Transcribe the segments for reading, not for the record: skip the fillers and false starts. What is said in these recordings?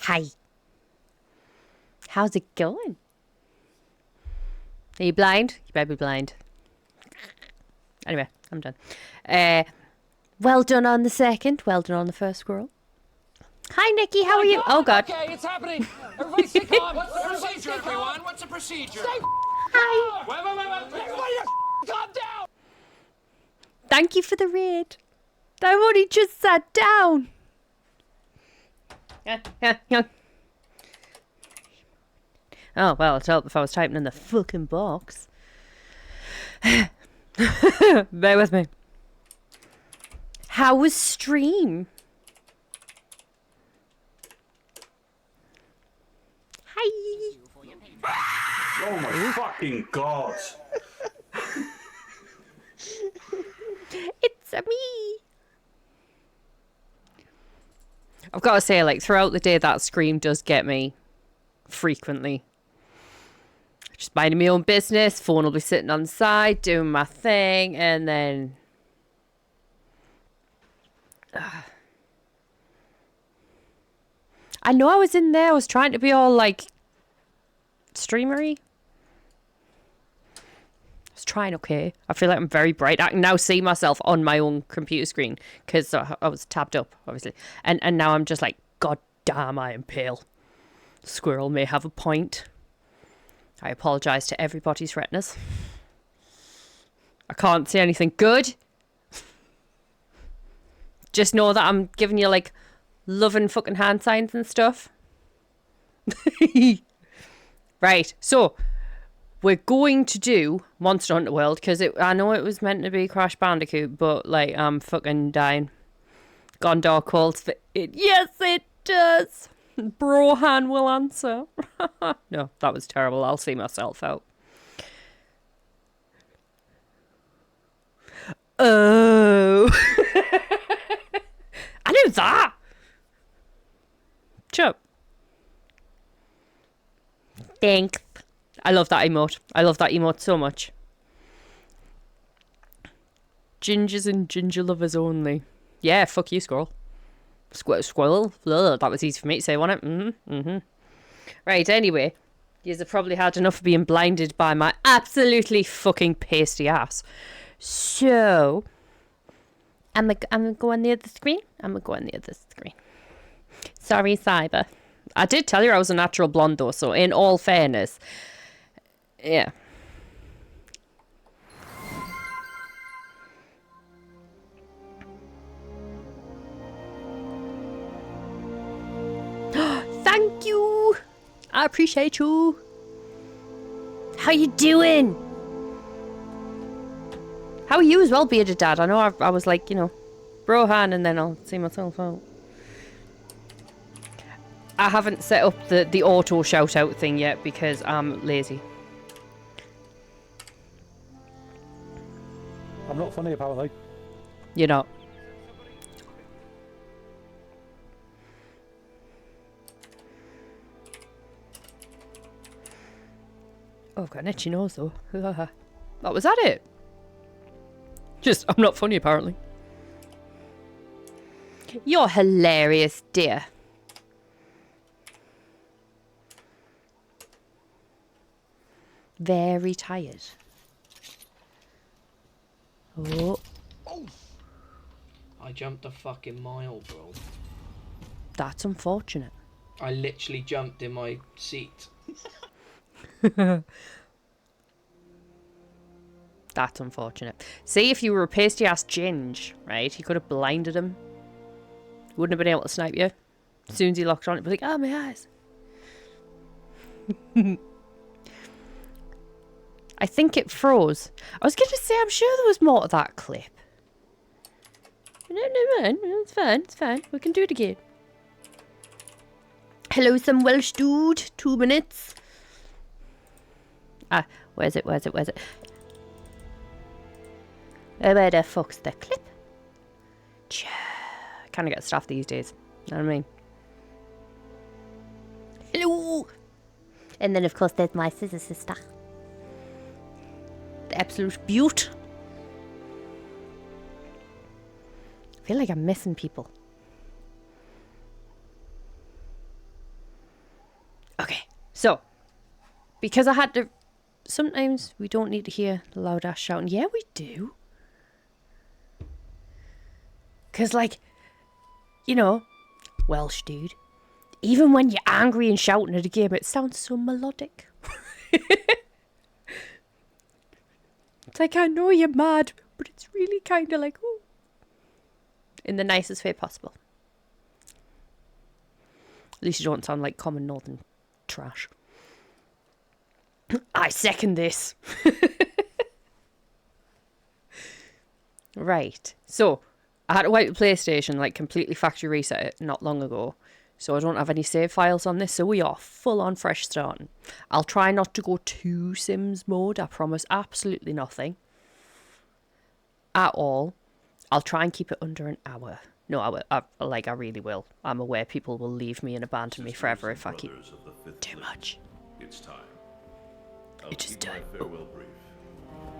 Hi. How's it going? Are you blind? You better be blind. Anyway, I'm done. Well done on the second. Well done on the first squirrel. Hi, Nikki. How are you? Oh, God. Okay, it's happening. Everybody stay calm. What's the procedure, everyone? What's the procedure? Hi. Wait. Everybody calm down. Thank you for the raid. I've only just sat down. Yeah. Oh, well, it'd help if I was typing in the fucking box. Bear with me. How was stream? Hi. Oh my fucking god. It's me. I've got to say, like, throughout the day, that scream does get me frequently. Just minding my own business, phone will be sitting on the side, doing my thing, and then... I know I was in there, I was trying to be all, like, streamery. I was trying, okay. I feel like I'm very bright. I can now see myself on my own computer screen, because I was tabbed up, obviously. And now I'm just like, God damn, I am pale. Squirrel may have a point. I apologise to everybody's retinas. I can't see anything good. Just know that I'm giving you, like, loving fucking hand signs and stuff. Right, so we're going to do Monster Hunter World because I know it was meant to be Crash Bandicoot, but, like, I'm fucking dying. Gondor calls for it. Yes, it does. Brohan will answer. No, that was terrible. I'll see myself out. Oh. I knew that. Chub. Thanks. I love that emote. I love that emote so much. Gingers and ginger lovers only. Yeah, fuck you, squirrel. Squirrel? Ugh, that was easy for me to say, wasn't it? Right, anyway. You've probably had enough of being blinded by my absolutely fucking pasty ass. So... I'm gonna go on the other screen. Sorry, Cyber. I did tell you I was a natural blonde, though, so in all fairness... Yeah. Thank you. I appreciate you. How you doing? How are you as well, bearded dad? I know I was like, you know, Brohan, and then I'll see myself out. I haven't set up the auto shout out thing yet because I'm lazy. I'm not funny, apparently. You're not. Oh, I've got an itchy nose though. That was that it? Just, I'm not funny apparently. You're hilarious, dear. Very tired. Oh. I jumped a fucking mile, bro. That's unfortunate. I literally jumped in my seat. That's unfortunate. See, if you were a pasty ass ginge, right, he could have blinded him. Wouldn't have been able to snipe you. As soon as he locked on, it'd be like, oh, my eyes. I think it froze. I was going to say, I'm sure there was more to that clip. No, it's fine. We can do it again. Hello, some Welsh dude. 2 minutes. Ah, where's it? Where the fuck's the clip? Kind of get stuff these days. You know what I mean? Hello! And then, of course, there's my scissor sister. The absolute beaut. I feel like I'm missing people. So, because I had to... Sometimes we don't need to hear the loud ass shouting. Yeah, we do. Because, like, you know, Welsh dude. Even when you're angry and shouting at a game, it sounds so melodic. It's like, I know you're mad, but it's really kind of like, ooh. In the nicest way possible. At least you don't sound like common northern trash. I second this. Right. So, I had to wipe the PlayStation, like completely factory reset it not long ago. So I don't have any save files on this, so we are full on fresh starting. I'll try not to go too Sims mode, I promise absolutely nothing. At all. I'll try and keep it under an hour. No, I really will. I'm aware people will leave me and abandon me forever if I keep too much. It's time. It just done. Farewell brief.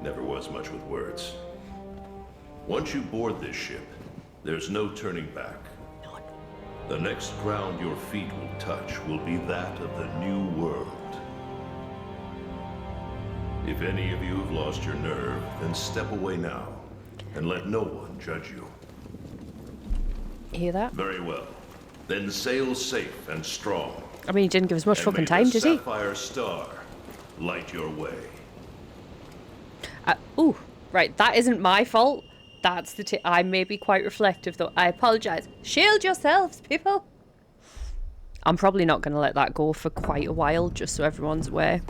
Never was much with words. Once you board this ship, there's no turning back. The next ground your feet will touch will be that of the new world. If any of you have lost your nerve, then step away now, and let no one judge you. Hear that? Very well. Then sail safe and strong. I mean, he didn't give us much And fucking may time, the did he? Sapphire Star light your way. Ooh, right, that isn't my fault. That's the I may be quite reflective, though. I apologise. Shield yourselves, people. I'm probably not going to let that go for quite a while, just so everyone's aware.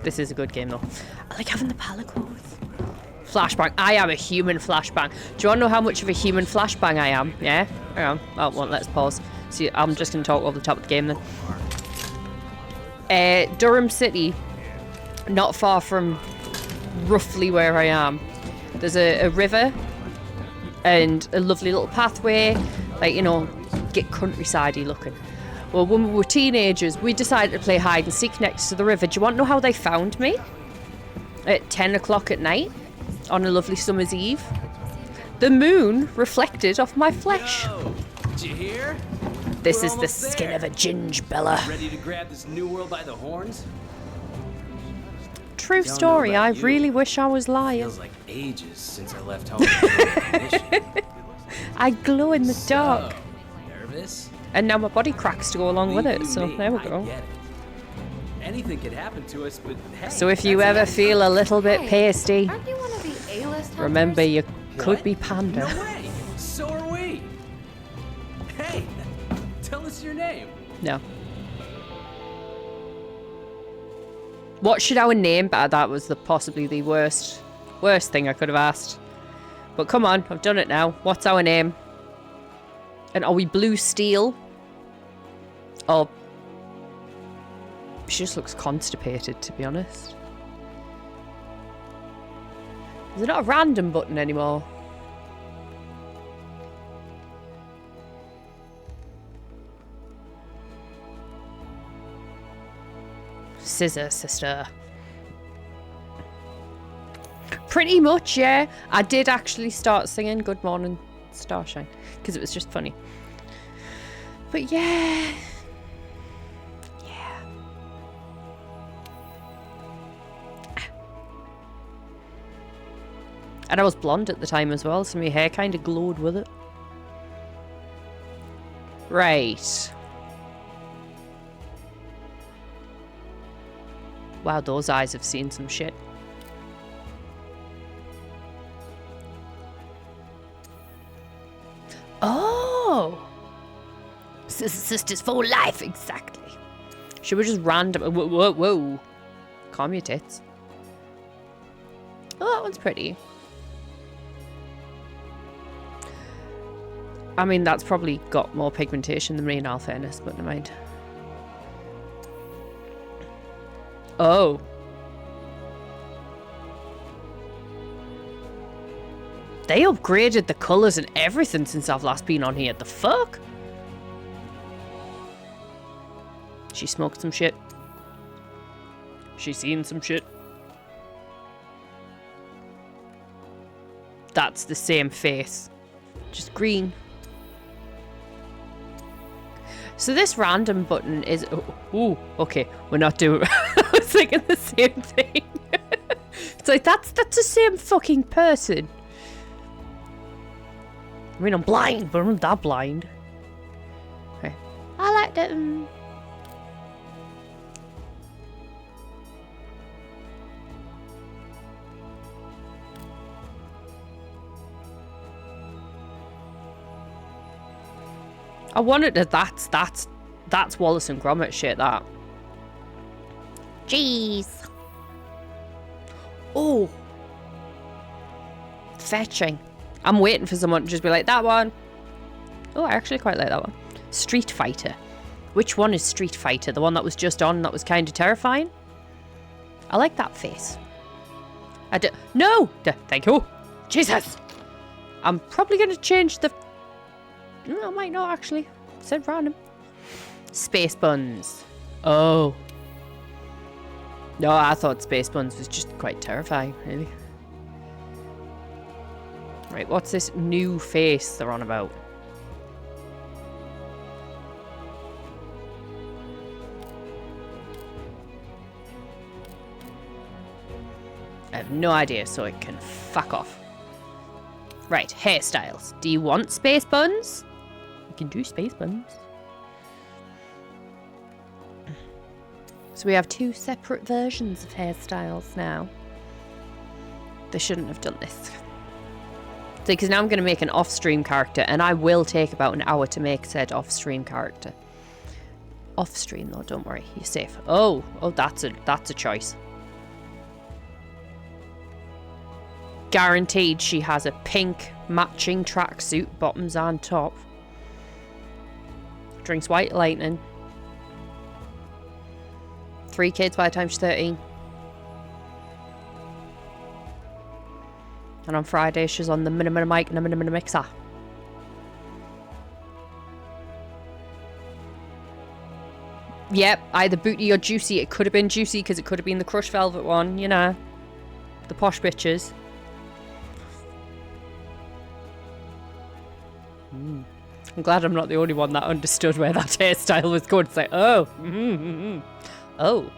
This is a good game, though. I like having the palicoes. Flashbang. I am a human flashbang. Do you want to know how much of a human flashbang I am? Yeah? Hang on. Oh, well, let's pause. See, I'm just going to talk over the top of the game, then. Durham City. Not far from roughly where I am. There's a river and a lovely little pathway, like, you know, get countryside-y looking. Well, when we were teenagers, we decided to play hide and seek next to the river. Do you want to know how they found me? At 10 o'clock at night on a lovely summer's eve. The moon reflected off my flesh. Yo, did you hear? This We're is the almost skin there. of a ginge, Bella. Ready to grab this new world by the horns? True Don't know story. I about you. really wish I was lying. Feels like ages since I left home. Mission. I glow in the dark. So, nervous? And now my body cracks to go along with Believe it, you so me, there we I go. get it. Anything could happen to us, but hey, So if you that's ever the feel a little bit Hey, pasty, Aren't you one of the A-list hunters? remember you could What? be Panda. No way! So are we! Hey! Tell us your name! No. What should our name be? That was possibly the worst thing I could have asked. But come on, I've done it now. What's our name? And are we Blue Steel? Or... She just looks constipated, to be honest. Is there not a random button anymore? Scissor sister. Pretty much, yeah. I did actually start singing Good Morning Starshine because it was just funny. But yeah. Yeah. And I was blonde at the time as well, so my hair kind of glowed with it. Right. Wow, those eyes have seen some shit. Oh! Sisters for life, exactly. Should we just random... Whoa, whoa, whoa. Calm your tits. Oh, that one's pretty. I mean, that's probably got more pigmentation than me in all fairness, but never mind. Oh. They upgraded the colours and everything since I've last been on here. The fuck? She smoked some shit. She seen some shit. That's the same face. Just green. So this random button is... Oh, okay. We're not doing... I was thinking the same thing. It's like, that's the same fucking person. I mean, I'm blind, but I'm not that blind. Okay. I like that. I wanted to... That's Wallace and Gromit shit, that. Jeez. Oh. Fetching. I'm waiting for someone to just be like, that one. Oh, I actually quite like that one. Street Fighter. Which one is Street Fighter? The one that was just on that was kind of terrifying? I like that face. No! Thank you. Jesus! I'm probably going to change the... I might not, actually. Said random. Space Buns. Oh. No, I thought Space Buns was just quite terrifying, really. Right, what's this new face they're on about? I have no idea, so it can fuck off. Right, hairstyles. Do you want Space Buns? You can do Space Buns. So we have two separate versions of hairstyles now. They shouldn't have done this. So, because now I'm going to make an off-stream character, and I will take about an hour to make said off-stream character. Off-stream though, don't worry, you're safe. Oh, that's a choice. Guaranteed she has a pink matching tracksuit, bottoms and top. Drinks White Lightning. 3 kids by the time she's 13. And on Friday she's on the Minimum Mic and the Minimum Mixer. Yep, either Booty or Juicy. It could have been Juicy because it could have been the Crushed Velvet one, you know. The posh bitches. I'm glad I'm not the only one that understood where that hairstyle was going. It's like, oh. Oh.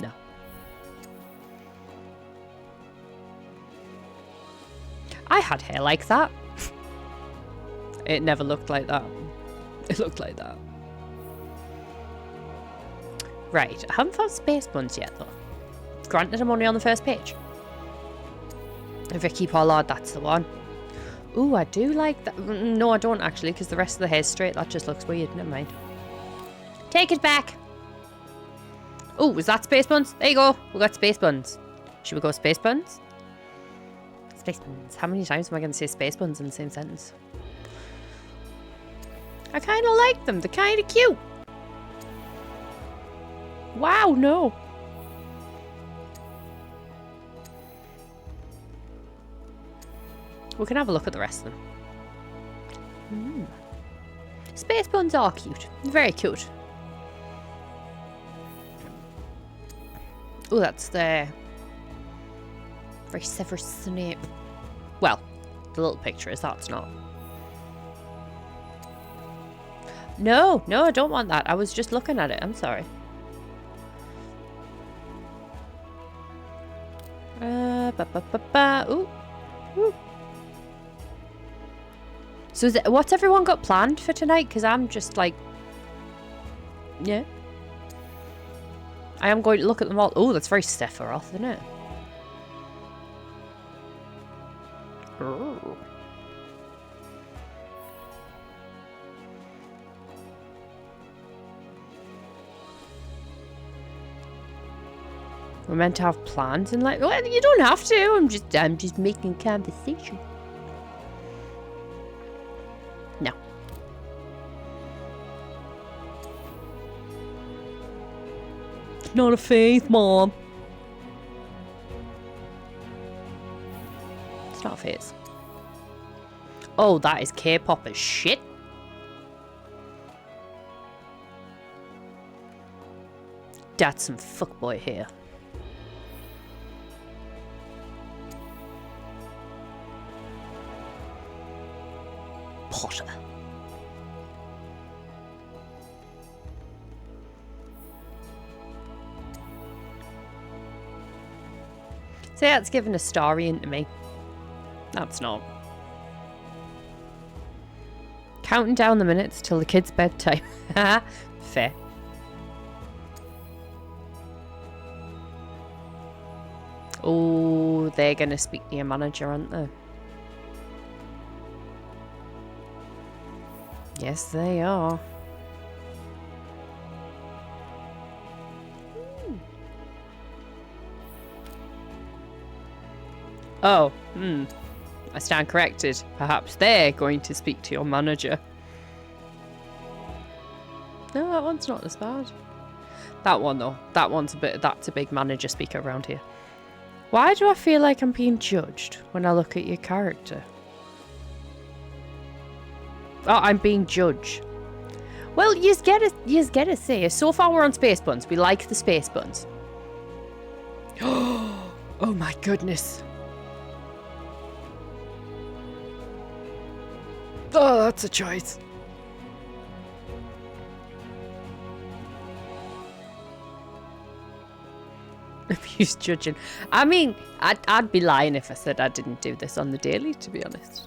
No. I had hair like that. It never looked like that. It looked like that. Right, I haven't found Space Buns yet, though. Granted, I'm only on the first page. Vicky Pollard, that's the one. Ooh, I do like that. No, I don't actually, because the rest of the hair's straight. That just looks weird. Never mind. Take it back. Oh, was that Space Buns? There you go. We got Space Buns. Should we go Space Buns? Space Buns. How many times am I going to say Space Buns in the same sentence? I kind of like them. They're kind of cute. Wow, no. We can have a look at the rest of them. Space Buns are cute. Very cute. Oh, that's the very Severus Snape. Well, the little picture is that's not. No, I don't want that. I was just looking at it. I'm sorry. Ooh. Ooh. So what's everyone got planned for tonight? Because I'm just like... Yeah. I am going to look at them all. Oh, that's very Sephiroth, isn't it? Oh. We're meant to have plans and like... Well, you don't have to. I'm just making conversation. No. Not a faith, Mom. It's not a face. Oh, that is K-pop as shit. That's some fuckboy here. Potter. Say that's giving a story into me. That's not. Counting down the minutes till the kid's bedtime. Fair. Oh, they're going to speak to your manager, aren't they? Yes, they are. Oh, I stand corrected. Perhaps they're going to speak to your manager. No, that one's not as bad. That one, though. That one's that's a big manager speaker around here. Why do I feel like I'm being judged when I look at your character? Oh, I'm being judged. Well, yous gotta say, so far we're on space buns. We like the space buns. Oh my goodness. Oh, that's a choice. Abuse judging. I mean, I'd be lying if I said I didn't do this on the daily, to be honest.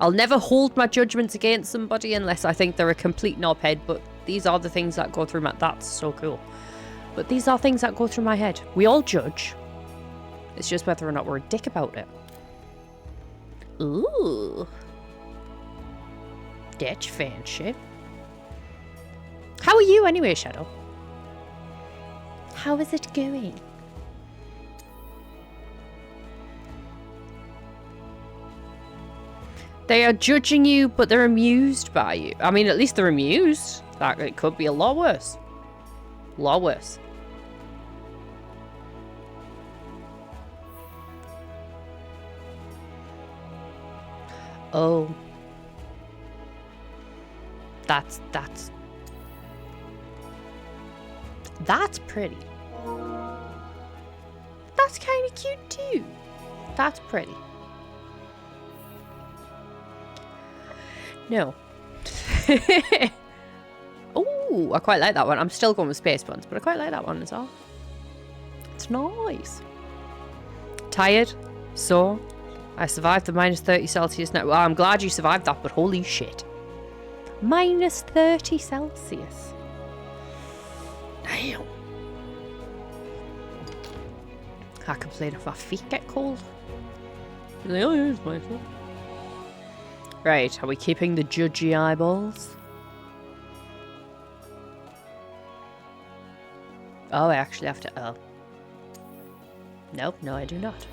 I'll never hold my judgments against somebody unless I think they're a complete knobhead, but these are the things that go through my... That's so cool. But these are things that go through my head. We all judge. It's just whether or not we're a dick about it. Ooh. That's fancy. How are you anyway, Shadow? How is it going? They are judging you, but they're amused by you. I mean, at least they're amused. That it could be a lot worse. A lot worse. Oh. That's pretty. That's kind of cute too. That's pretty. No. Oh, I quite like that one. I'm still going with space buns, but I quite like that one as well. It's nice. Tired? Sore? I survived the minus 30 Celsius now. Well, I'm glad you survived that, but holy shit. Minus 30 Celsius. Damn. I complain if my feet get cold. Like, oh, yeah, it's my fault. Right, are we keeping the judgy eyeballs? Oh, I actually have to... Oh. Nope, no, I do not.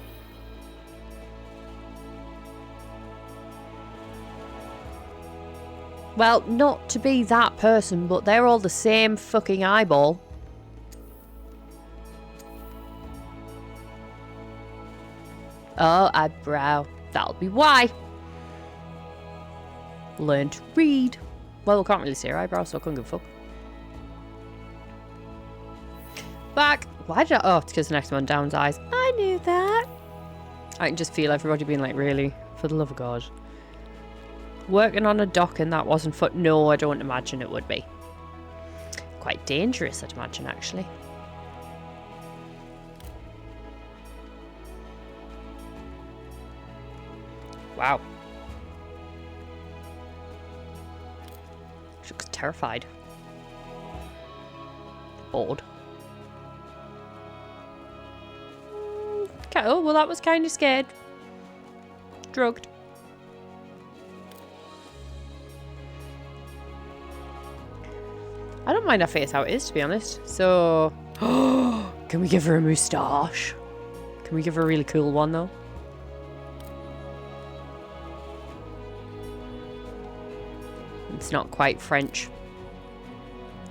Well, not to be that person, but they're all the same fucking eyeball. Oh, eyebrow. That'll be why. Learn to read. Well, we can't really see her eyebrows, so I couldn't give a fuck. Back. Why did I... Oh, it's because the next one down's eyes. I knew that. I can just feel everybody being like, really? For the love of God. Working on a dock and that wasn't for... No, I don't imagine it would be. Quite dangerous, I'd imagine, actually. Wow. She looks terrified. Bored. Okay, oh, well, that was kind of scared. Drugged. I don't mind her face how it is, to be honest. So, can we give her a moustache? Can we give her a really cool one, though? It's not quite French.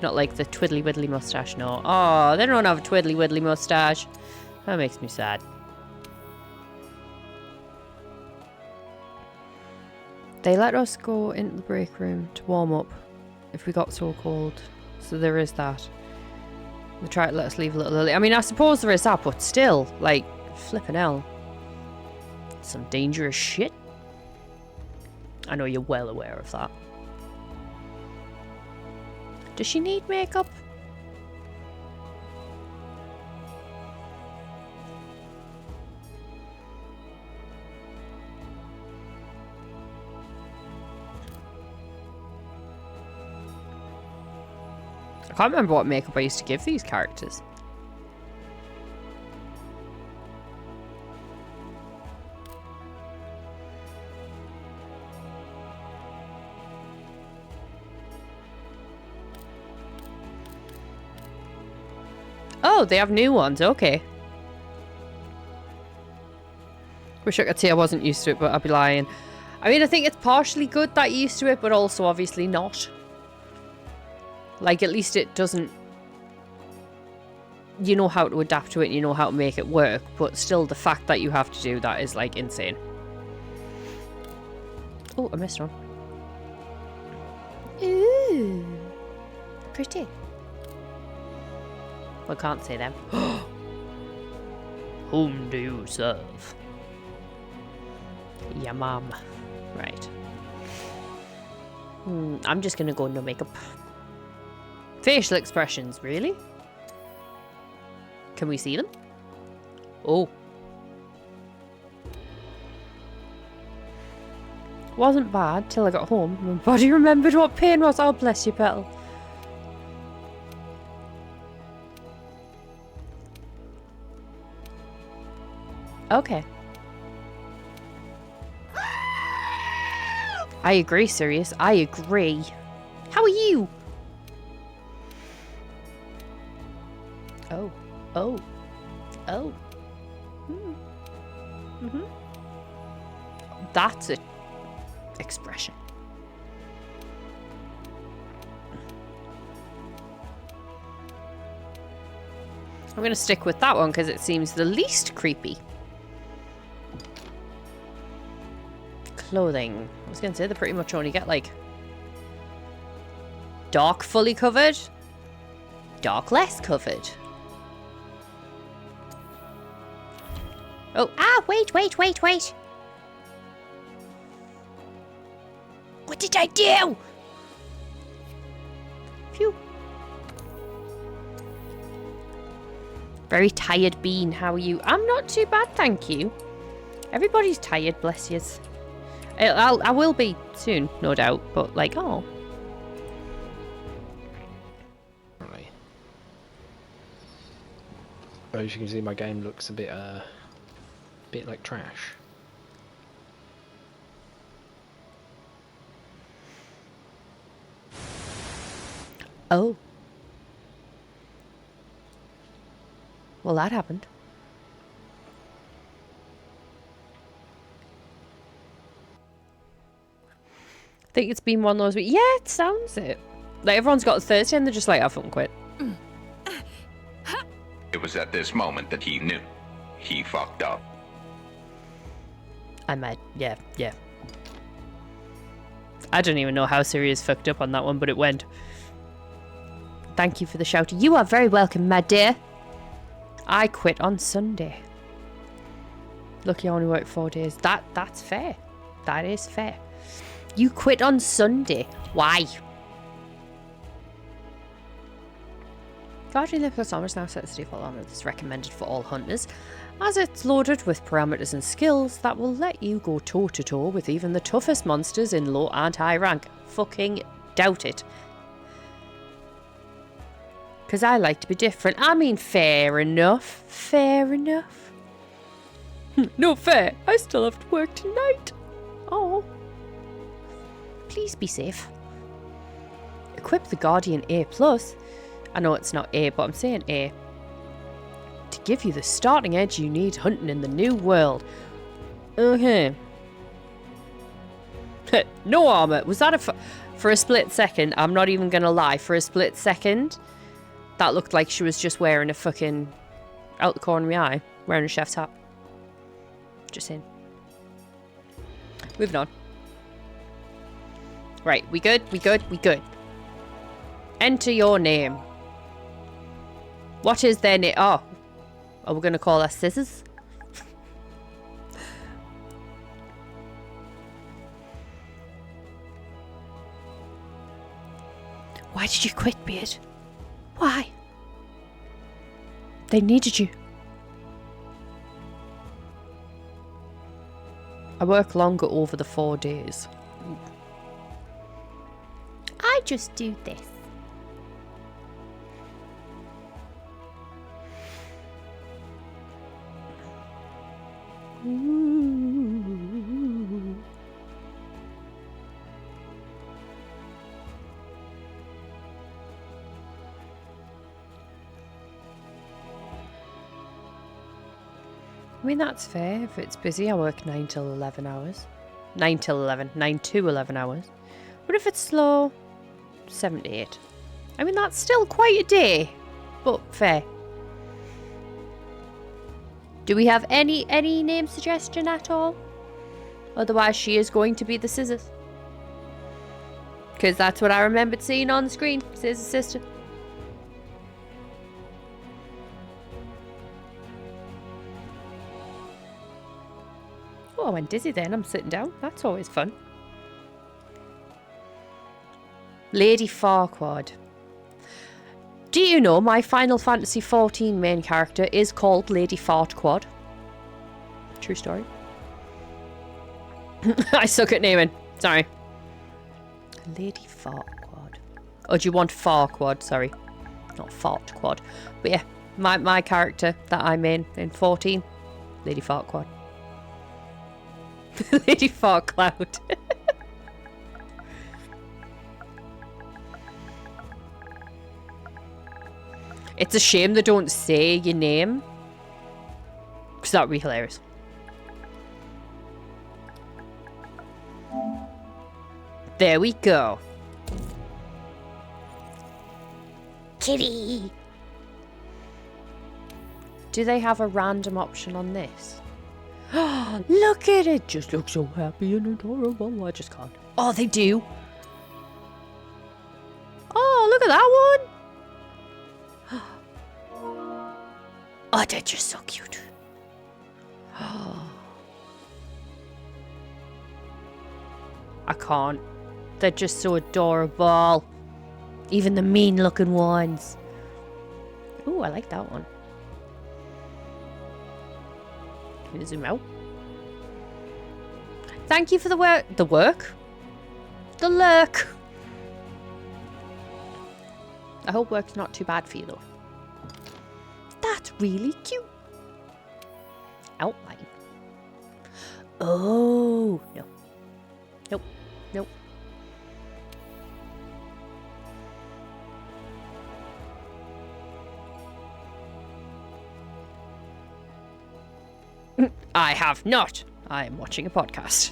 Not like the twiddly widdly mustache, no. Oh, they don't have a twiddly widdly mustache. That makes me sad. They let us go into the break room to warm up if we got so cold. So there is that. They try to let us leave a little early. I mean, I suppose there is that, but still, like, flipping hell. Some dangerous shit. I know you're well aware of that. Does she need makeup? can't remember what makeup I used to give these characters. Oh, they have new ones. Okay. Wish I could say I wasn't used to it, but I'd be lying. I mean, I think it's partially good that you're used to it, but also obviously not. Like, at least it doesn't... You know how to adapt to it and you know how to make it work, but still the fact that you have to do that is, like, insane. Oh, I missed one. Ooh. Pretty. I can't say them. Whom do you serve? Yeah, mom. Right. I'm just gonna go no makeup. Facial expressions, really? Can we see them? Oh. Wasn't bad till I got home. My body remembered what pain was. Oh, bless you, Petal. Okay. I agree, Sirius. I agree. How are you? Oh. Oh. Oh. Mm-hmm. That's an expression. I'm going to stick with that one because it seems the least creepy. Clothing. I was going to say they pretty much only get like dark fully covered, dark less covered. Oh, wait. What did I do? Phew. Very tired bean, how are you? I'm not too bad, thank you. Everybody's tired, bless yous. I will be soon, no doubt, but like, oh. As you can see, my game looks a bit like trash. Oh. Well, that happened. I think it's been one of those weeks. Yeah, it sounds it. Like, everyone's got a Thursday and they're just like, I fucking quit. It was at this moment that he knew. He fucked up. I'm mad. Yeah. I don't even know how Sirius fucked up on that one, but it went. Thank you for the shout. You are very welcome, my dear. I quit on Sunday. Lucky I only worked 4 days. That's fair. That is fair. You quit on Sunday. Why? Guardian Limitless Armor is now set to default armor that's recommended for all hunters, as it's loaded with parameters and skills that will let you go toe-to-toe with even the toughest monsters in low and high rank. Fucking doubt it. Because I like to be different. I mean, fair enough. Fair enough. No fair. I still have to work tonight. Oh. Please be safe. Equip the Guardian A+. I know it's not A, but I'm saying A. To give you the starting edge you need hunting in the new world. Okay. No armor. Was that for a split second? I'm not even gonna lie. For a split second, that looked like she was just wearing a fucking... out the corner of my eye. Wearing a chef's hat. Just saying. Moving on. Right, we good? We good? We good. Enter your name. What is their name? Oh. Are we going to call her Scissors? Why did you quit, Beard? Why? They needed you. I work longer over the 4 days. I just do this. I mean, that's fair. If it's busy, I work 9 till 11 hours. 9 till 11. 9 to 11 hours. But if it's slow, 7 to 8. I mean, that's still quite a day. But fair. Do we have any name suggestion at all? Otherwise, she is going to be the Scissors. Because that's what I remembered seeing on the screen. Scissors sister. Oh, I went dizzy then. I'm sitting down. That's always fun. Lady Farquaad. Do you know my Final Fantasy XIV main character is called Lady Farquaad? True story. I suck at naming. Sorry. Lady Farquaad. Oh, do you want Farquaad? Sorry. Not Farquaad. But yeah, my character that I main in 14, Lady Farquaad. Lady Farcloud. It's a shame they don't say your name. Because that would be hilarious. There we go. Kitty! Do they have a random option on this? Look at it! Just looks so happy and adorable. I just can't. Oh, they do. Oh, look at that one. Oh, they're just so cute. I can't. They're just so adorable. Even the mean looking ones. Ooh, I like that one. Can you zoom out? Thank you for the work. The work? The lurk. I hope work's not too bad for you though. That's really cute. Outline. Oh, no. Nope. Nope. I have not. I am watching a podcast.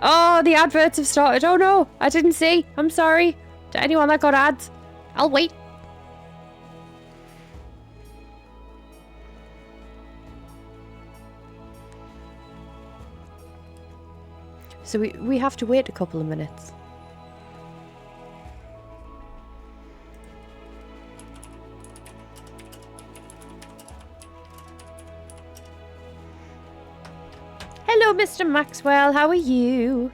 Oh, the adverts have started. Oh no, I didn't see. I'm sorry. To anyone that got ads, I'll wait. So we have to wait a couple of minutes. Hello, Mr. Maxwell. How are you?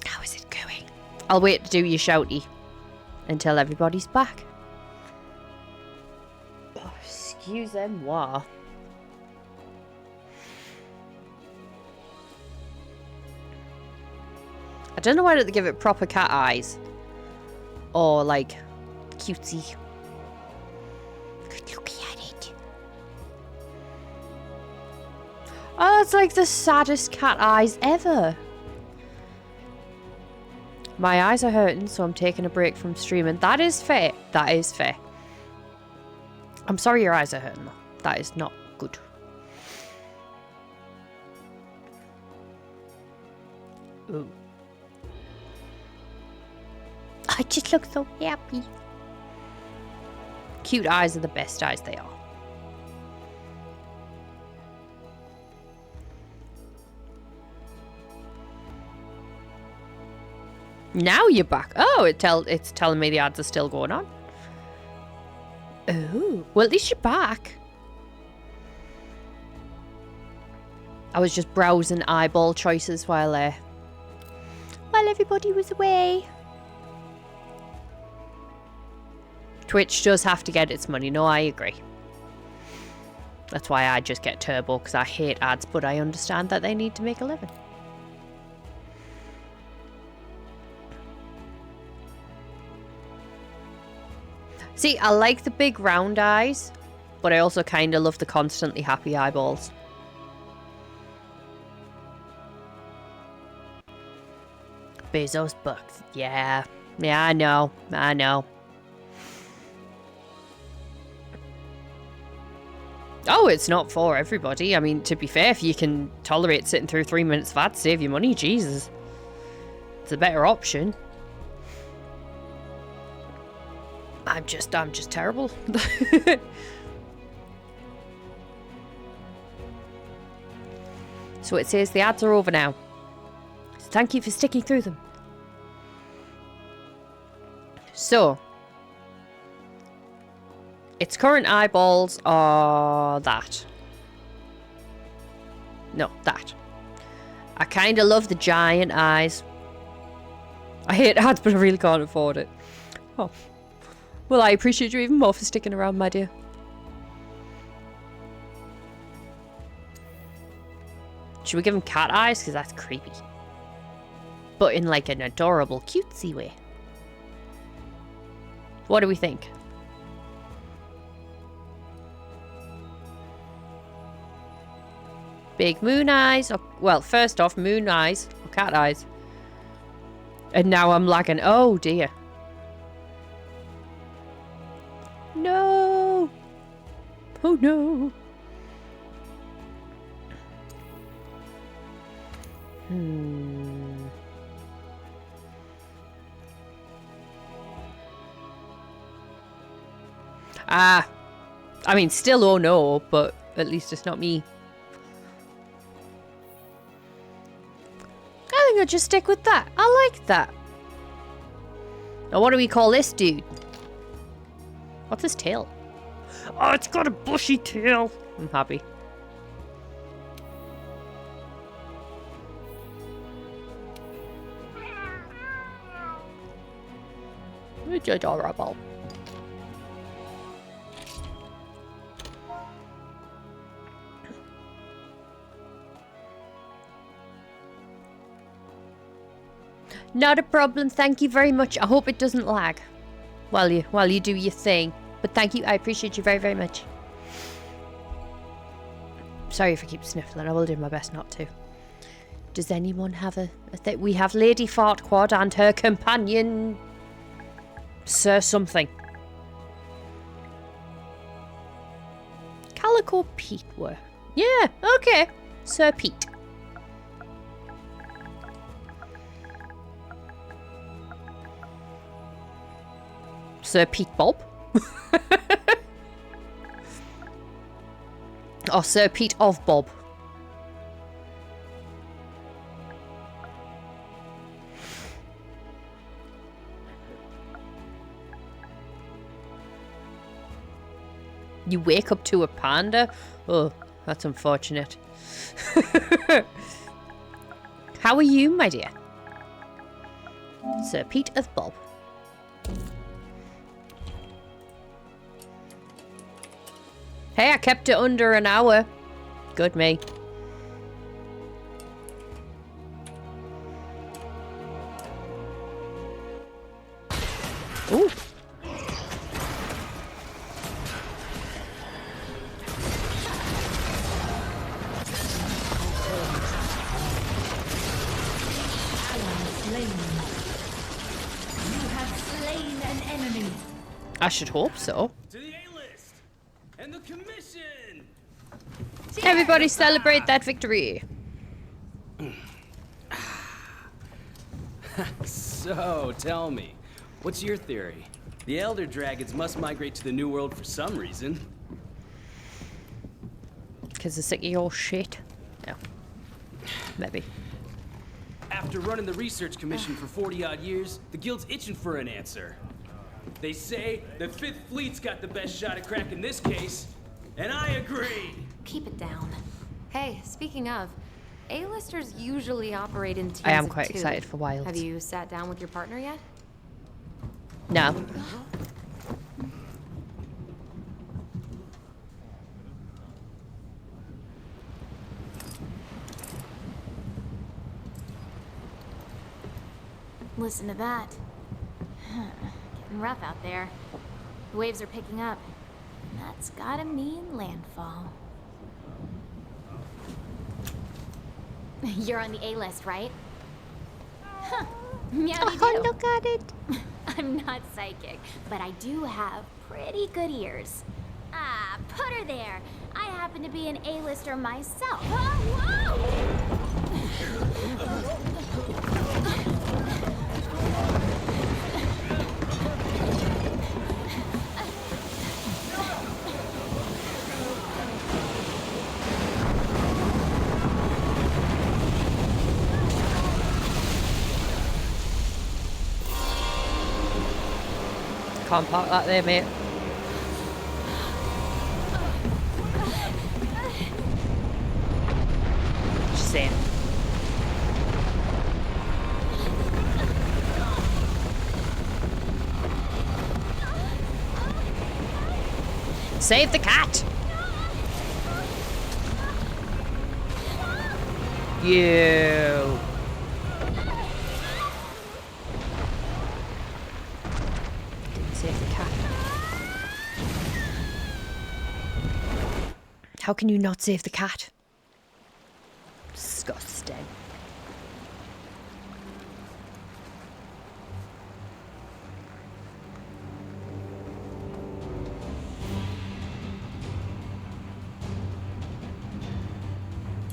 How is it going? I'll wait to do your shouty until everybody's back. Oh, excusez-moi. I don't know whether to give it proper cat eyes or like cutesy. Good looking at it. Oh, it's like the saddest cat eyes ever. My eyes are hurting, so I'm taking a break from streaming. That is fair. That is fair. I'm sorry your eyes are hurting though. That is not good. Ooh. I just look so happy. Cute eyes are the best eyes they are. Now you're back. Oh, it's telling me the ads are still going on. Oh, well at least you're back. I was just browsing eyeball choices while everybody was away. Twitch does have to get its money. No, I agree. That's why I just get Turbo, because I hate ads, but I understand that they need to make a living. See, I like the big round eyes, but I also kind of love the constantly happy eyeballs. Bezos bucks. Yeah. Yeah, I know. I know. Oh, it's not for everybody. I mean, to be fair, if you can tolerate sitting through 3 minutes of ads, save your money, Jesus. It's a better option. I'm just terrible. So it says the ads are over now. So thank you for sticking through them. So, its current eyeballs are that. No, that. I kind of love the giant eyes. I hate ads, but I really can't afford it. Oh. Well, I appreciate you even more for sticking around, my dear. Should we give him cat eyes? Because that's creepy. But in like an adorable, cutesy way. What do we think? Big moon eyes. Or, well, first off, moon eyes. Or cat eyes. And now I'm lagging. Oh, dear. No. Oh, no. Ah. I mean, still oh no, but at least it's not me. I think I'll just stick with that. I like that. Now, what do we call this dude? What's his tail? Oh, it's got a bushy tail. I'm happy. It's adorable. Not a problem, thank you very much. I hope it doesn't lag while you do your thing. But thank you, I appreciate you very, very much. Sorry if I keep sniffling, I will do my best not to. Does anyone have a thing? We have Lady Fartquad and her companion, Sir something. Calico Pete were. Yeah, okay. Sir Pete. Sir Pete Bob? Or Sir Pete of Bob? You wake up to a panda? Oh, that's unfortunate. How are you, my dear? Sir Pete of Bob. Hey, I kept it under an hour. Good me. Ooh. I should hope so. To the A-list and the commission. Everybody celebrate that victory. So, tell me, what's your theory? The Elder Dragons must migrate to the New World for some reason. Because they're sick of your shit? No. Maybe. After running the research commission for 40-odd years, the guild's itching for an answer. They say the Fifth Fleet's got the best shot at cracking this case, and I agree. Keep it down. Hey, speaking of, A-listers usually operate in teams I am of quite two. excited for Wilds. Have you sat down with your partner yet? No. Listen to that. Getting rough out there. The waves are picking up. That's gotta mean landfall. You're on the A-list, right? Huh. Meowdy do. Look at it. I'm not psychic, but I do have pretty good ears. Ah, put her there. I happen to be an A-lister myself. Oh, Can't park that there, mate. Just saying. Save the cat! You. Save the cat. How can you not save the cat? Disgusting.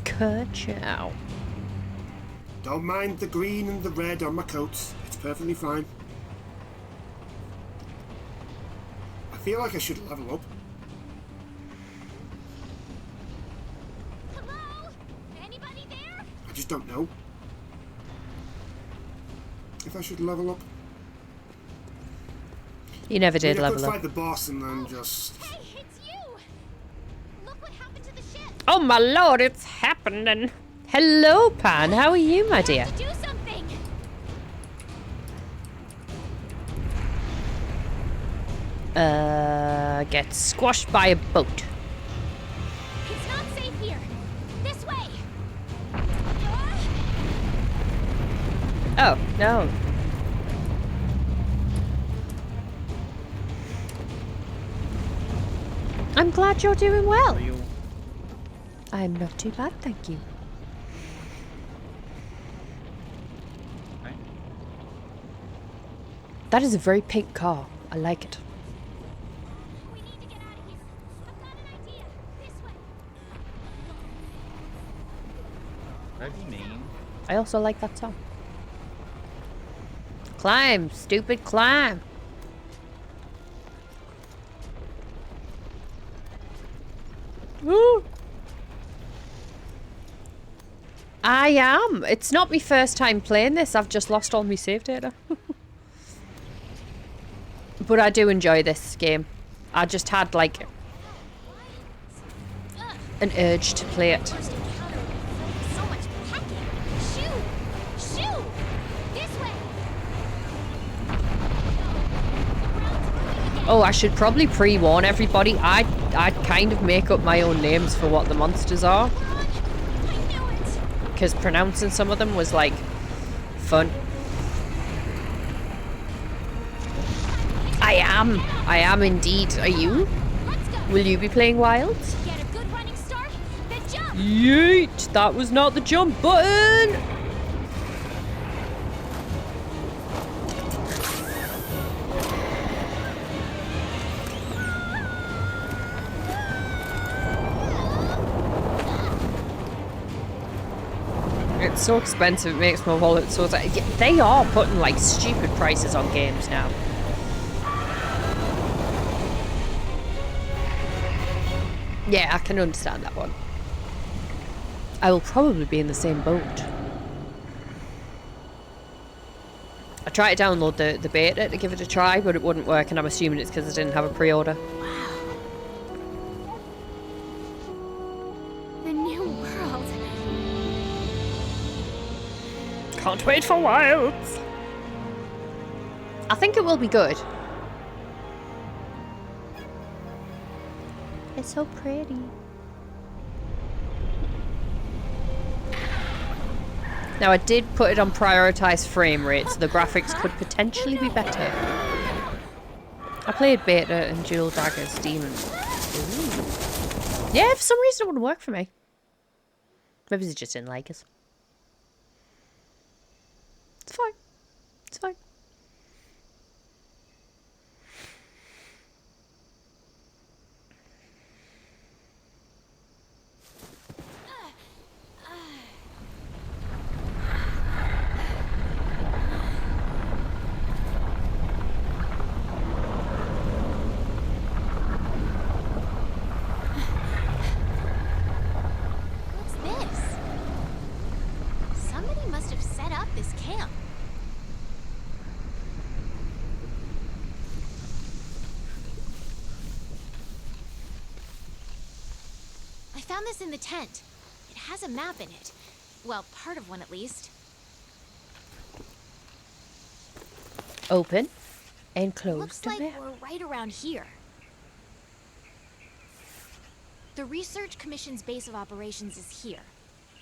Ka-chow. Don't mind the green and the red on my coats. It's perfectly fine. I feel like I should level up. hello? Anybody there? I just don't know if I should level up. You never did Maybe I could level fight up. the boss and then just... Hey, it's you! Look what happened to the ship. Oh my lord, it's happening. Hello, Pan. How are you, my dear? Do something! Get squashed by a boat. It's not safe here. This way. Oh, no. I'm glad you're doing well. I'm not too bad, thank you. That is a very pink car. I like it. We need to get out of here. I've got an idea. This way. That'd be mean. I also like that song. Climb, stupid, climb. Woo. I am. It's not my first time playing this. I've just lost all my save data. But I do enjoy this game. I just had like an urge to play it. First encounter with so much packing. Shoo! Shoo! This way. Oh, I should probably pre-warn everybody. I'd kind of make up my own names for what the monsters are. Because pronouncing some of them was like fun. I am indeed. Are you? Will you be playing Wilds? Get a good running start, then jump. Yeet! That was not the jump button! It's so expensive, it makes my wallet so tight. They are putting like stupid prices on games now. Yeah, I can understand that one. I will probably be in the same boat. I tried to download the beta to give it a try, but it wouldn't work, and I'm assuming it's because I didn't have a pre-order. The new world. Can't wait for Wilds! I think it will be good. It's so pretty. Now I did put it on prioritized frame rate, so the graphics could potentially be better. I played Beta and Dual Daggers Demons. Ooh. Yeah, for some reason it wouldn't work for me. Maybe they just didn't like us. It's fine. It's fine. This in the tent. It has a map in it. Well, part of one at least. Open and close. Looks like we're right around here. The Research Commission's base of operations is here.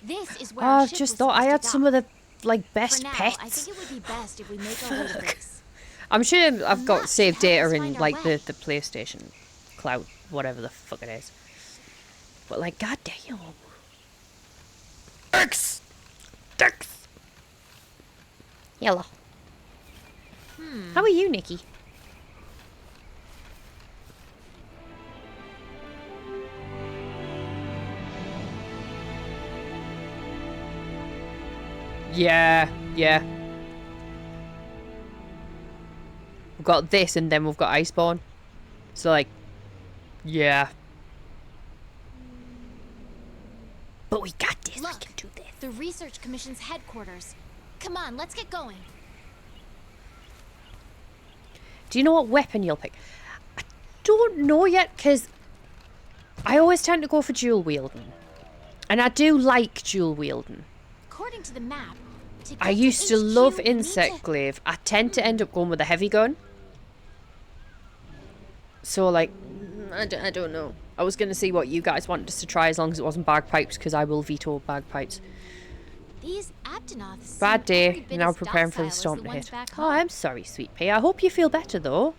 This is where our ship just was thought I supposed had to some dock. of the like best For now, pets. I think it would be best if we make our way to base. I'm sure I've got Must saved help data us in find our like way. the PlayStation cloud, whatever the fuck it is. But like, goddamn. X. Hello. How are you, Nikki? Yeah. We've got this and then we've got Iceborne. So like, yeah. But we got this. Look, we can do this. The Research Commission's headquarters. Come on, let's get going. Do you know what weapon you'll pick? I don't know yet, because I always tend to go for dual wielding. And I do like dual wielding. According to the map, to I get used to HQ, love we need Insect Glaive. I tend to end up going with a heavy gun. So, like, I don't know. I was going to see what you guys wanted us to try as long as it wasn't bagpipes, because I will veto bagpipes. These Aptonoths Bad seem every day, bit now as preparing for the docile storm as to ones hit. back Oh, home. I'm sorry, Sweet Pea. I hope you feel better, though.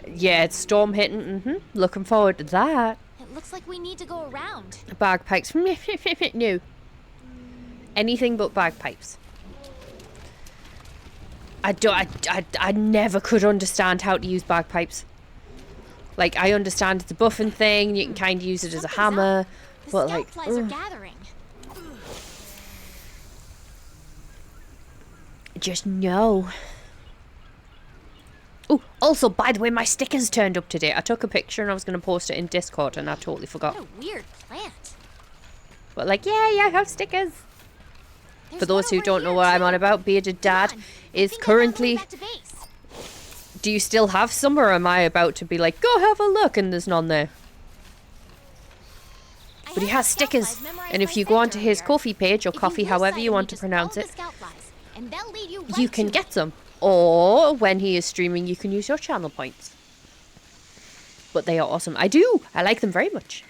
Yeah, it's storm hitting. Looking forward to that. It looks like we need to go around. Bagpipes. No. Anything but bagpipes. I never could understand how to use bagpipes. Like, I understand it's a buffing thing, you can kind of use it as a hammer, The but scout like, flies are gathering. just no. Oh, also, by the way, my stickers turned up today. I took a picture and I was going to post it in Discord and I totally forgot. What a weird plant. But like, yeah, I have stickers. There's For those one who over don't know here, what I'm too. on about, Bearded Dad Come on, is I think I know the way currently... back to base. Do you still have some, or am I about to be like, go have a look, and there's none there? I But he have has the scout stickers, flies memorized and if by you go sight onto his earlier. Ko-fi page, or If you coffee, lose however sight you of want me, to just pronounce follow it, the scout flies, and they'll lead you you right can to get it. some. Or when he is streaming, you can use your channel points. But they are awesome. I like them very much.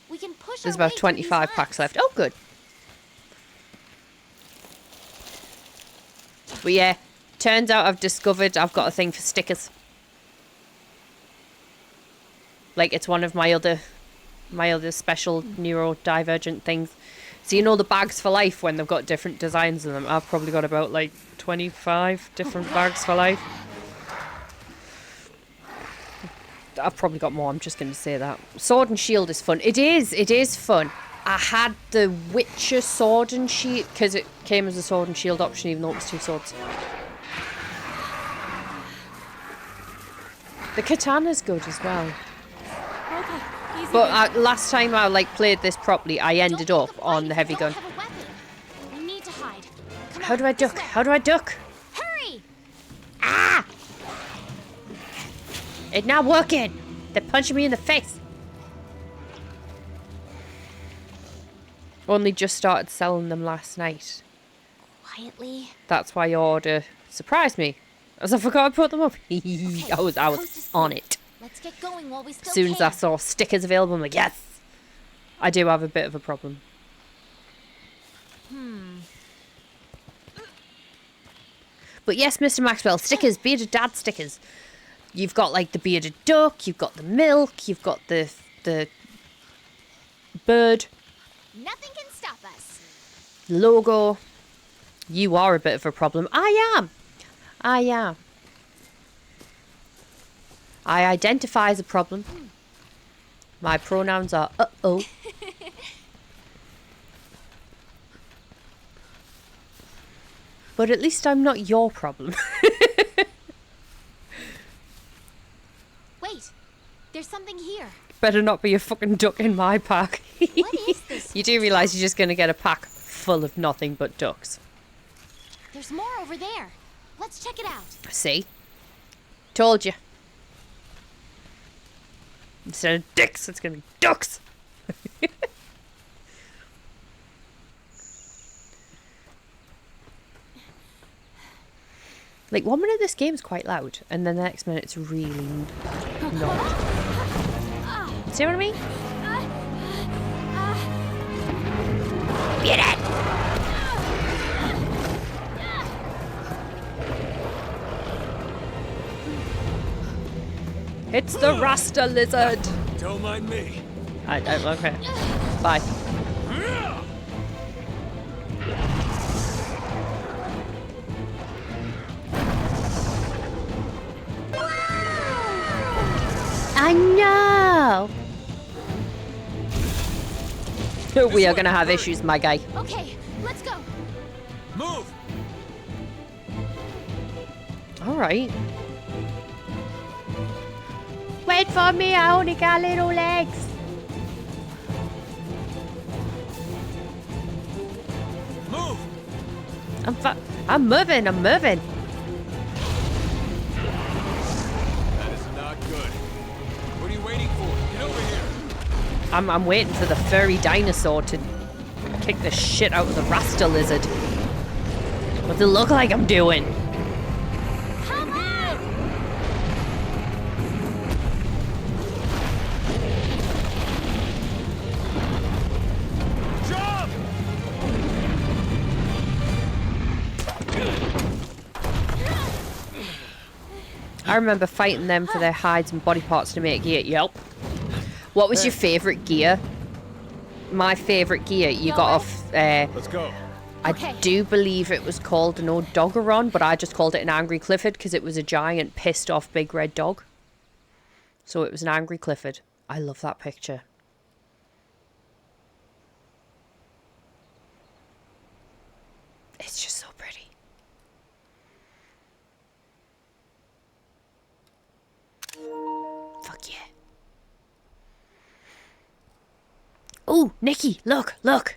We can push There's our way about through these 25 packs lines. left. Oh, good. But yeah, turns out I've discovered I've got a thing for stickers. Like, it's one of my other special neurodivergent things. So you know the bags for life when they've got different designs in them? I've probably got about like 25 different bags for life. I've probably got more, I'm just going to say that. Sword and Shield is fun. It is fun. I had the Witcher Sword and Shield, because it came as a Sword and Shield option, even though it was 2 swords. The katana's good as well. Okay, easy But there. last time I played this properly, I ended Don't up pick a fight on if the you heavy don't gun. have a weapon. We need to hide. Come How on, do I this duck? way. How do I duck? Hurry! It's not working. They're punching me in the face. Only just started selling them last night. Quietly. That's why your order surprised me, as I forgot to put them up. I was coast is on clear. it. Let's get going while we still As soon as I can. saw stickers available, I'm like, yes. I do have a bit of a problem. But yes, Mr. Maxwell, stickers, bearded dad stickers. You've got like the bearded duck, you've got the milk, you've got the bird. Nothing can stop us. Logo. You are a bit of a problem. I am. I identify as a problem. My pronouns are uh-oh. But at least I'm not your problem. Wait, there's something here. Better not be a fucking duck in my pack. What is this? You do realise you're just going to get a pack full of nothing but ducks. There's more over there. Let's check it out. See? Told you. Instead of dicks, it's going to be ducks. Like, 1 minute this game's quite loud, and then the next minute it's really not. See what I mean? Get it! It's the Rasta lizard! Don't mind me. Okay. Bye. I know! We are gonna have issues, my guy. Okay, let's go. Move! Alright. Wait for me, I only got little legs. Move! I'm moving. That is not good. What are you waiting for? Get over here. I'm waiting for the furry dinosaur to kick the shit out of the Rasta lizard. What's it look like I'm doing? Come on! Jump! I remember fighting them for their hides and body parts to make gear. Yep. What was your favourite gear? My favourite gear you got off... Let's go. I do believe it was called an old Doggeron, but I just called it an Angry Clifford because it was a giant pissed off big red dog. So it was an Angry Clifford. I love that picture. It's just so pretty. Fuck yeah. Oh, Nikki, look. Where's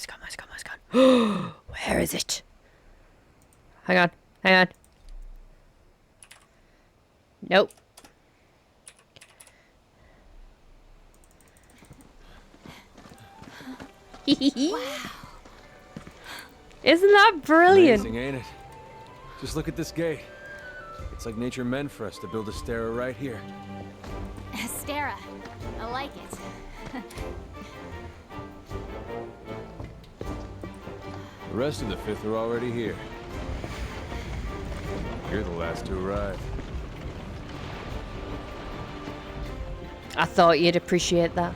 it gone? Where is it? Hang on. Nope. Wow. Isn't that brilliant? Amazing, ain't it? Just look at this gate. It's like nature meant for us to build a Stera right here. Stera. I like it. The rest of the Fifth are already here. You're the last to arrive. I thought you'd appreciate that.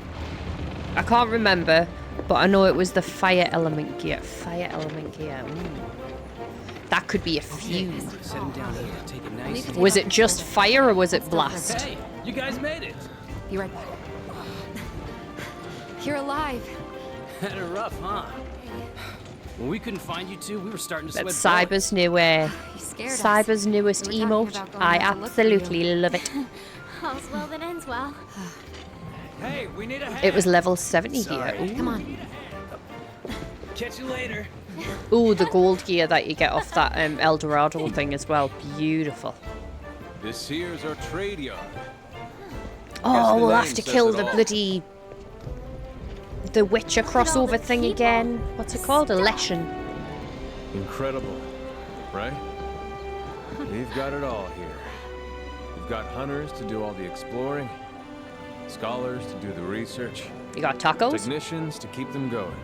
I can't remember, but I know it was the fire element gear. That could be a fuse. Set him down here. Take it nice. Was it just fire or was it blast? Hey, you guys made it. Be right back. You're alive. Had it rough, huh? When we couldn't find you two, we were starting to sweat That's bullets. Cyber's newest emote. I absolutely love it. All's well that ends well. Hey, we need a hand. It was level 70 Sorry. here. Come on. Catch you later. Ooh, the gold gear that you get off that El Dorado thing as well. Beautiful. This here's our trade yard. Oh, the we'll have name to says kill it the all. bloody... The Witcher crossover the thing people. again. What's it called? Election. Incredible, right? We've got it all here. We've got hunters to do all the exploring, scholars to do the research, You got tacos? technicians to keep them going.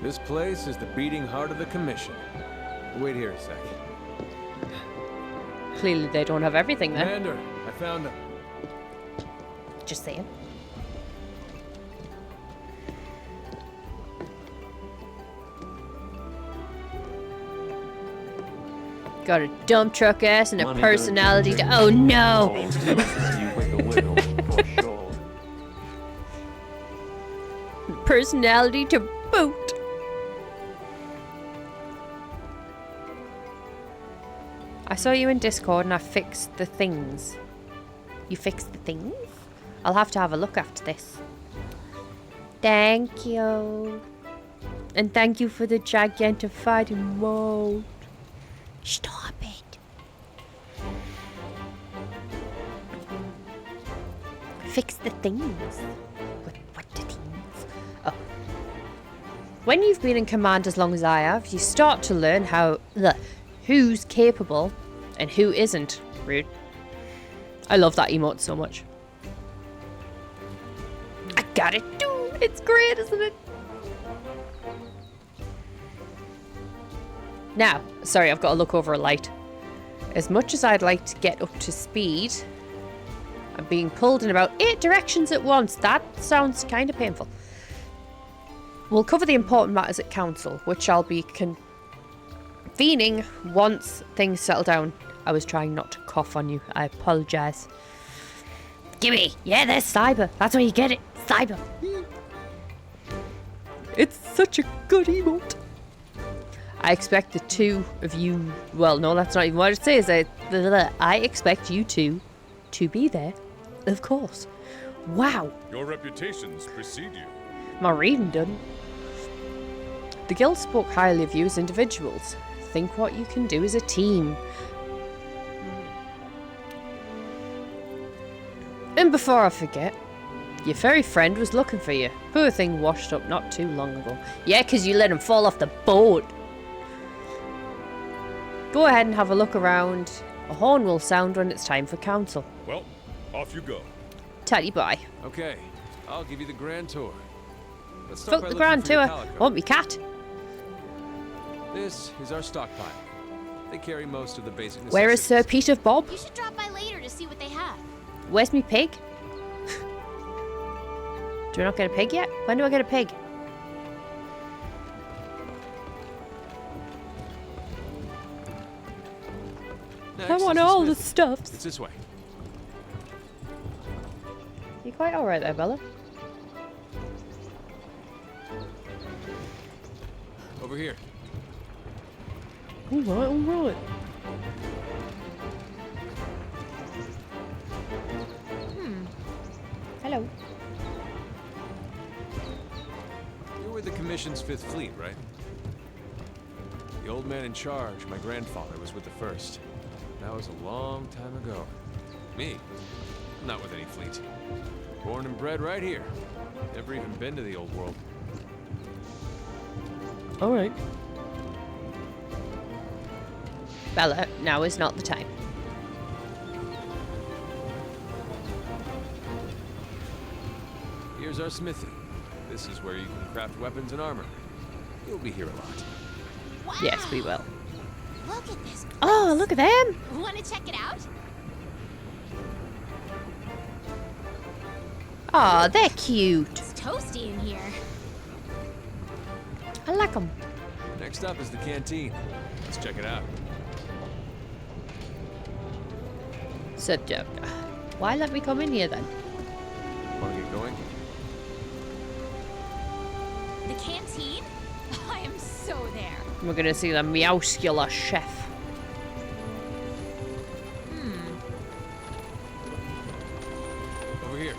This place is the beating heart of the Commission. Wait here a sec. Clearly they don't have everything then. Commander, I found them. Just saying. Got a dump truck ass and a personality to. Oh no! Personality to boot. I saw you in Discord and I fixed the things. You fixed the things? I'll have to have a look after this. Thank you. And thank you for the gigantic fighting mode. Stop it. Fix the things. What the things? Oh. When you've been in command as long as I have, you start to learn who's capable and who isn't. Rude. I love that emote so much. I got it, dude. It's great, isn't it? Now, sorry, I've got to look over a light. As much as I'd like to get up to speed, I'm being pulled in about 8 directions at once. That sounds kind of painful. We'll cover the important matters at council, which I'll be convening once things settle down. I was trying not to cough on you. I apologise. Gimme! Yeah, there's Cyber. That's where you get it. Cyber. It's such a good emote. I expect the two of you... Well, no, that's not even what it says. I expect you two to be there. Of course. Wow. Your reputations precede you. My reading done. The guild spoke highly of you as individuals. Think what you can do as a team. And before I forget, your furry friend was looking for you. Poor thing washed up not too long ago. Yeah, 'cause you let him fall off the boat. Go ahead and have a look around. A horn will sound when it's time for council. Well, off you go. Tatty bye. Okay, I'll give you the grand tour. Let's start Fuck by the looking grand for your tour. calico. Want me cat? This is our stockpile. They carry most of the basic necessities. Where is Sir Peter Bob? You should drop by later to see what they have. Where's me pig? Do I not get a pig yet? When do I get a pig? Next I want is all the smithy. stuffs. It's this way. You're quite alright there, Bella. Over here. Alright, alright. Hello. You're with the Commission's 5th Fleet, right? The old man in charge, my grandfather, was with the 1st. That was a long time ago. Me? Not with any fleet. Born and bred right here. Never even been to the old world. Alright. Bella, now is not the time. Here's our smithy. This is where you can craft weapons and armor. You'll be here a lot. Wow. Yes, we will. Look at this. Oh, look at them! Want to check it out? Aw, they're cute. It's toasty in here. I like them. Next up is the canteen. Let's check it out. Subject. Why let me come in here then? Want to get going? The canteen? I am so there. We're gonna see the Meowscular chef. Over here.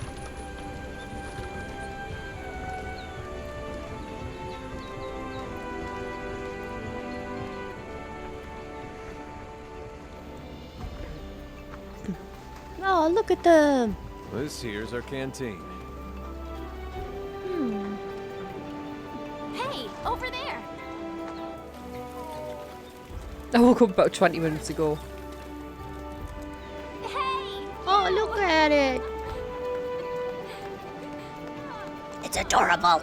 Oh, look at them. This here's our canteen. Hey, over there. I woke up about 20 minutes ago. Hey. Oh, look at it. It's adorable.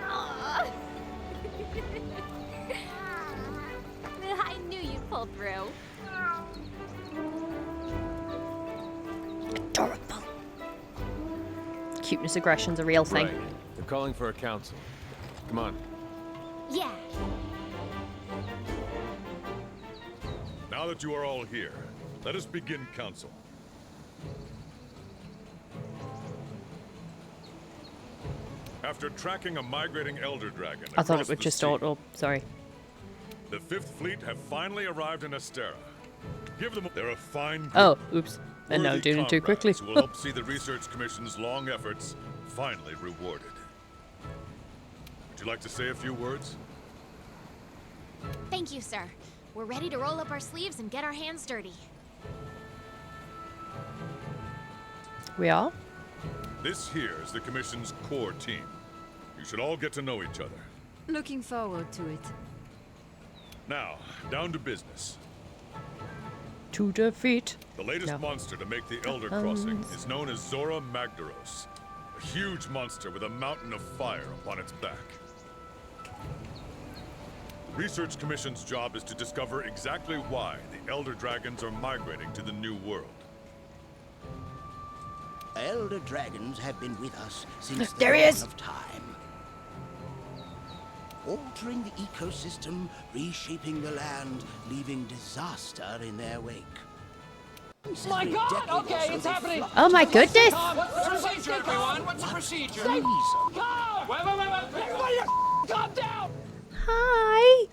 Aw. I pull through. Adorable. Cuteness aggression's a real thing. Right. They're calling for a council. Come on. Yeah. Now that you are all here, let us begin council. After tracking a migrating Elder Dragon I thought it across would the just sea, auto. Sorry. the Fifth Fleet have finally arrived in Astera. Give them. They're a fine group. Oh, oops. And now Worthy doing it too quickly. comrades who will help see the Research Commission's long efforts finally rewarded. Would you like to say a few words? Thank you, sir. We're ready to roll up our sleeves and get our hands dirty. We are? This here is the Commission's core team. You should all get to know each other. Looking forward to it. Now, down to business. To defeat. The latest monster to make the Elder Crossing is known as Zora Magdaros. A huge monster with a mountain of fire upon its back. The Research Commission's job is to discover exactly why the Elder Dragons are migrating to the New World. Elder Dragons have been with us since the There he dawn is. of time. Altering the ecosystem, reshaping the land, leaving disaster in their wake. My God! Okay, it's happening! Oh my goodness! What's the procedure, everyone? What's the procedure? Wait! Everybody, calm down! Hi!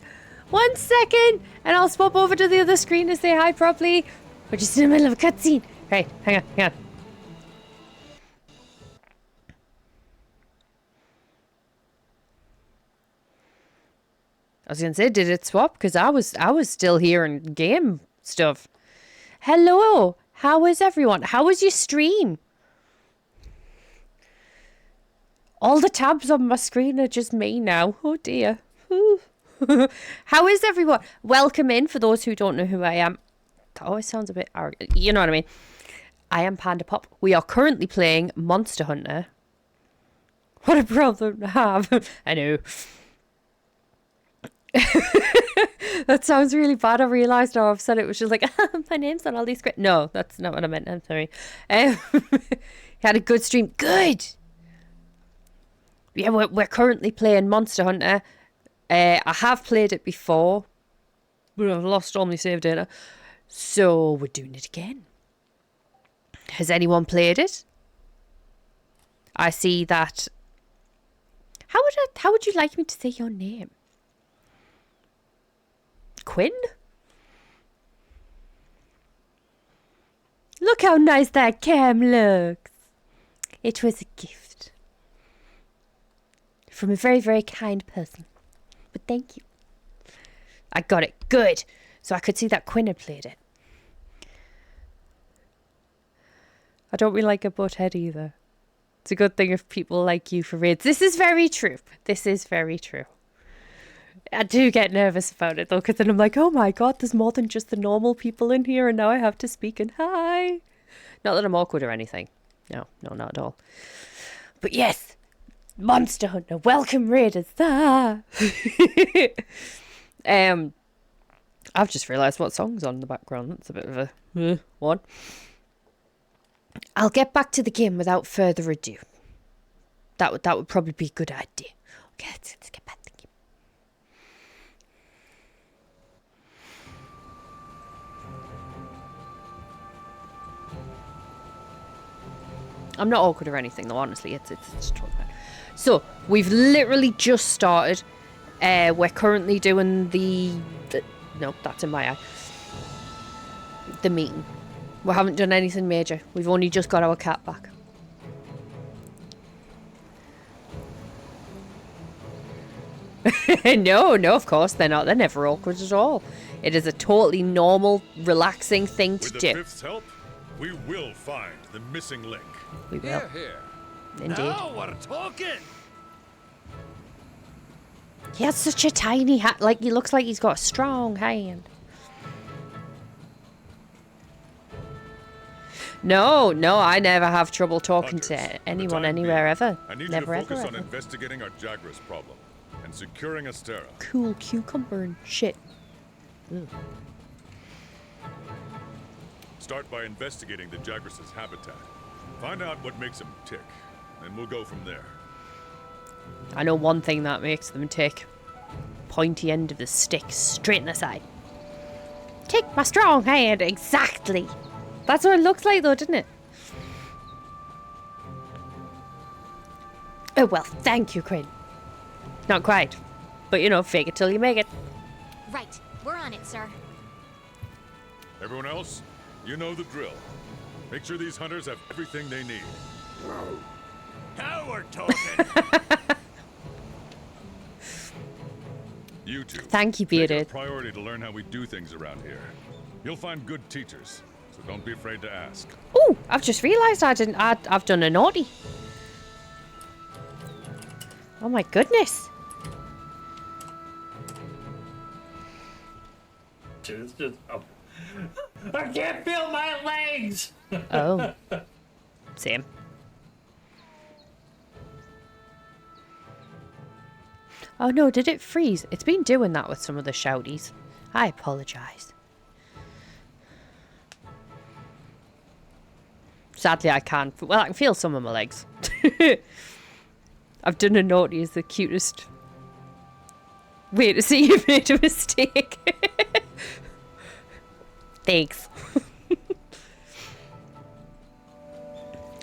1 second! And I'll swap over to the other screen to say hi properly. We're just in the middle of a cutscene. Okay, hang on, hang on. I was gonna say, did it swap? Because I was still hearing game stuff. Hello, how is everyone? How was your stream? All the tabs on my screen are just me now. Oh dear. How is everyone? Welcome in for those who don't know who I am. That always sounds a bit arrogant. You know what I mean? I am Panda Pop. We are currently playing Monster Hunter. What a problem to have. I know. That sounds really bad. I realised now I've said it was just like, my name's on all these scripts. No, that's not what I meant. I'm sorry. Had a good stream. Good! Yeah, we're currently playing Monster Hunter. I have played it before, but I've lost all my save data. So we're doing it again. Has anyone played it? I see that. How would you like me to say your name? Quinn? Look how nice that cam looks. It was a gift. From a very, very kind person. But thank you. I got it. Good. So I could see that Quinn had played it. I don't really like a butthead either. It's a good thing if people like you for raids. This is very true. This is very true. I do get nervous about it though, because then I'm like, oh my god, there's more than just the normal people in here, and now I have to speak and hi. Not that I'm awkward or anything. No, not at all. But yes, Monster Hunter, welcome raiders. Ah. I've just realised what song's on in the background. That's a bit of a one. I'll get back to the game without further ado. That would probably be a good idea. Okay, let's get back to the game. I'm not awkward or anything though, honestly. It's totally fine. So, we've literally just started. We're currently doing the no, that's in my eye. The meeting. We haven't done anything major. We've only just got our cat back. No, of course they're not. They're never awkward at all. It is a totally normal, relaxing thing to do. With the Fifth's help, we will find the missing link. We will. Here. Indeed. Now we're talking. He has such a tiny hat. Like, he looks like he's got a strong hand. No, I never have trouble talking to anyone, anywhere, ever. I need Never, you to focus ever, on ever. investigating our Jagras problem and securing Astera. Cool cucumber and shit. Ugh. Start by investigating the Jagras' habitat. Find out what makes them tick, and we'll go from there. I know one thing that makes them tick. Pointy end of the stick straight in the side. Take my strong hand, exactly. That's what it looks like though, didn't it? Oh well, thank you, Crane. Not quite. But you know, fake it till you make it. Right, we're on it, sir. Everyone else, you know the drill. Make sure these hunters have everything they need. Now we're talking. You two. Thank you, make it Bearded. a priority to learn how we do things around here. You'll find good teachers, so don't be afraid to ask. Ooh, I've just realised I've done a naughty. Oh my goodness. It's just, oh. I can't feel my legs! Oh. Same. Oh no, did it freeze? It's been doing that with some of the shouties. I apologise. Sadly, I can't. Well, I can feel some of my legs. I've done a naughty is the cutest way to see you've made a mistake. Thanks.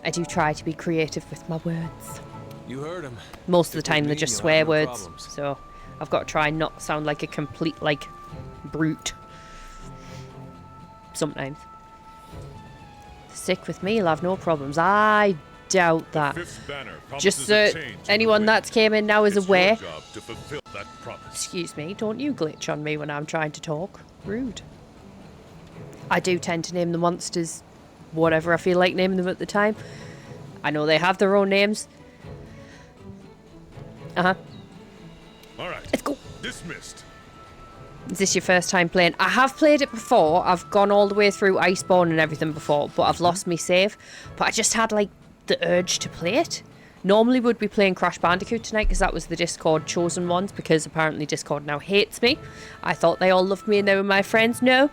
I do try to be creative with my words. You heard him. Most of the time they're just swear words, problems. so I've got to try and not sound like a complete, like, brute. Sometimes. Stick with me, you'll have no problems. I doubt that. Just so anyone that's came in now is aware. To fulfill that promise. Excuse me, don't you glitch on me when I'm trying to talk. Rude. I do tend to name the monsters whatever I feel like naming them at the time. I know they have their own names. Uh-huh. All right. Let's go. Dismissed. Is this your first time playing? I have played it before. I've gone all the way through Iceborne and everything before, but I've lost my save. But I just had, like, the urge to play it. Normally would be playing Crash Bandicoot tonight because that was the Discord chosen ones, because apparently Discord now hates me. I thought they all loved me and they were my friends. No,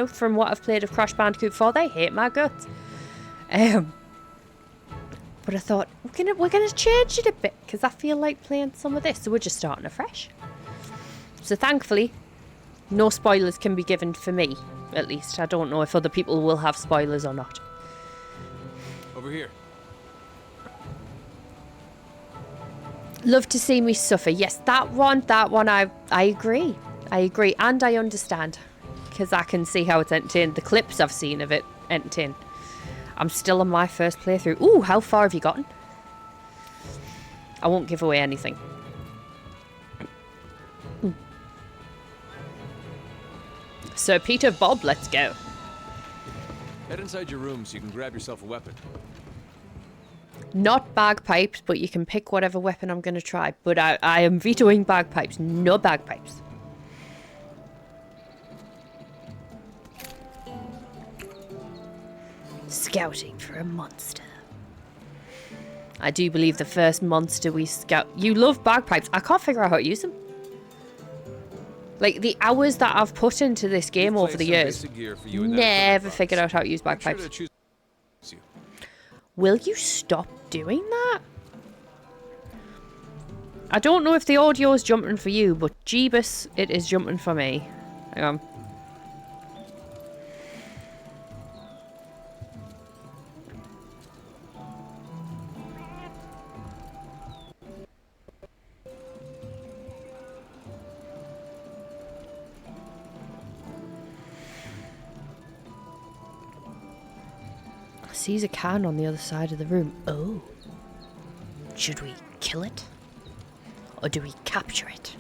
from what I've played of Crash Bandicoot 4, they hate my guts. But I thought, we're gonna change it a bit because I feel like playing some of this, so we're just starting afresh. So thankfully, no spoilers can be given for me, at least. I don't know if other people will have spoilers or not. Over here. Love to see me suffer. Yes, that one, I agree. I agree, and I understand. Because I can see how it's entertained. The clips I've seen of it entertained. I'm still on my first playthrough. Ooh, how far have you gotten? I won't give away anything. Sir Peter Bob, let's go. Head inside your room so you can grab yourself a weapon. Not bagpipes, but you can pick whatever weapon I'm going to try. But I am vetoing bagpipes. No bagpipes. Scouting for a monster. I do believe the first monster we scout... You love bagpipes. I can't figure out how to use them. Like, the hours that I've put into this game over the years, never figured out how to use bagpipes. Will you stop doing that? I don't know if the audio is jumping for you, but Jeebus, it is jumping for me. Hang on. Sees a can on the other side of the room. Oh. Should we kill it? Or do we capture it?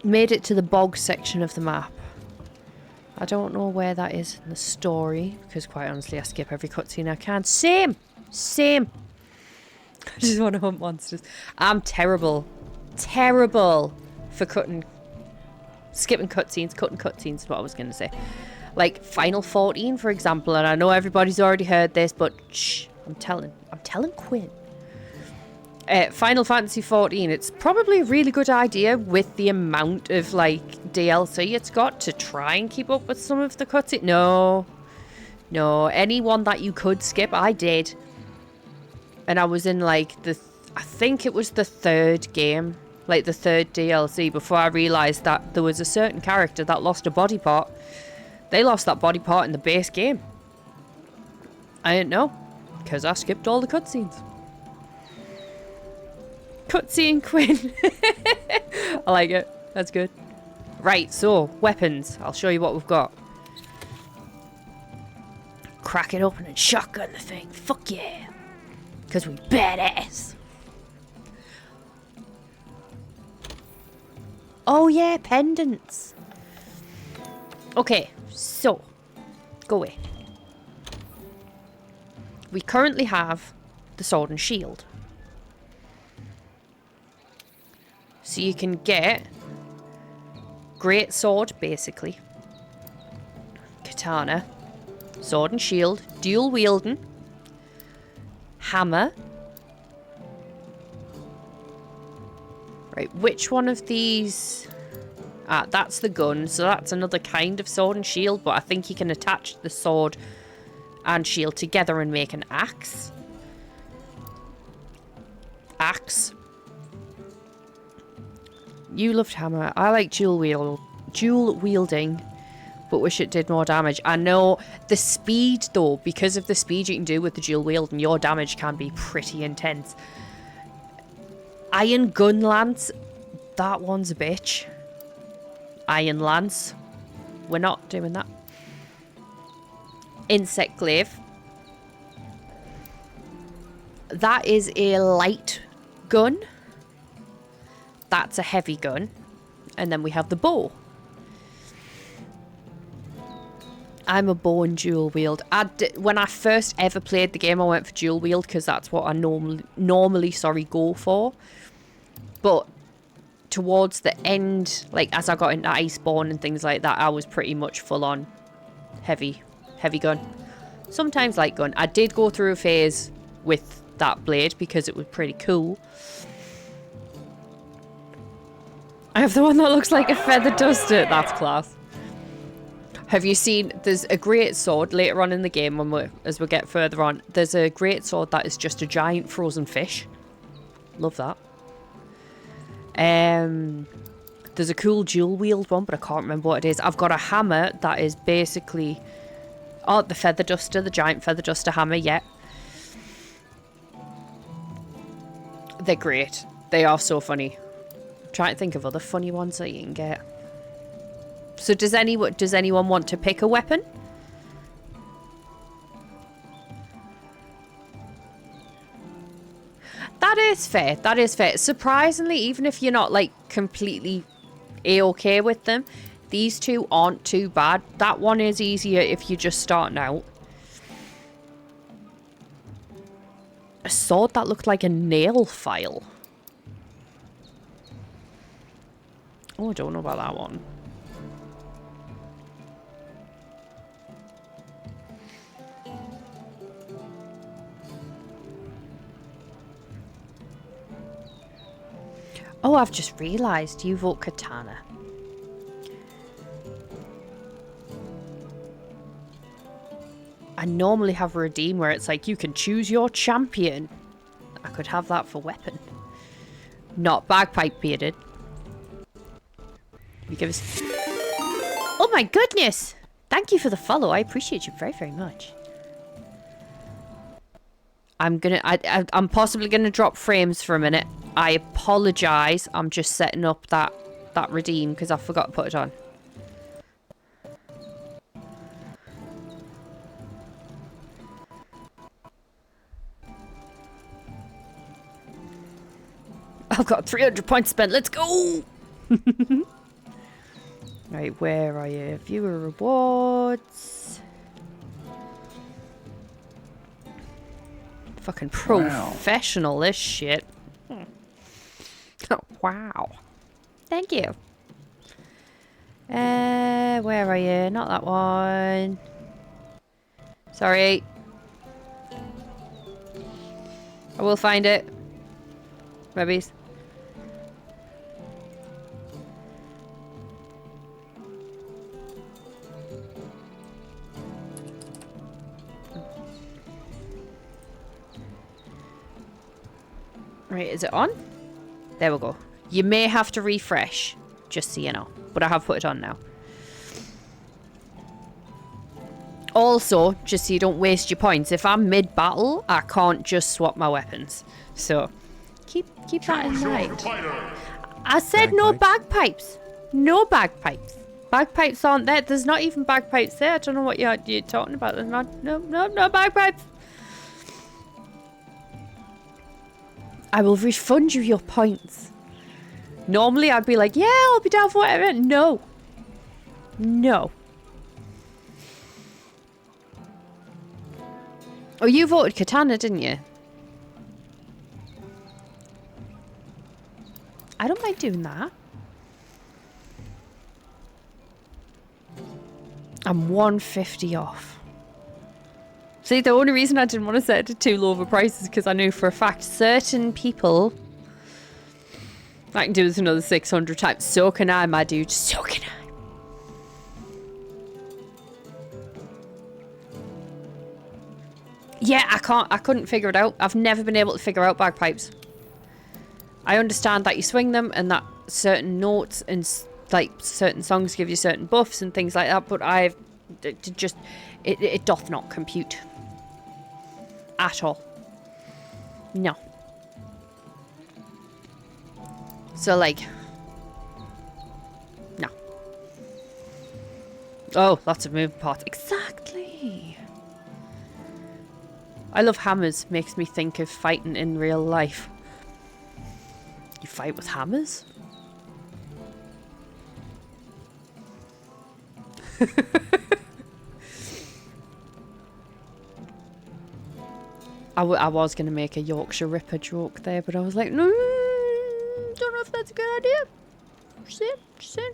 Made it to the bog section of the map. I don't know where that is in the story, because quite honestly I skip every cutscene I can. Same! I just want to hunt monsters. I'm terrible for skipping cutscenes. Cutting cutscenes is what I was going to say. Like Final 14, for example, and I know everybody's already heard this, but shh, I'm telling Quinn. Final Fantasy 14, it's probably a really good idea with the amount of, like, DLC it's got to try and keep up with some of the cutscenes. No, any one that you could skip, I did. And I was in, like, I think it was the third game, like the third DLC, before I realised that there was a certain character that lost a body part. They lost that body part in the base game. I didn't know, because I skipped all the cutscenes. Cutscene Quinn. I like it. That's good. Right, so, weapons. I'll show you what we've got. Crack it open and shotgun the thing. Fuck yeah. Because we badass. Oh yeah, pendants. Okay, so. Go away. We currently have the sword and shield. So you can get great sword, basically. Katana. Sword and shield. Dual wielding. Hammer. Right, which one of these... Ah, that's the gun. So that's another kind of sword and shield. But I think you can attach the sword and shield together and make an axe. Axe. You loved hammer. I like dual wielding, but wish it did more damage. I know the speed though, because of the speed you can do with the dual wielding, your damage can be pretty intense. Iron gun lance, that one's a bitch. Iron lance, we're not doing that. Insect glaive. That is a light gun. That's a heavy gun. And then we have the bow. I'm a bow and dual wield. When I first ever played the game, I went for dual wield because that's what I normally go for. But towards the end, like as I got into Iceborne and things like that, I was pretty much full on heavy gun. Sometimes light gun. I did go through a phase with that blade because it was pretty cool. I have the one that looks like a feather duster. That's class. Have you seen, there's a great sword later on in the game as we get further on. There's a great sword that is just a giant frozen fish. Love that. There's a cool dual wield one, but I can't remember what it is. I've got a hammer that is basically... Oh, the feather duster, the giant feather duster hammer, yeah. They're great. They are so funny. I'm trying to think of other funny ones that you can get. So does anyone want to pick a weapon? That is fair. That is fair. Surprisingly, even if you're not like completely A-okay with them, these two aren't too bad. That one is easier if you're just starting out. A sword that looked like a nail file. Oh, I don't know about that one. Oh, I've just realised you vote Katana. I normally have a redeem where it's like you can choose your champion. I could have that for weapon. Not bagpipe bearded. You give us... Oh my goodness! Thank you for the follow. I appreciate you very, very much. I'm possibly gonna drop frames for a minute. I apologise. I'm just setting up that redeem because I forgot to put it on. I've got 300 points spent. Let's go! Right, where are you? Viewer rewards. Fucking professional, this shit. Oh, wow. Thank you. Where are you? Not that one. Sorry. I will find it. maybe. Right, is it on? There we go. You may have to refresh, just so you know. But I have put it on now. Also, just so you don't waste your points, if I'm mid-battle, I can't just swap my weapons. So, keep that in mind. I said no bagpipes. No bagpipes. Bagpipes aren't there. There's not even bagpipes there. I don't know what you're talking about. There's not, no bagpipes. I will refund you your points. Normally, I'd be like, yeah, I'll be down for whatever. No. No. Oh, you voted Katana, didn't you? I don't mind doing that. I'm 150 off. See, the only reason I didn't want to set it to too low of a price is because I knew for a fact certain people... I can do this another 600 times. So can I, my dude. So can I. Yeah, I couldn't figure it out. I've never been able to figure out bagpipes. I understand that you swing them and that certain notes and like certain songs give you certain buffs and things like that, but it doth not compute. At all. No. So like, no. Oh, lots of moving parts. Exactly. I love hammers. Makes me think of fighting in real life. You fight with hammers? I was going to make a Yorkshire Ripper joke there, but I was like, no, don't know if that's a good idea. Just saying.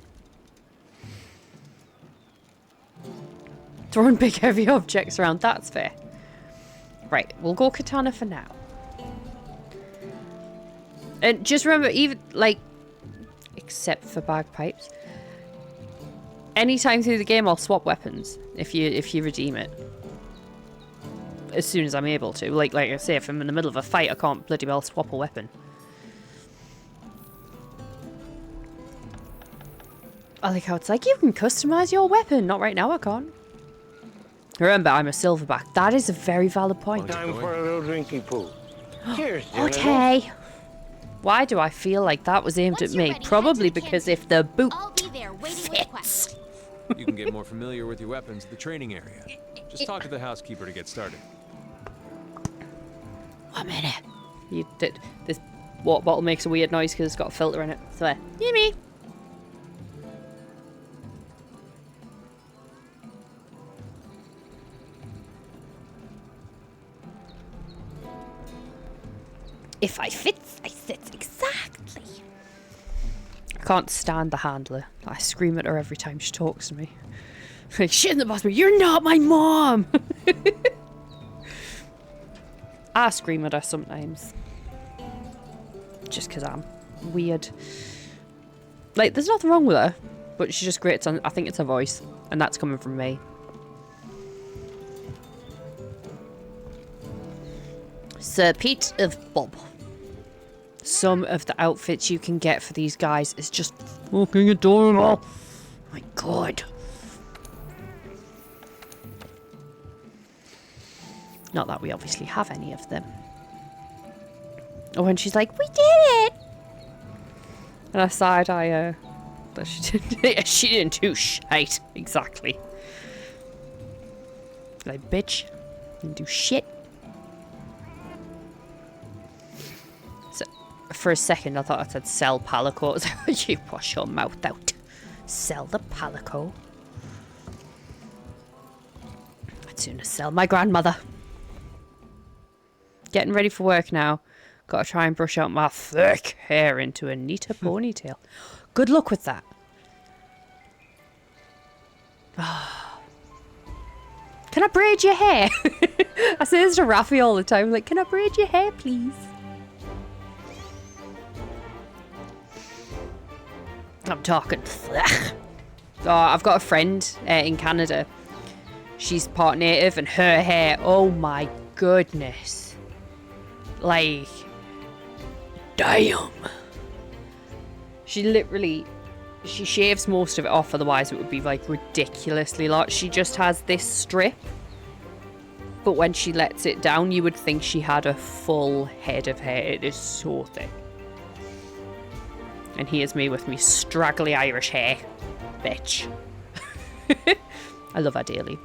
Throwing big heavy objects around, that's fair. Right, we'll go Katana for now. And just remember, even, like, except for bagpipes, anytime through the game I'll swap weapons if you redeem it. As soon as I'm able to. Like I say, if I'm in the middle of a fight, I can't bloody well swap a weapon. I like how it's like, you can customize your weapon. Not right now, I can't. Remember, I'm a silverback. That is a very valid point. Time for a little drinking pool. Cheers, okay. Why do I feel like that was aimed at me? Probably because if the boot fits. You can get more familiar with your weapons at the training area. Just talk to the housekeeper to get started. 1 minute. This water bottle makes a weird noise because it's got a filter in it. So there. Yummy. If I fits, I sits. Exactly. I can't stand the handler. I scream at her every time she talks to me. Like, shit in the boss, you're not my mom! I scream at her sometimes. Just because I'm weird. Like, there's nothing wrong with her. But she just grates on, I think it's her voice. And that's coming from me. Sir Pete of Bob. Some of the outfits you can get for these guys is just fucking adorable. My god. Not that we obviously have any of them. Oh, and she's like, we did it! And I side-eye but she didn't do shit. Exactly. Like, bitch. Didn't do shit. So, for a second, I thought I said sell Palico. You wash your mouth out. Sell the Palico. I'd sooner sell my grandmother. Getting ready for work now. Gotta try and brush out my thick hair into a neater ponytail. Good luck with that. Can I braid your hair? I say this to Rafi all the time. Like, can I braid your hair, please? I'm talking. Oh, I've got a friend in Canada. She's part native, and her hair, oh my goodness. Like, damn. She shaves most of it off, otherwise it would be like ridiculously large. She just has this strip, but when she lets it down, you would think she had a full head of hair. It is so thick. And here's me with me straggly Irish hair. Bitch. I love her dearly.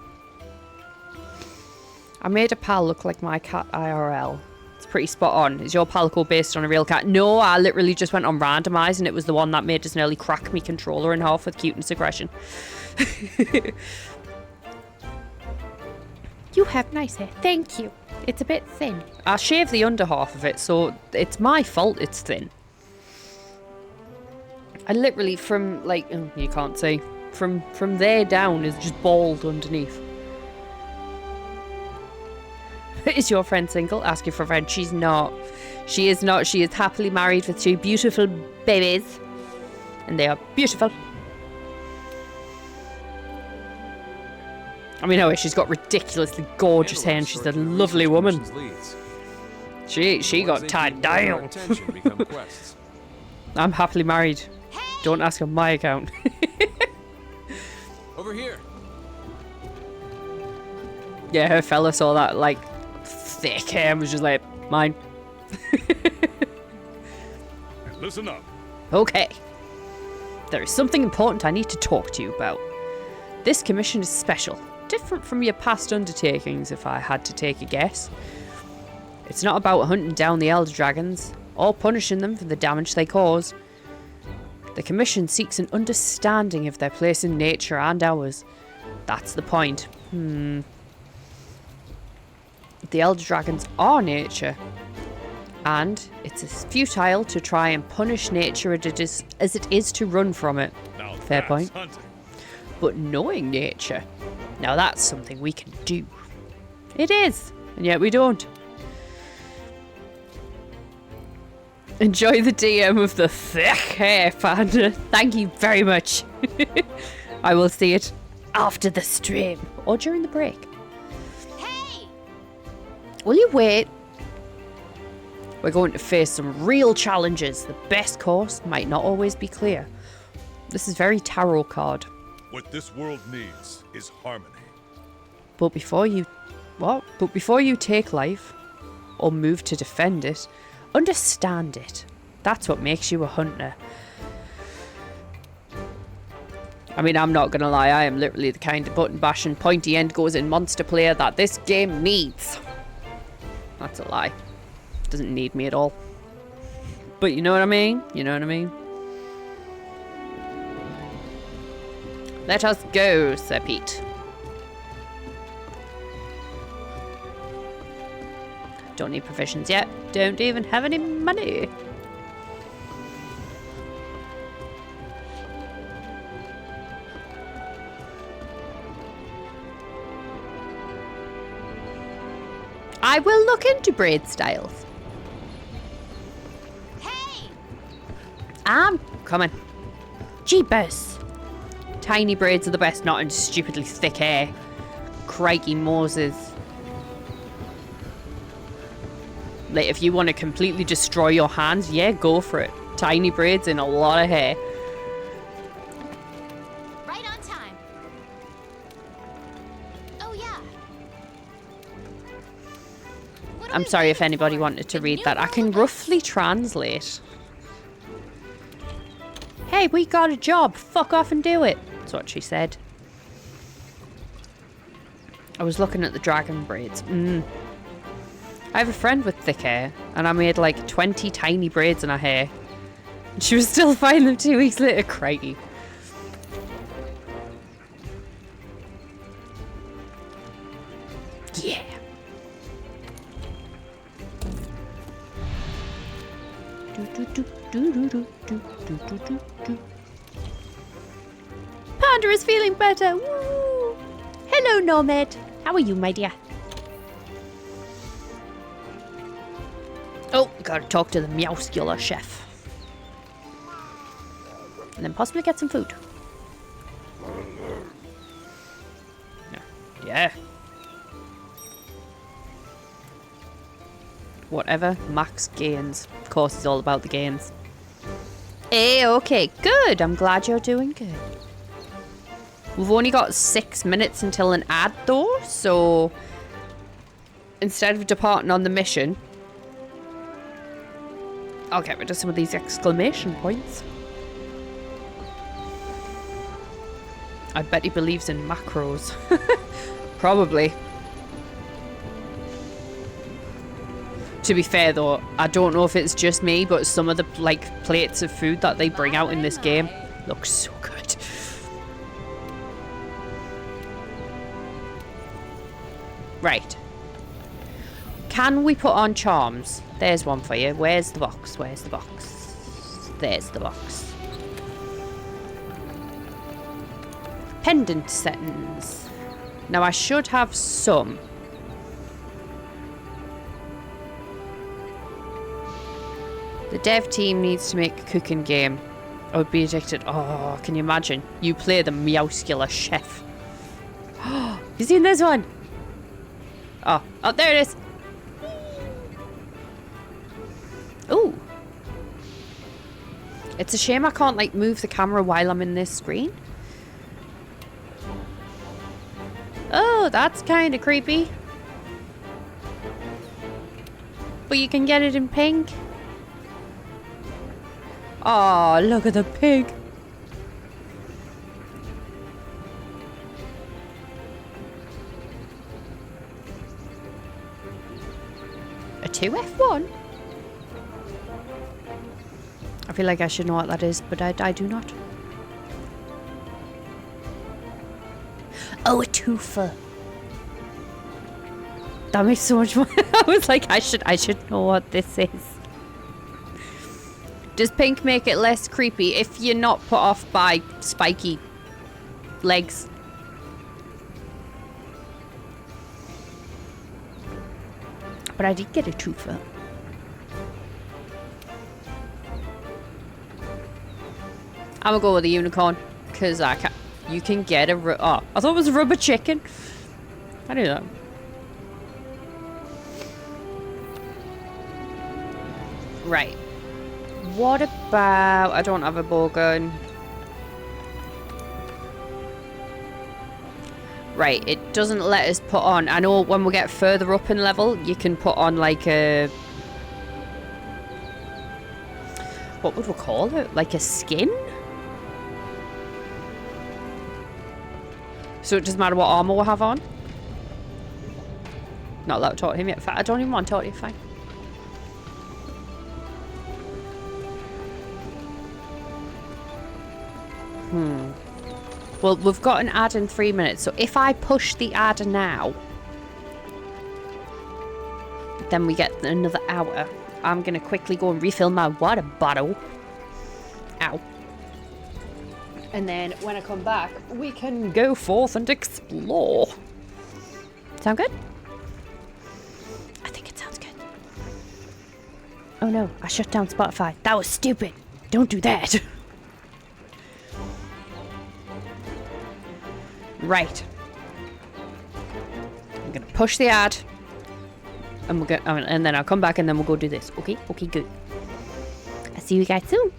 I made a pal look like my cat IRL. It's pretty spot on. Is your palico based on a real cat? No, I literally just went on randomise and it was the one that made us nearly crack me controller in half with cuteness aggression. You have nice hair. Thank you. It's a bit thin. I shaved the under half of it, so it's my fault it's thin. I literally from like, oh, you can't see, from there down is just bald underneath. Is your friend single? Ask her for a friend. She's not. She is not. She is happily married with 2 beautiful babies. And they are beautiful. I mean, she's got ridiculously gorgeous hair and she's a lovely woman. She got tied down. I'm happily married. Don't ask on my account. Over here. Yeah, her fella saw that, like, thick hair and was just like, mine. Listen up. Okay. There is something important I need to talk to you about. This commission is special. Different from your past undertakings, if I had to take a guess. It's not about hunting down the Elder Dragons, or punishing them for the damage they cause. The commission seeks an understanding of their place in nature and ours. That's the point. The Elder Dragons are nature, and it's as futile to try and punish nature as it is to run from it. Now Fair point. Hunting. But knowing nature, now that's something we can do. It is, and yet we don't. Enjoy the DM of the thick hair, Panda. Thank you very much. I will see it after the stream or during the break. Hey! Will you wait? We're going to face some real challenges. The best course might not always be clear. This is very tarot card. What this world needs is harmony. But before you... What? But before you take life, or move to defend it, understand it. That's what makes you a hunter. I mean, I'm not gonna lie, I am literally the kind of button bashing, pointy end goes in monster player that this game needs. That's a lie. Doesn't need me at all. But you know what I mean? You know what I mean? Let us go, Sir Pete. Don't need provisions yet. Don't even have any money. I will look into braid styles. Hey! I'm coming. Jeepers. Tiny braids are the best, not in stupidly thick hair. Crikey Moses. Like, if you want to completely destroy your hands, yeah, go for it. Tiny braids and a lot of hair. Right on time. Oh, yeah. I'm sorry if anybody wanted to read that. I can roughly translate. Hey, we got a job. Fuck off and do it. That's what she said. I was looking at the dragon braids. I have a friend with thick hair, and I made like 20 tiny braids in her hair. And she was still fine them 2 weeks later. Crikey. Yeah. Panda is feeling better. Woo! Hello, Nomad. How are you, my dear? Oh, gotta talk to the Meowscular chef. And then possibly get some food. Yeah. Whatever. Max gains. Of course, it's all about the gains. Hey, okay. Good. I'm glad you're doing good. We've only got 6 minutes until an ad, though. So, instead of departing on the mission, I'll get rid of some of these exclamation points. I bet he believes in macros. Probably. To be fair though, I don't know if it's just me, but some of the plates of food that they bring out in this game look so good. Right. Can we put on charms? There's one for you. Where's the box? Where's the box? There's the box. Pendant settings. Now I should have some. The dev team needs to make a cooking game. I would be addicted. Oh, can you imagine? You play the Meowscular chef. You seen this one? Oh, there it is. Ooh. It's a shame I can't like move the camera while I'm in this screen. Oh, that's kind of creepy. But you can get it in pink. Oh, look at the pig. A 2F1? I feel like I should know what that is, but I do not. Oh, a twofer. That makes so much more. I was like, I should know what this is. Does pink make it less creepy if you're not put off by spiky legs? But I did get a twofer. I'm gonna go with the unicorn because I can. You can get a. Oh, I thought it was a rubber chicken. I knew that. Right. What about... I don't have a bow gun. Right, it doesn't let us put on... I know when we get further up in level, you can put on like a... What would we call it? Like a skin? So it doesn't matter what armor we have on? Not allowed to talk to him yet. I don't even want to talk to you, fine. Well, we've got an ad in 3 minutes, so if I push the ad now, then we get another hour. I'm going to quickly go and refill my water bottle. Ow. And then when I come back, we can go forth and explore. Sound good? I think it sounds good. Oh no, I shut down Spotify. That was stupid. Don't do that. Right. I'm gonna push the ad, and and then I'll come back and then we'll go do this. Okay? Okay, good. I'll see you guys soon.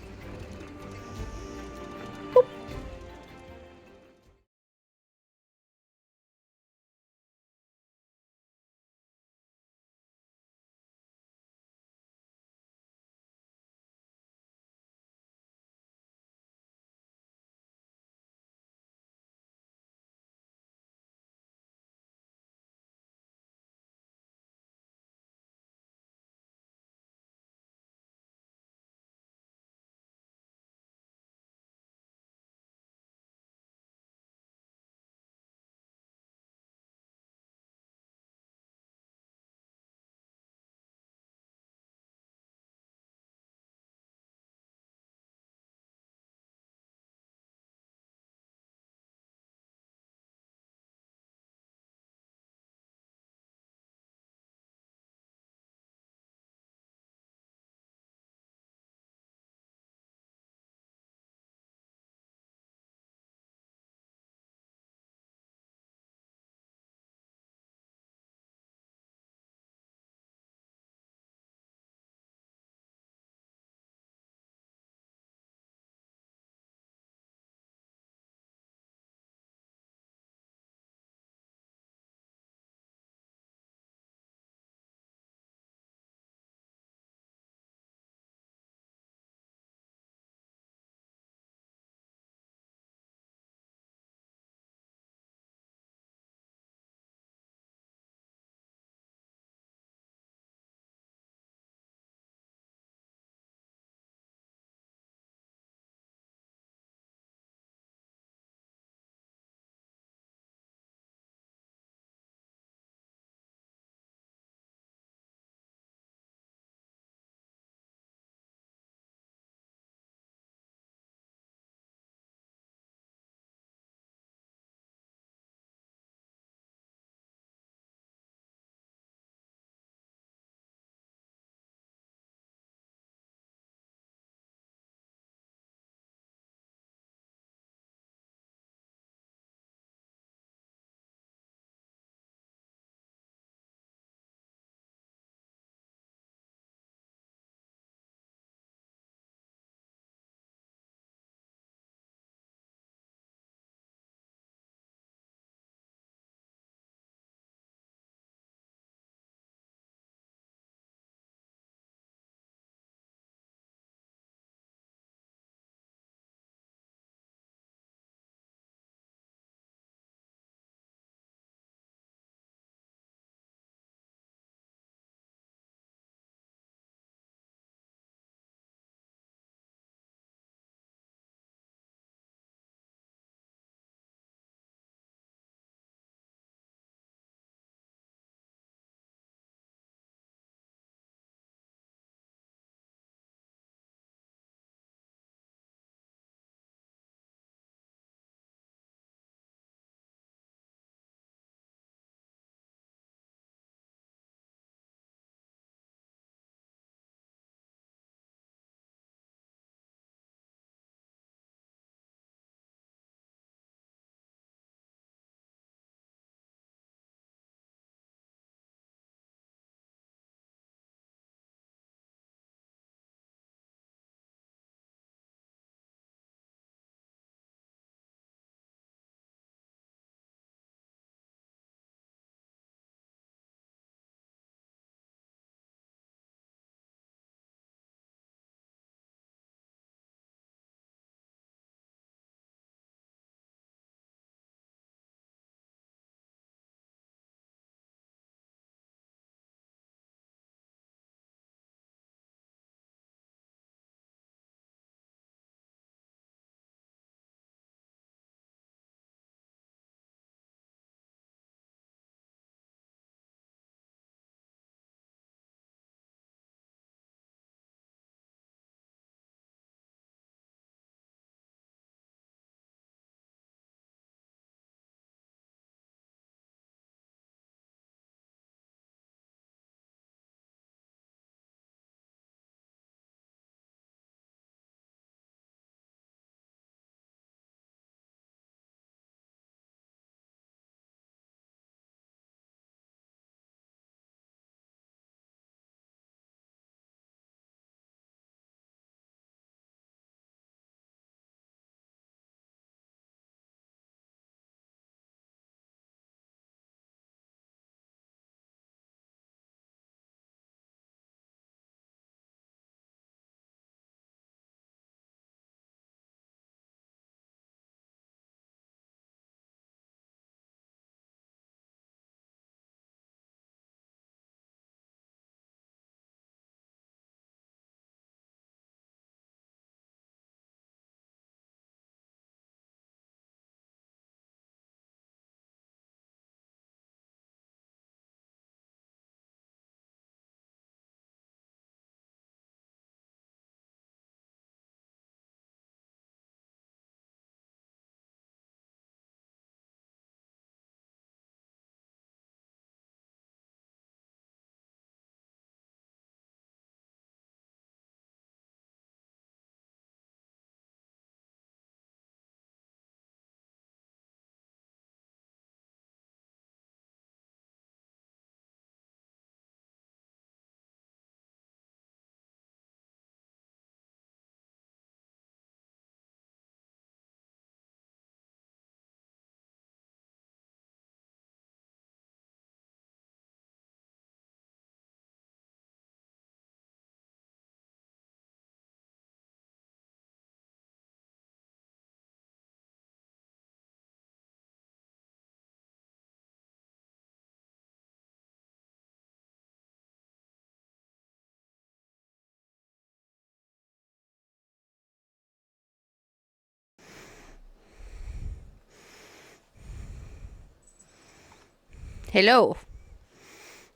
Hello.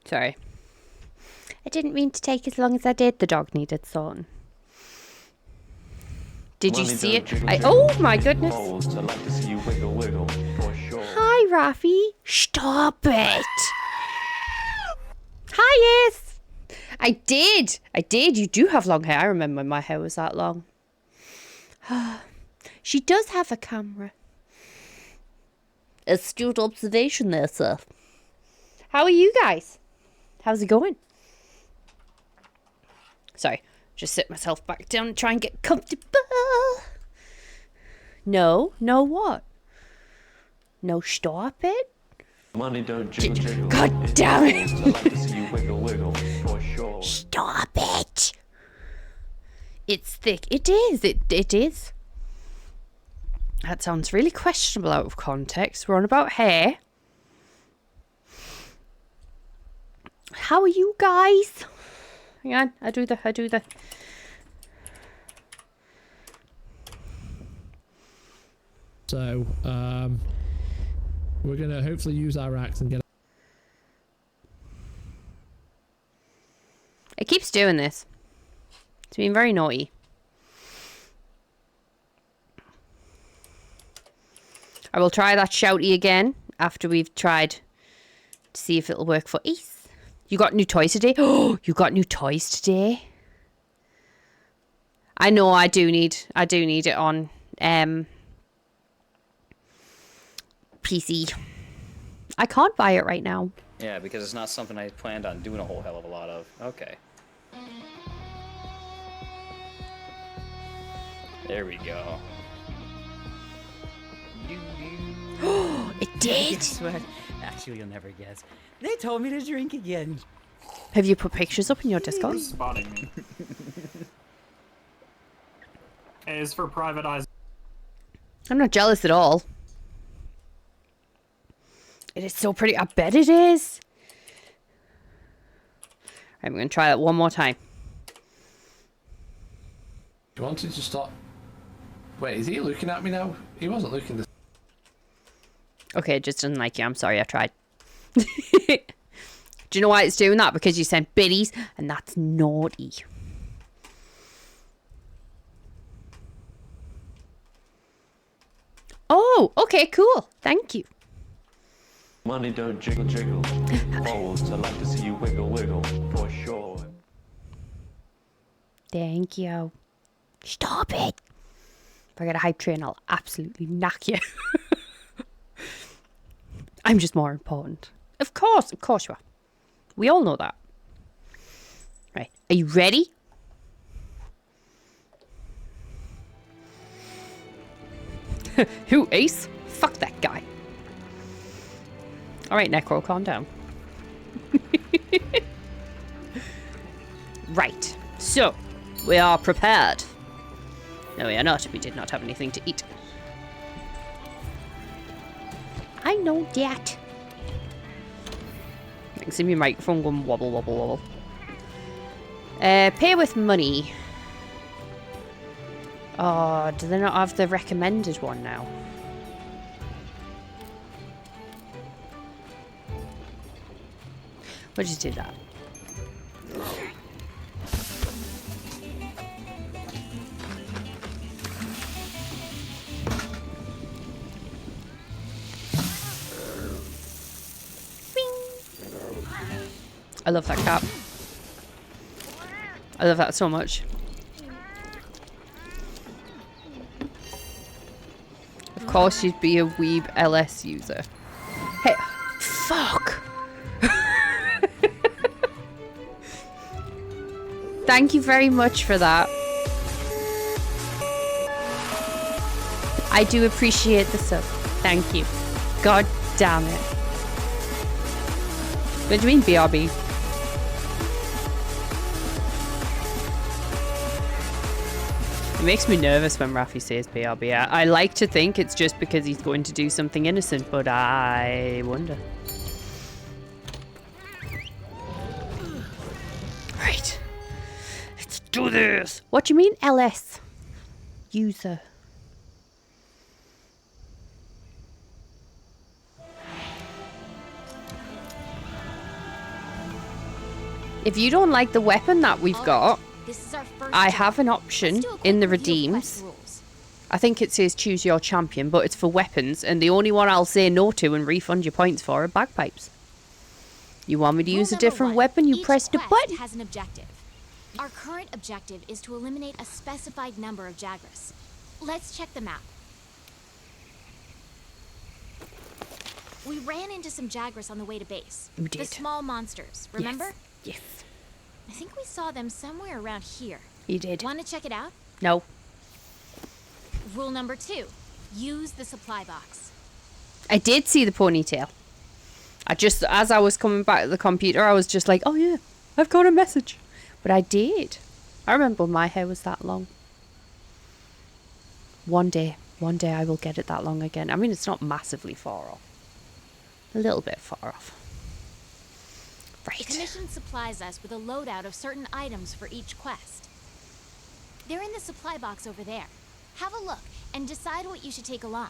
Sorry. I didn't mean to take as long as I did. The dog needed sorting. Did you see it? Oh my goodness. Hi, Rafi. Stop it. Hi, yes. I did. You do have long hair. I remember when my hair was that long. She does have a camera. Astute observation there, sir. How are you guys? How's it going? Sorry, just sit myself back down and try and get comfortable. No what? No, stop it. Money don't jiggle. God damn it. Sure. Stop it. It's thick. It is. It is. That sounds really questionable out of context. We're on about hair. How are you guys? Hang on, I do the. So, we're gonna hopefully use our axe and get. It keeps doing this. It's been very naughty. I will try that shouty again after we've tried to see if it'll work for Ace. You got new toys today? Oh, you got new toys today? I know I do need it on PC. I can't buy it right now. Yeah, because it's not something I planned on doing a whole hell of a lot of. Okay. There we go. It did? Guess what? Actually, you'll never guess. They told me to drink again. Have you put pictures up in your Discord? Who's spotting me? A is for private eyes. I'm not jealous at all. It is so pretty. I bet it is. I'm going to try that one more time. Do you want to just stop? Wait, is he looking at me now? He wasn't looking this. Okay, it just doesn't like you. I'm sorry, I tried. Do you know why it's doing that? Because you sent biddies, and that's naughty. Oh, okay, cool. Thank you. Money don't jiggle. Balls, I like to see you wiggle for sure. Thank you. Stop it. If I get a hype train, I'll absolutely knock you. I'm just more important. Of course you are. We all know that. Right, are you ready? Who, Ace? Fuck that guy. Alright, Necro, calm down. Right, so, we are prepared. No, we are not. We did not have anything to eat. I know that. I can see my microphone going wobble, wobble, wobble. Pay with money. Oh, do they not have the recommended one now? We'll just do that. I love that cap. I love that so much. Of course you'd be a Weeb LS user. Hey, fuck! Thank you very much for that. I do appreciate the sub. Thank you. God damn it. What do you mean, BRB? It makes me nervous when Rafi says BRB. I like to think it's just because he's going to do something innocent, but I wonder. Right. Let's do this. What do you mean, LS? User. If you don't like the weapon that we've got, This is our first I job. have an option Let's do a quick in the review of quest redeems. rules. I think it says choose your champion, but it's for weapons, and the only one I'll say no to and refund your points for are bagpipes. You want me to Rule use a number different 1, weapon, you each press the quest button. has an objective. Our current objective is to eliminate a specified number of Jagras. Let's check the map. We ran into some Jagras on the way to base. We The did. small monsters, remember? Yes. I think we saw them somewhere around here. You did. Want to check it out? No. Rule number 2, use the supply box. I did see the ponytail. As I was coming back to the computer, I was just like, oh yeah, I've got a message. But I did. I remember when my hair was that long. One day I will get it that long again. I mean, it's not massively far off. A little bit far off. The commission supplies us with a loadout of certain items for each quest. They're in the supply box over there. Have a look and decide what you should take along.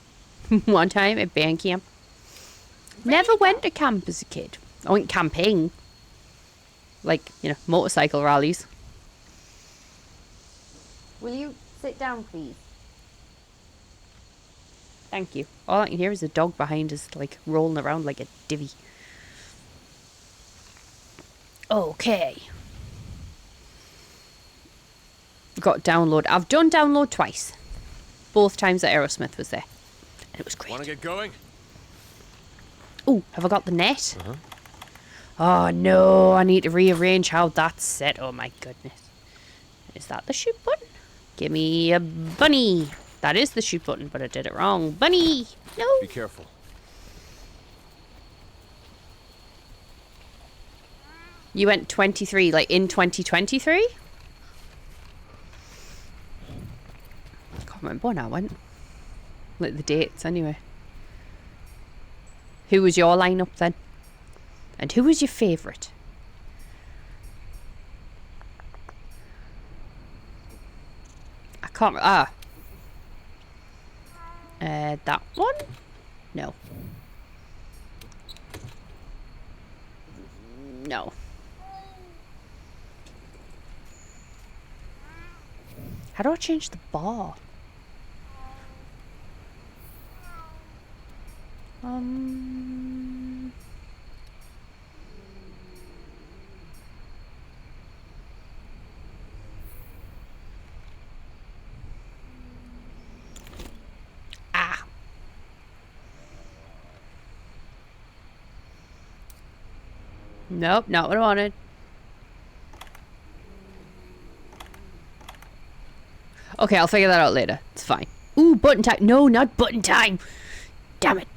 One time at band camp. Never went to camp as a kid. I went camping. Like, motorcycle rallies. Will you sit down, please? Thank you. All I can hear is a dog behind us, like, rolling around like a divvy. Okay. Got download. I've done download twice. Both times that Aerosmith was there. And it was great. Want to get going? Oh, have I got the net? Oh no, I need to rearrange how that's set. Oh my goodness. Is that the shoot button? Give me a bunny. That is the shoot button, but I did it wrong. Bunny! No! Be careful. You went 23, like in 2023? I can't remember when I went. Like the dates, anyway. Who was your lineup then? And who was your favourite? I can't. That one? No. No. How do I change the bar? Nope, not what I wanted. Okay, I'll figure that out later. It's fine. Ooh, button time. No, not button time. Damn it.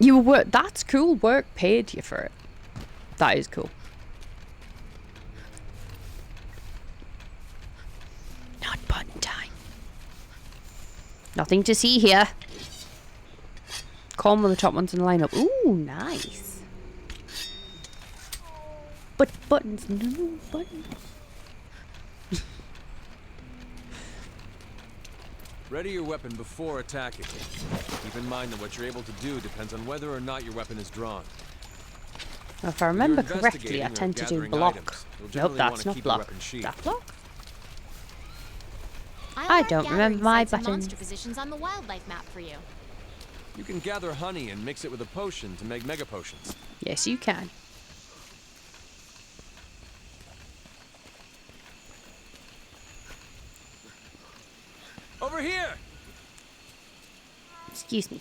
You were. That's cool. Work paid you for it. That is cool. Not button time. Nothing to see here. Calm with the top ones in the lineup. Ooh, nice. But buttons. No buttons. Ready your weapon before attacking. Keep in mind that what you're able to do depends on whether or not your weapon is drawn. Now, if I remember correctly, I tend to do block. Nope, that's not block. That block? I don't remember my buttons. Monster positions on the wildlife map for you. You can gather honey and mix it with a potion to make mega potions. Yes, you can. Over here! Excuse me.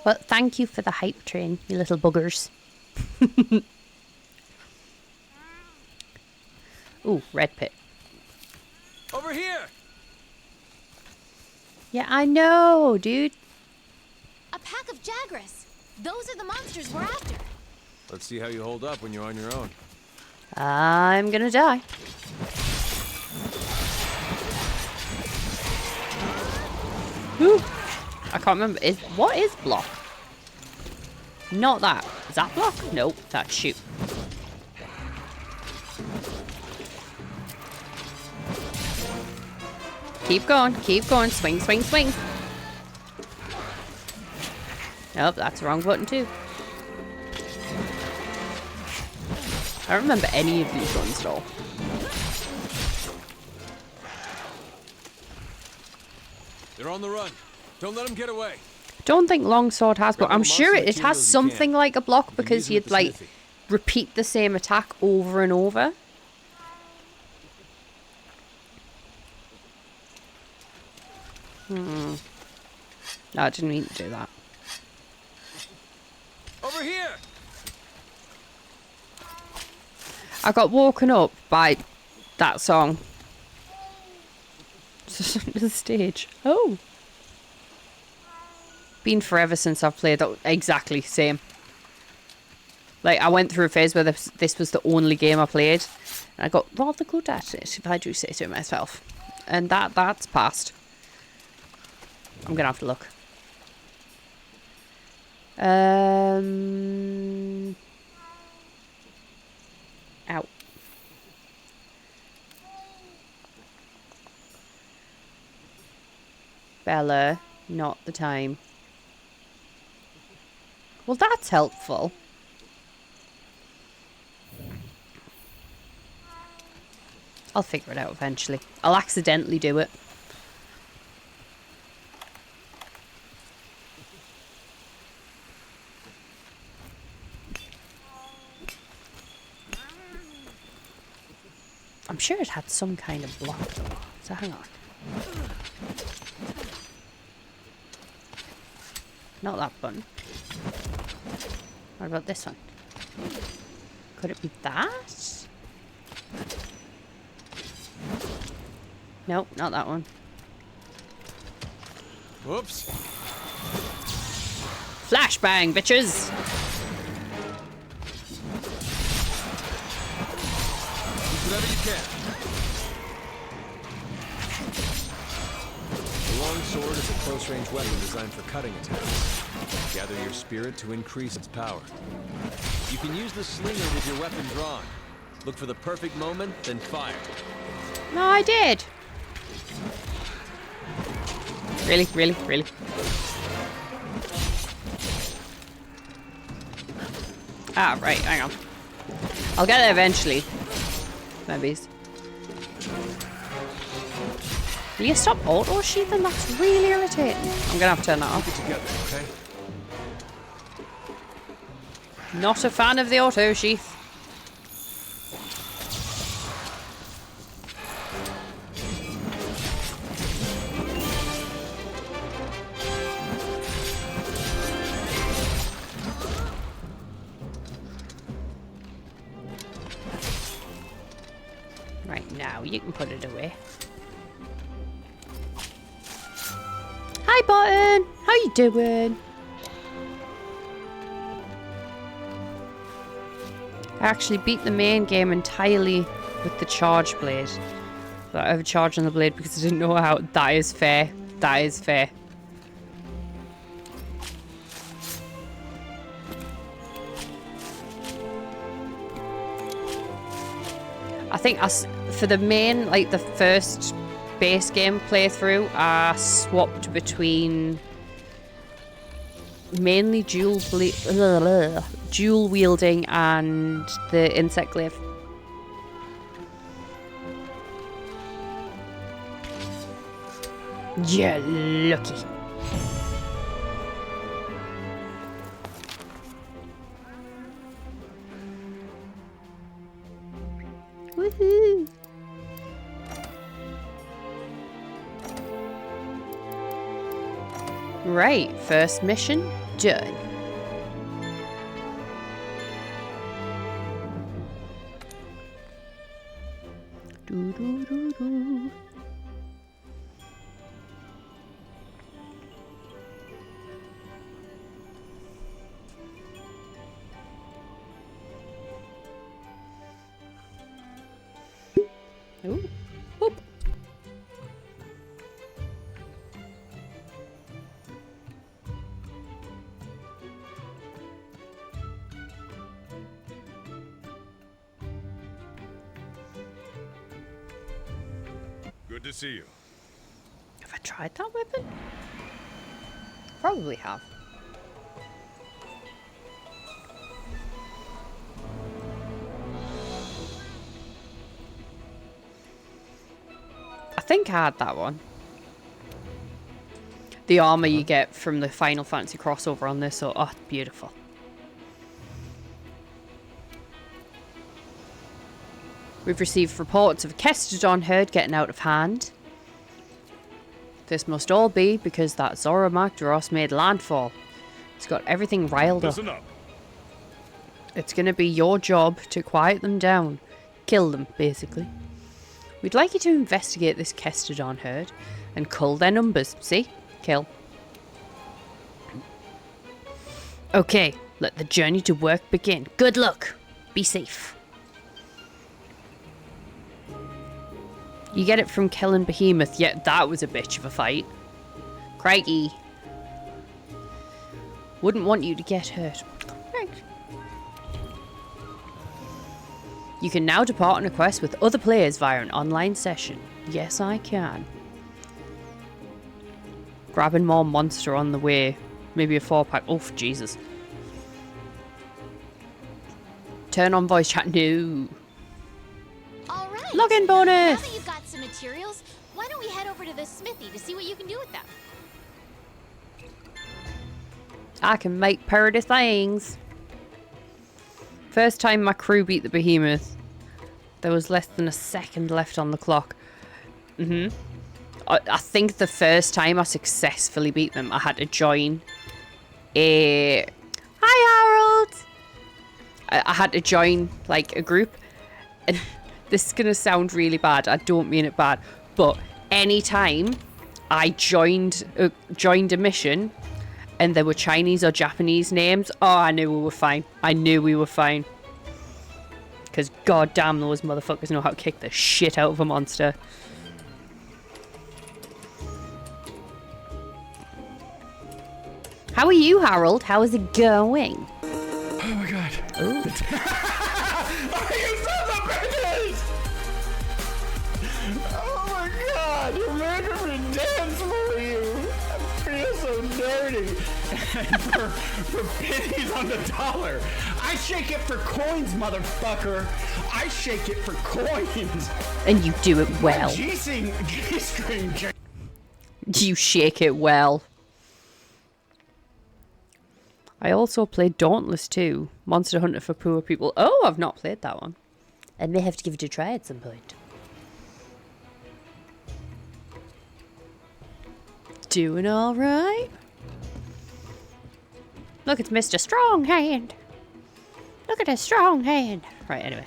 Well, thank you for the hype train, you little buggers. Ooh, red pit. Over here! Yeah, I know, dude. A pack of Jagras. Those are the monsters we're after. Let's see how you hold up when you're on your own. I'm gonna die. Ooh. I can't remember. What is block? Not that. Is that block? Nope, that's shoot. Keep going, swing, swing, swing. Oh, that's the wrong button too. I don't remember any of these runs at all. They're on the run. Don't let them get away. Don't think Longsword has block. I'm sure it has materials you something can. like a block You can because use it at you'd the like smithy. repeat the same attack over and over. No, I didn't mean to do that. Over here. I got woken up by that song. The stage. Oh. Been forever since I've played that. Exactly same. Like, I went through a phase where this was the only game I played. And I got rather good at it, if I do say so myself. And that's passed. I'm gonna have to look. Ow. Bella, not the time. Well, that's helpful. I'll figure it out eventually. I'll accidentally do it. I'm sure it had some kind of block though. So hang on. Not that button. What about this one? Could it be that? Nope, not that one. Whoops. Flashbang, bitches! Whatever you can. The long sword is a close-range weapon designed for cutting attacks. Gather your spirit to increase its power. You can use the slinger with your weapon drawn. Look for the perfect moment, then fire. No, I did. Really, really, really. Ah, right, hang on. I'll get it eventually. Maybe. Will you stop auto-sheathing? That's really irritating. I'm gonna have to turn that off. Keep it together, okay? Not a fan of the auto-sheath. Right, now you can put it away. Hi, Button! How you doing? I actually beat the main game entirely with the charge blade. But I overcharged on the blade because I didn't know how. That is fair. That is fair. I think for the main, like the first base game playthrough, I swapped between mainly dual wielding and the insect glaive. Yeah, lucky. Woohoo! Right, first mission done. Do do do do. Ooh. Whoop. Good to see you. Have I tried that weapon? Probably have. think I had that one. The armor you get from the Final Fantasy crossover on this, so oh, beautiful. We've received reports of a Kestodon herd getting out of hand. This must all be because that Zora Magdaros made landfall. It's got everything riled up. Listen up. It's gonna be your job to quiet them down. Kill them, basically. We'd like you to investigate this Kestodon herd and cull their numbers. See? Kill. Okay, let the journey to work begin. Good luck. Be safe. You get it from killing Behemoth. Yeah, that was a bitch of a fight. Crikey. Wouldn't want you to get hurt. Right. You can now depart on a quest with other players via an online session. Yes, I can. Grabbing more monster on the way. Maybe a 4-pack. Oh, Jesus. Turn on voice chat. No. All right. Login bonus. Now that you've got some materials, why don't we head over to the smithy to see what you can do with them? I can make pretty things. First time my crew beat the Behemoth, there was less than a second left on the clock. I think the first time I successfully beat them, I had to join a... Hi, Harold! I had to join, like, a group. And this is going to sound really bad. I don't mean it bad. But anytime I joined a mission and there were Chinese or Japanese names, oh, I knew we were fine. I knew we were fine. Because goddamn those motherfuckers know how to kick the shit out of a monster. How are you, Harold? How is it going? Oh my god. Ooh. Oh, you sons of bitches! Oh my god, you're making me dance for you. I feel so dirty. for pennies on the dollar. I shake it for coins, motherfucker. I shake it for coins. And you do it well. G-string. You shake it well. I also played Dauntless 2, Monster Hunter for Poor People. Oh, I've not played that one. I may have to give it a try at some point. Doing alright? Look, it's Mr. Strong Hand. Look at his strong hand. Right, anyway.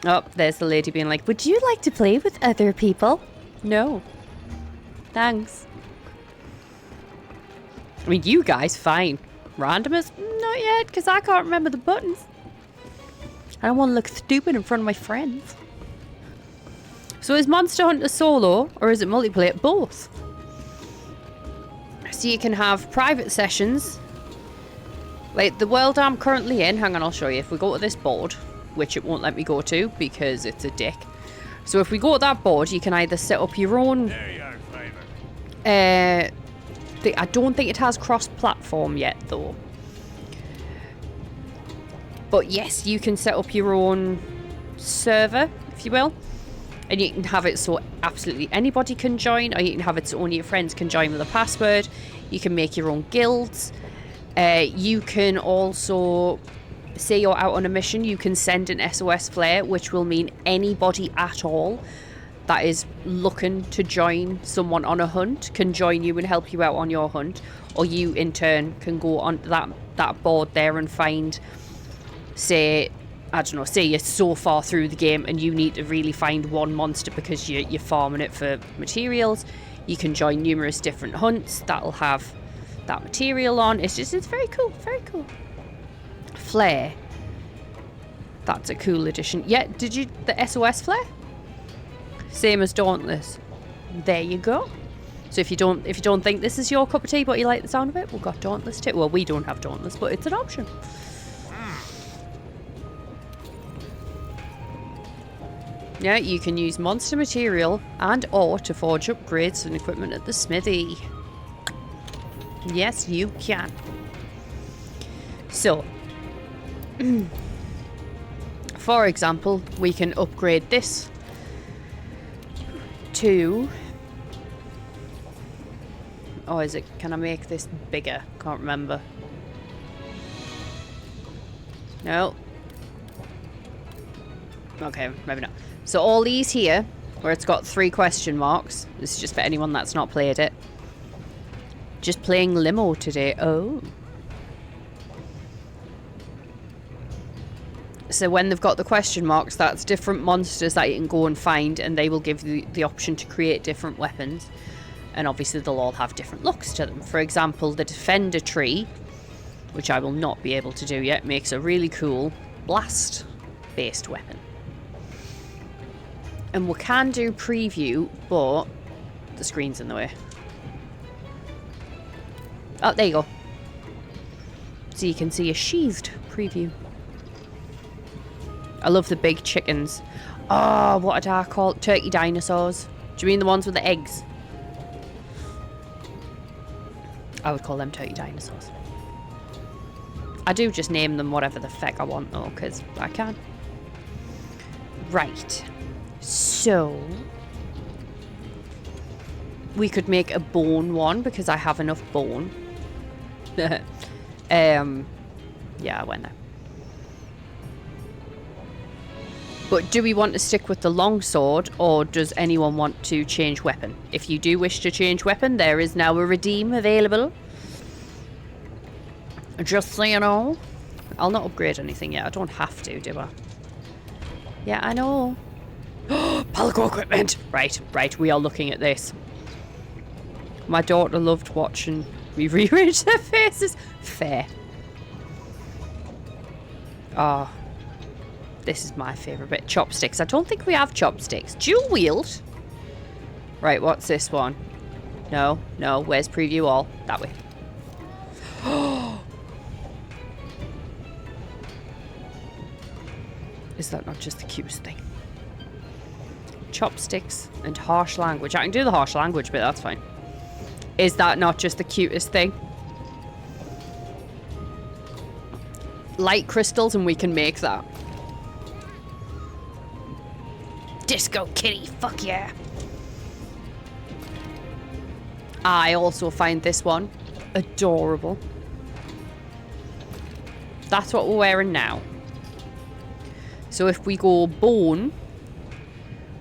Oh, there's the lady being like, would you like to play with other people? No. Thanks. I mean, you guys, fine. Randomers? Not yet, because I can't remember the buttons. I don't want to look stupid in front of my friends. So is Monster Hunter solo, or is it multiplayer? Both. So you can have private sessions. Like the world I'm currently in, hang on, I'll show you. If we go to this board, which it won't let me go to because it's a dick. So if we go to that board, you can either set up your own... There you are, Flavor. I don't think it has cross-platform yet, though. But yes, you can set up your own server, if you will. And you can have it so absolutely anybody can join, or you can have it so only your friends can join with a password. You can make your own guilds. You can also, say you're out on a mission, you can send an SOS flare, which will mean anybody at all that is looking to join someone on a hunt can join you and help you out on your hunt, or you in turn can go on that board there and find, say, I don't know, say you're so far through the game and you need to really find one monster because you're farming it for materials. You can join numerous different hunts that'll have that material on. It's very cool, very cool. Flare, that's a cool addition. Yeah, did you, the SOS flare? Same as Dauntless. There you go. So if you don't think this is your cup of tea but you like the sound of it, we've got Dauntless too. Well, we don't have Dauntless, but it's an option. Yeah, you can use monster material and or to forge upgrades and equipment at the smithy. Yes, you can. So, for example, we can upgrade this to... Oh, is it... Can I make this bigger? Can't remember. No. Okay, maybe not. So all these here, where it's got 3 question marks, this is just for anyone that's not played it. Just playing Limo today. Oh. So when they've got the question marks, that's different monsters that you can go and find, and they will give you the option to create different weapons. And obviously they'll all have different looks to them. For example, the Defender tree, which I will not be able to do yet, makes a really cool blast-based weapon. And we can do preview, but the screen's in the way. Oh, there you go. So you can see a sheathed preview. I love the big chickens. Oh, what are they called? Turkey dinosaurs. Do you mean the ones with the eggs? I would call them turkey dinosaurs. I do just name them whatever the feck I want though, because I can. Right. So... we could make a bone one, because I have enough bone. Yeah, I went there. But do we want to stick with the longsword, or does anyone want to change weapon? If you do wish to change weapon, there is now a redeem available. Just so you know. I'll not upgrade anything yet. I don't have to, do I? Yeah, I know. Palico equipment! Right, we are looking at this. My daughter loved watching me rearrange their faces. Fair. Oh. This is my favourite bit. Chopsticks. I don't think we have chopsticks. Dual wield? Right, what's this one? No. Where's preview all? That way. Is that not just the cutest thing? Chopsticks and harsh language. I can do the harsh language bit, that's fine. Is that not just the cutest thing? Light crystals and we can make that. Disco kitty, fuck yeah. I also find this one adorable. That's what we're wearing now. So if we go bone,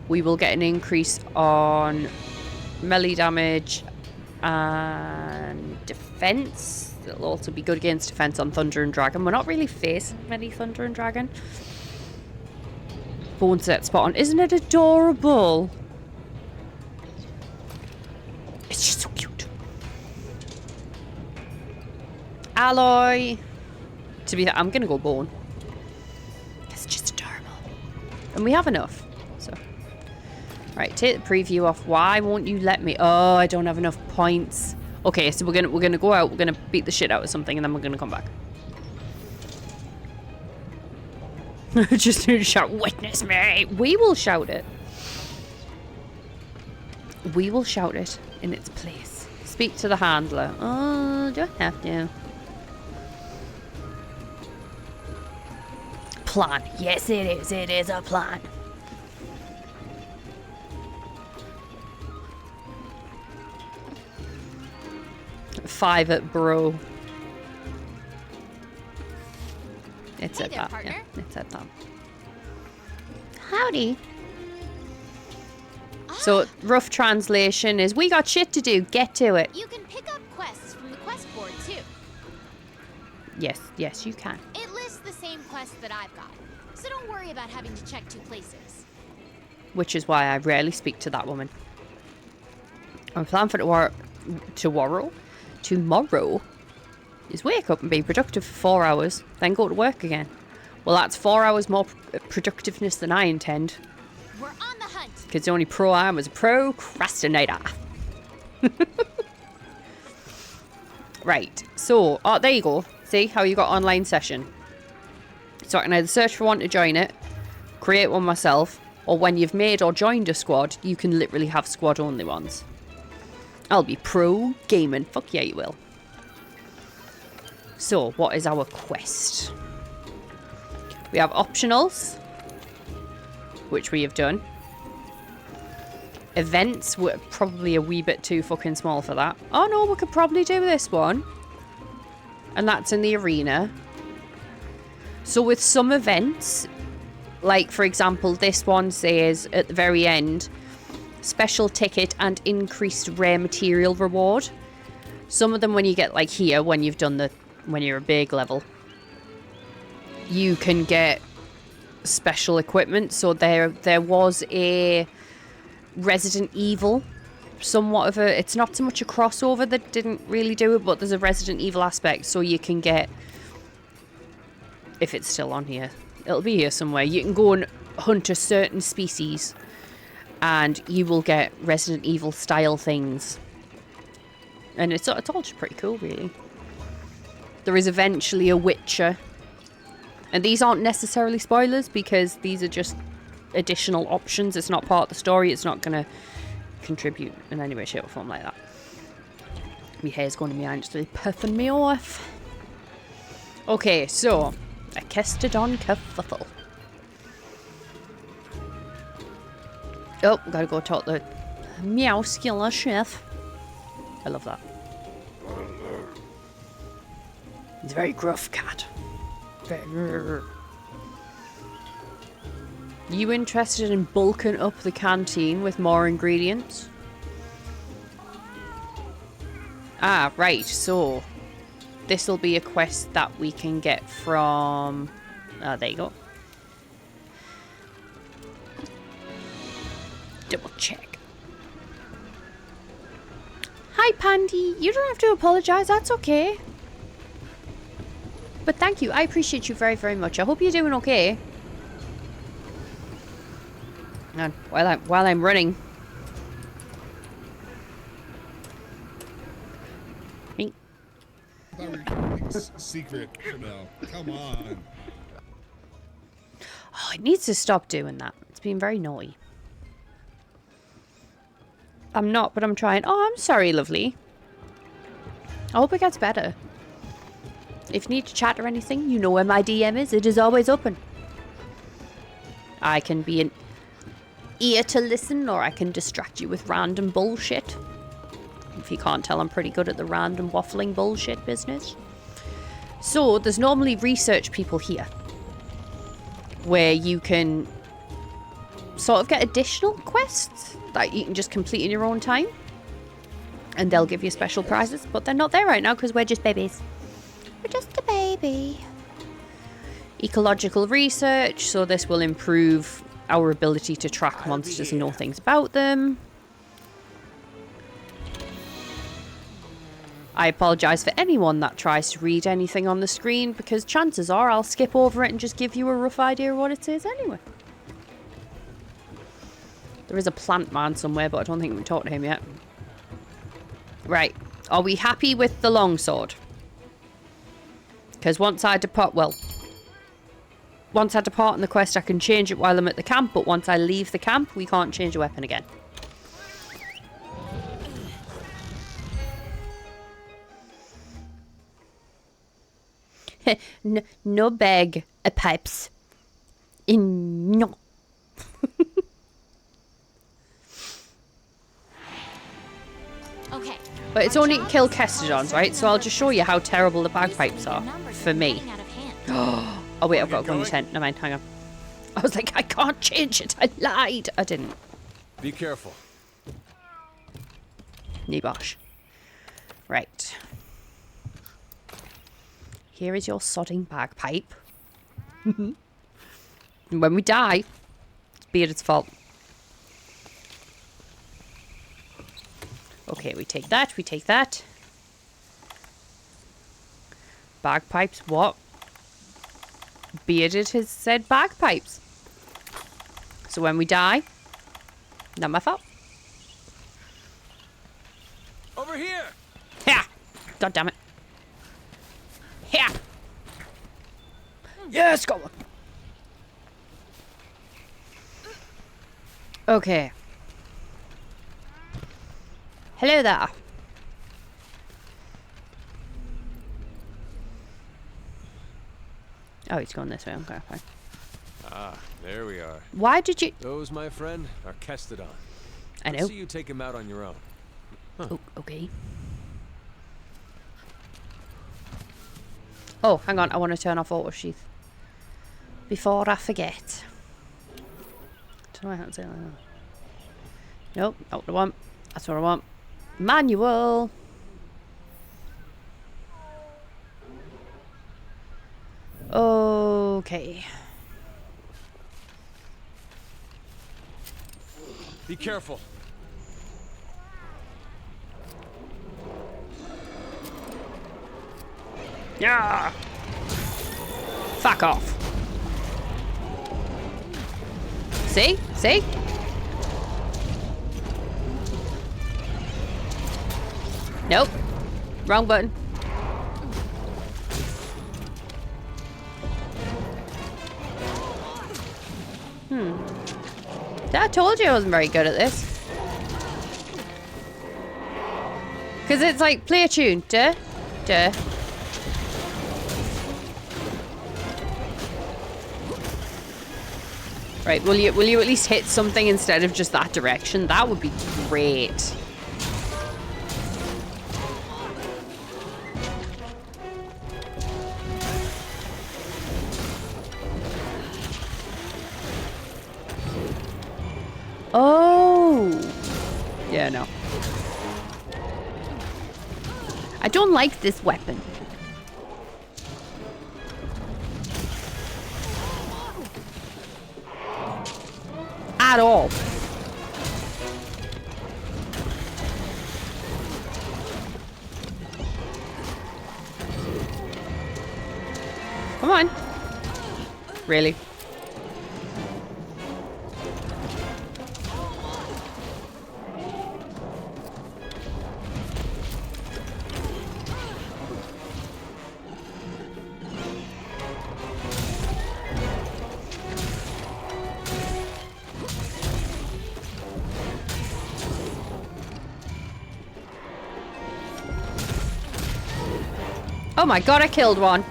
we will get an increase on melee damage and defense. It'll also be good against defense on Thunder and Dragon. We're not really facing many Thunder and Dragon. Bone set spot on. Isn't it adorable? It's just so cute. Alloy. To be fair, I'm gonna go bone. It's just adorable. And we have enough. So. Right, take the preview off. Why won't you let me? Oh, I don't have enough points. Okay, so we're gonna go out, we're gonna beat the shit out of something, and then we're gonna come back. Just to shout, witness me! We will shout it. We will shout it in its place. Speak to the handler. Oh, do I have to? Plan. Yes, it is. It is a plan. Five at bro. It said that. Partner. Yeah, it said that. Howdy. So, rough translation is, we got shit to do, get to it. You can pick up quests from the quest board, too. Yes, you can. It lists the same quests that I've got, so don't worry about having to check 2 places. Which is why I rarely speak to that woman. I plan for tomorrow is wake up and be productive for 4 hours, then go to work again. Well, that's 4 hours more productiveness than I intend. We're on the hunt. Because the only pro I am is a procrastinator. Right, so, oh, there you go. See how you got online session. So I can either search for one to join it, create one myself, or when you've made or joined a squad, you can literally have squad only ones. I'll be pro gaming. Fuck yeah, you will. So, what is our quest? We have optionals. which we have done. Events were probably a wee bit too fucking small for that. Oh no, we could probably do this one. And that's in the arena. So with some events, like for example, this one says at the very end, special ticket and increased rare material reward. Some of them when you get like here, when you've done when you're a big level, you can get special equipment. So there was a Resident Evil, somewhat of a, it's not so much a crossover that didn't really do it, but there's a Resident Evil aspect, so you can get, if it's still on here, it'll be here somewhere, you can go and hunt a certain species and you will get Resident Evil style things, and it's all just pretty cool, really. There is eventually a Witcher, and these aren't necessarily spoilers because these are just additional options. It's not part of the story. It's not going to contribute in any way, shape or form like that. My hair's going to be actually puffing me off. Okay, so a Kestodon kerfuffle. Oh, gotta go talk to Meowskilla chef. I love that. He's a very gruff cat. Very. You interested in bulking up the canteen with more ingredients? Ah, right, so this will be a quest that we can get from... Oh, there you go. Double check. Hi, Pandy. You don't have to apologize, that's okay. But thank you, I appreciate you very, very much. I hope you're doing okay. And while I'm running, Secret, no, come on. Oh, it needs to stop doing that. It's been very naughty. I'm not, but I'm trying. Oh, I'm sorry, lovely. I hope it gets better. If you need to chat or anything, you know where my DM is. It is always open. I can be an ear to listen, or I can distract you with random bullshit. If you can't tell, I'm pretty good at the random waffling bullshit business. So, there's normally research people here, where you can sort of get additional quests that you can just complete in your own time. And they'll give you special prizes, but they're not there right now because we're just babies. We're just a baby. Ecological research, so this will improve our ability to track monsters and know things about them. I apologise for anyone that tries to read anything on the screen, because chances are I'll skip over it and just give you a rough idea of what it is anyway. There is a plant man somewhere, but I don't think we can talk to him yet. Right, are we happy with the longsword? Because once I depart, well, once I depart on the quest, I can change it while I'm at the camp, but once I leave the camp, we can't change the weapon again. No bag of pipes. No. Okay. But it's only kill Kestodons, right? So I'll just show you how terrible the bagpipes are for me. Oh wait, I've got to go in the tent. Never mind, hang on. I was like, I can't change it. I lied. I didn't. Be careful. Nibosh. Right. Here is your sodding bagpipe. When we die, it's Bearded's fault. Okay, we take that, we take that. Bagpipes, what? Bearded has said bagpipes. So when we die, not my fault. Over here! Yeah! God damn it. Yeah! Yes, go on! Okay. Hello there. Oh, he's going this way. Okay, fine. Ah, there we are. Why did you... Those, my friend, are Kestodon. I know. Let's see you take him out on your own. Huh. Oh, okay. Oh, hang on. I want to turn off auto sheath. Before I forget. Don't know how to say that. Nope, not what I want. That's what I want. Manual. Okay. Be careful. Yeah. Fuck off. See? See? Nope. Wrong button. I told you I wasn't very good at this. Because it's like, play a tune. Duh. Duh. Right, will you at least hit something instead of just that direction? That would be great. Oh. Yeah, no. I don't like this weapon. At all. Come on. Really? Oh my god, I killed one.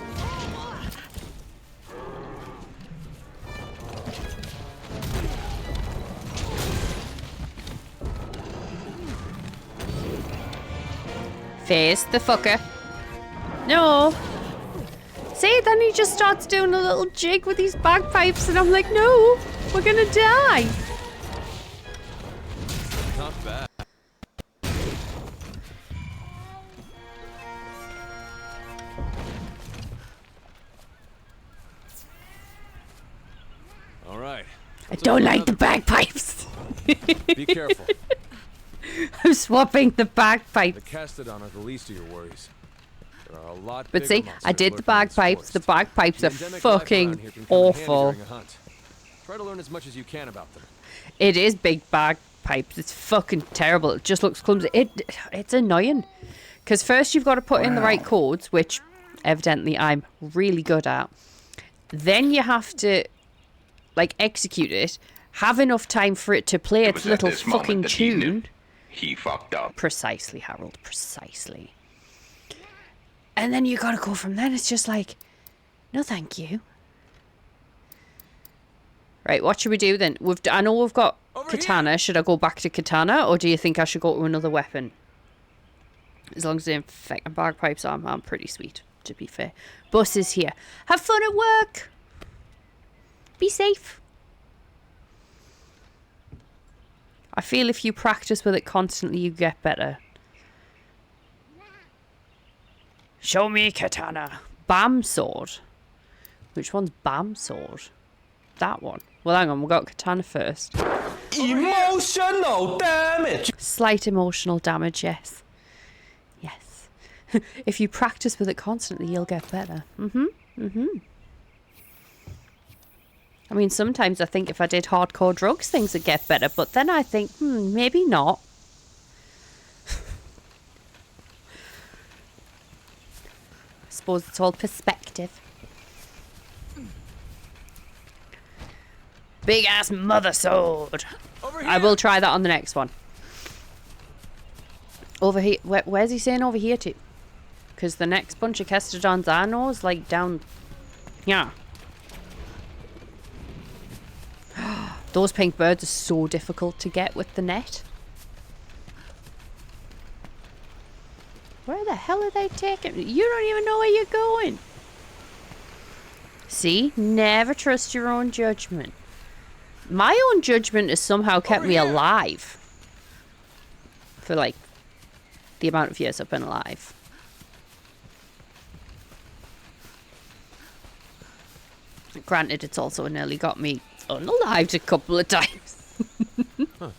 Face the fucker. No. See, then he just starts doing a little jig with these bagpipes and I'm like, no, we're gonna die. Not bad. All right. I don't like the bagpipes. Be careful. I'm swapping the bagpipes. The Kestodon are the least of your worries. There are a lot But see, bigger I did the monsters lurking in this bagpipes. forest. The bagpipes The are endemic life around fucking here can come in handy awful. during a hunt. Try to learn as much as you can about them. It is big bagpipes. It's fucking terrible. It just looks clumsy. It's annoying. Because first you've got to put in the right chords, which evidently I'm really good at. Then you have to, like, execute it. Have enough time for it to play its little fucking tune. He fucked up. Precisely, Harold. Precisely. And then you gotta go from then. It's just like, no thank you. Right, what should we do then? I know we've got katana. Should I go back to katana, or do you think I should go to another weapon? As long as the infect bagpipes are, I'm pretty sweet, to be fair. Bus is here. Have fun at work. Be safe. I feel if you practice with it constantly, you get better. Show me katana. Bam sword. Which one's Bam sword? That one. Well, hang on. We've got katana first. Emotional damage. Slight emotional damage, yes. Yes. If you practice with it constantly, you'll get better. I mean, sometimes I think if I did hardcore drugs, things would get better. But then I think, maybe not. I suppose it's all perspective. Big ass mother sword. I will try that on the next one. Over here. Where's he saying over here to? Because the next bunch of Kestodons I know is like down. Yeah. Those pink birds are so difficult to get with the net. Where the hell are they taking me? You don't even know where you're going. See? Never trust your own judgment. My own judgment has somehow kept me alive. For like the amount of years I've been alive. Granted, it's also nearly got me unalived a couple of times. Huh.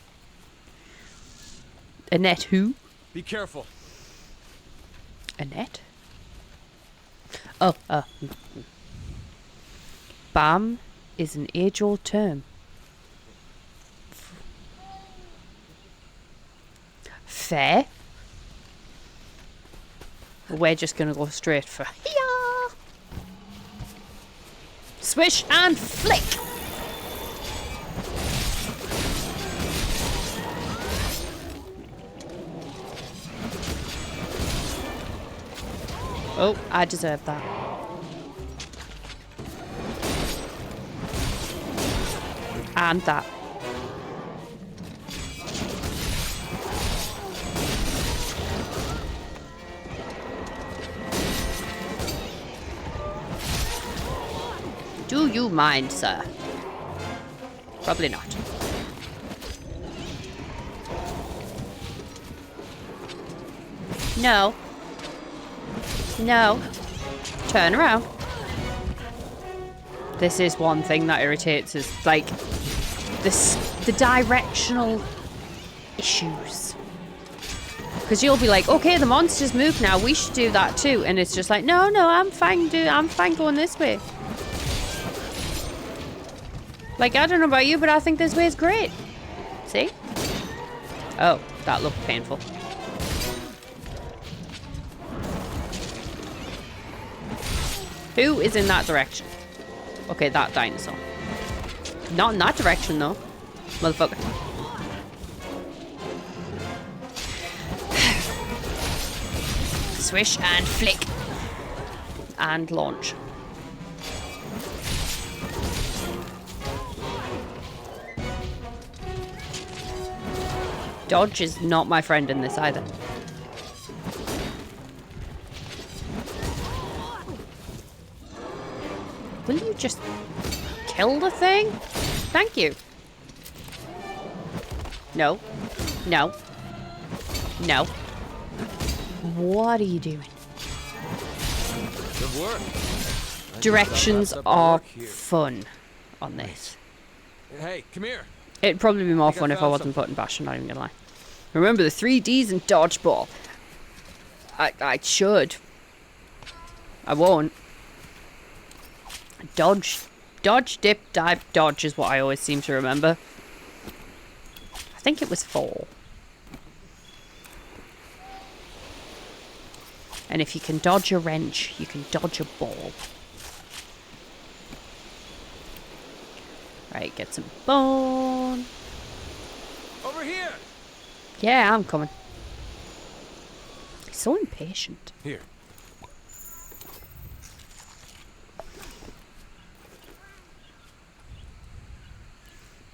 Annette who? Be careful. Annette? Oh, BAM is an age-old term. Fair. We're just gonna go straight for yeah. Swish and flick. Oh, I deserve that. And that. Do you mind, sir? Probably not. No. No. Turn around. This is one thing that irritates us, like the directional issues. Because you'll be like, okay, the monsters move now, we should do that too, and it's just like, no, I'm fine, I'm fine going this way. Like, I don't know about you, but I think this way is great. See? Oh, that looked painful. Who is in that direction? Okay, that dinosaur. Not in that direction, though. Motherfucker. Swish and flick. And launch. Dodge is not my friend in this either. Will you just kill the thing? Thank you. No. No. No. What are you doing? Good work. Directions are fun on this. Hey, come here. It'd probably be more fun if I wasn't putting bash, I'm not even gonna lie. Remember the 3Ds in dodgeball. I should. I won't. Dodge, dip, dive, dodge is what I always seem to remember. I think it was 4. And if you can dodge a wrench, you can dodge a ball. Right, get some bone. Over here. Yeah, I'm coming. He's so impatient. Here.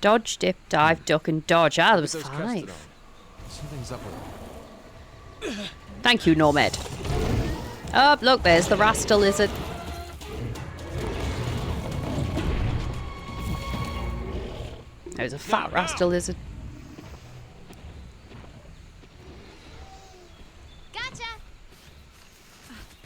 Dodge, dip, dive, duck, and dodge. Ah, there was 5. Something's up with it. Thank you, Nomad. Oh, look, there's the Rasta lizard. There's a fat Rasta lizard. Gotcha.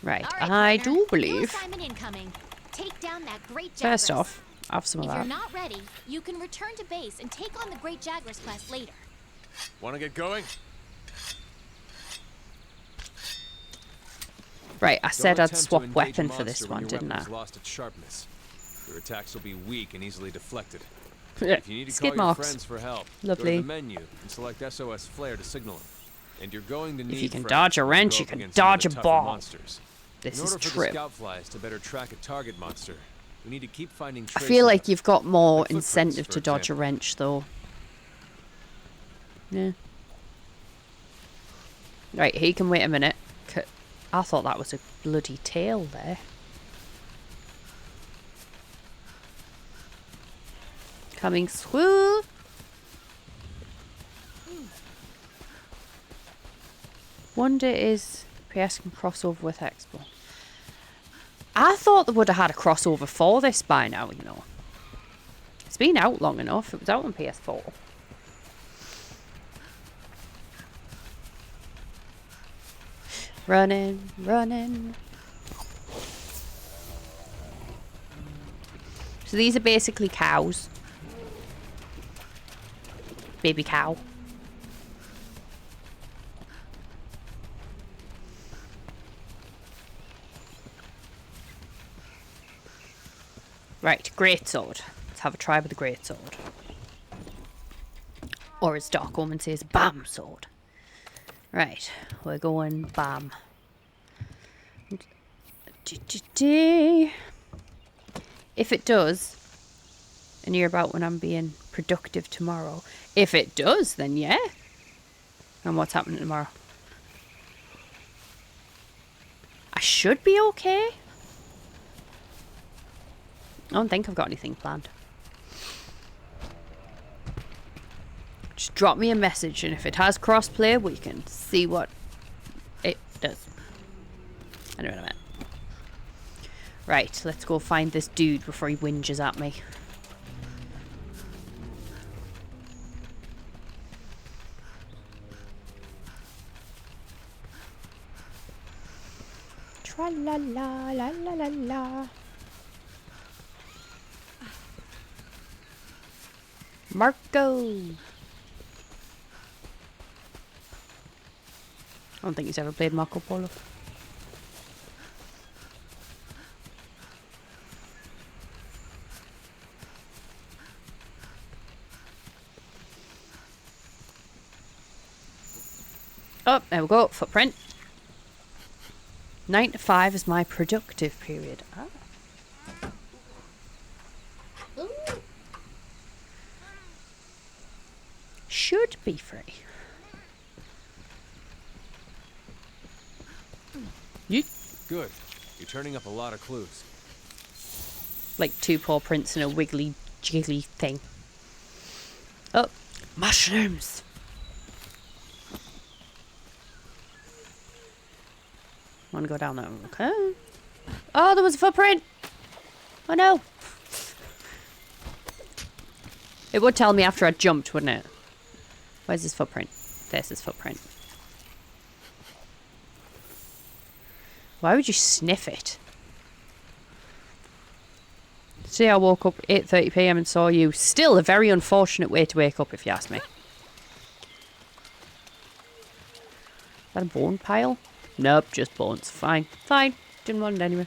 Right, All right, I partner. do believe. New assignment incoming. Take down that great First Jagras. off, have some of If you're that. not ready, you can return to base and take on the Great Jagras quest later. Want to get going? Right, I said Don't I'd attempt swap to engage weapon a for this monster when one, your didn't weapon I? is lost its sharpness. Your attacks will be weak and easily deflected. Yeah, If you need to skid call your marks. friends for help, Lovely. go to the menu and select SOS Flare to signal them. And you're going to need If you can friends dodge a to wrench, go you up can against some of dodge the a tougher ball. monsters. This In is order for true. the scout flies to better track a target monster, we need to keep finding I traces feel of like them. you've got more Like footprints, incentive for to dodge a example. wrench, though. Yeah. Right, he can wait a minute. I thought that was a bloody tail there. Coming through. Wonder is PS can crossover with Expo. I thought they would have had a crossover for this by now, you know. It's been out long enough. It was out on PS4. Running, running. So these are basically cows. Baby cow. Right, greatsword. Let's have a try with the greatsword. Or as Dark Omen says, bam sword. Right, we're going bam. If it does, and you're about when I'm being productive tomorrow. If it does, then yeah. And what's happening tomorrow? I should be okay. I don't think I've got anything planned. Just drop me a message, and if it has crossplay, we can see what it does. I know what I meant. Right, let's go find this dude before he whinges at me. Tra-la-la, la-la-la-la. Marco! I don't think he's ever played Marco Polo. Oh, there we go. Footprint. 9 to 5 is my productive period. Ah. Should be free. Good. You're turning up a lot of clues. Like 2 paw prints and a wiggly jiggly thing. Oh, mushrooms. Want to go down there? Okay. Oh, there was a footprint. Oh no. It would tell me after I jumped, wouldn't it? Where's his footprint? There's his footprint. Why would you sniff it? See, I woke up 8:30 PM and saw you. Still a very unfortunate way to wake up, if you ask me. Is that a bone pile? Nope, just bones. Fine. Fine. Didn't want it anyway.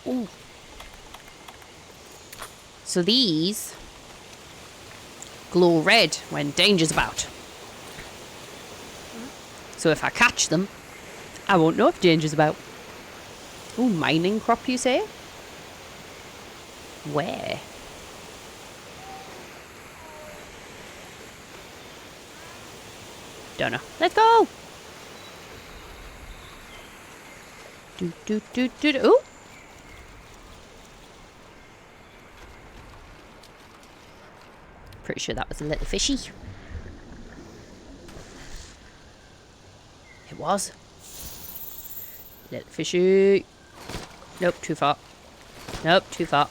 Ooh. So these glow red when danger's about. So if I catch them, I won't know if danger's about. Ooh, mining crop, you say? Where? Don't know. Let's go! Ooh! Pretty sure that was a little fishy. It was. Little fishy. Nope, too far. Nope, too far.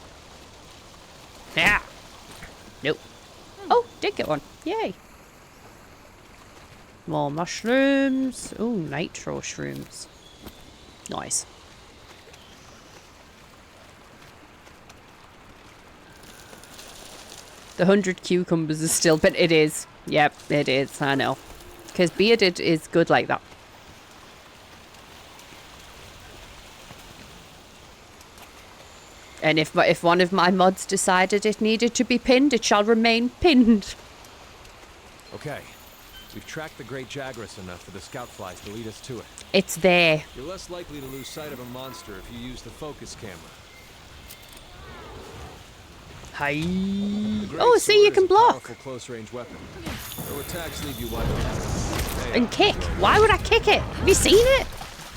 Yeah. Nope. Oh, did get one. Yay. More mushrooms. Oh, nitro shrooms. Nice. The 100 cucumbers is still, but it is. Yep, it is. I know. Because bearded is good like that. And if one of my mods decided it needed to be pinned, it shall remain pinned. Okay. We've tracked the Great Jagras enough for the scout flies to lead us to it. It's there. You're less likely to lose sight of a monster if you use the focus camera. Hi. The great Oh, see, you sword can is a block. powerful close-range weapon. Though attacks leave you wide open. And kick. Why would I kick it? Have you seen it?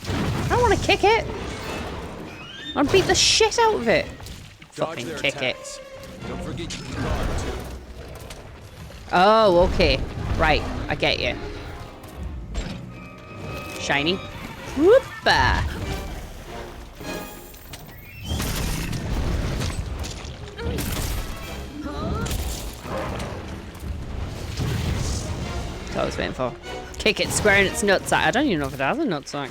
I don't want to kick it. I want to beat the shit out of it. Fucking their kick attacks. Don't forget you can guard too. it. Oh, okay. Right, I get you. Shiny. Whoopa. That's what I was waiting for. Kick it square in its nutsack. I don't even know if it has a nutsack.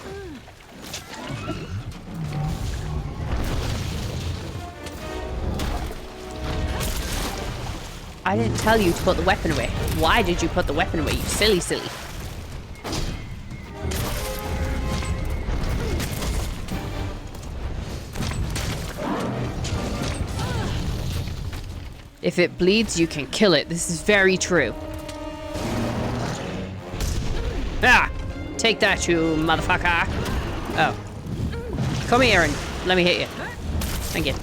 I didn't tell you to put the weapon away. Why did you put the weapon away, you silly silly? If it bleeds, you can kill it. This is very true. Ah! Take that, you motherfucker. Oh. Come here and let me hit you. Thank you.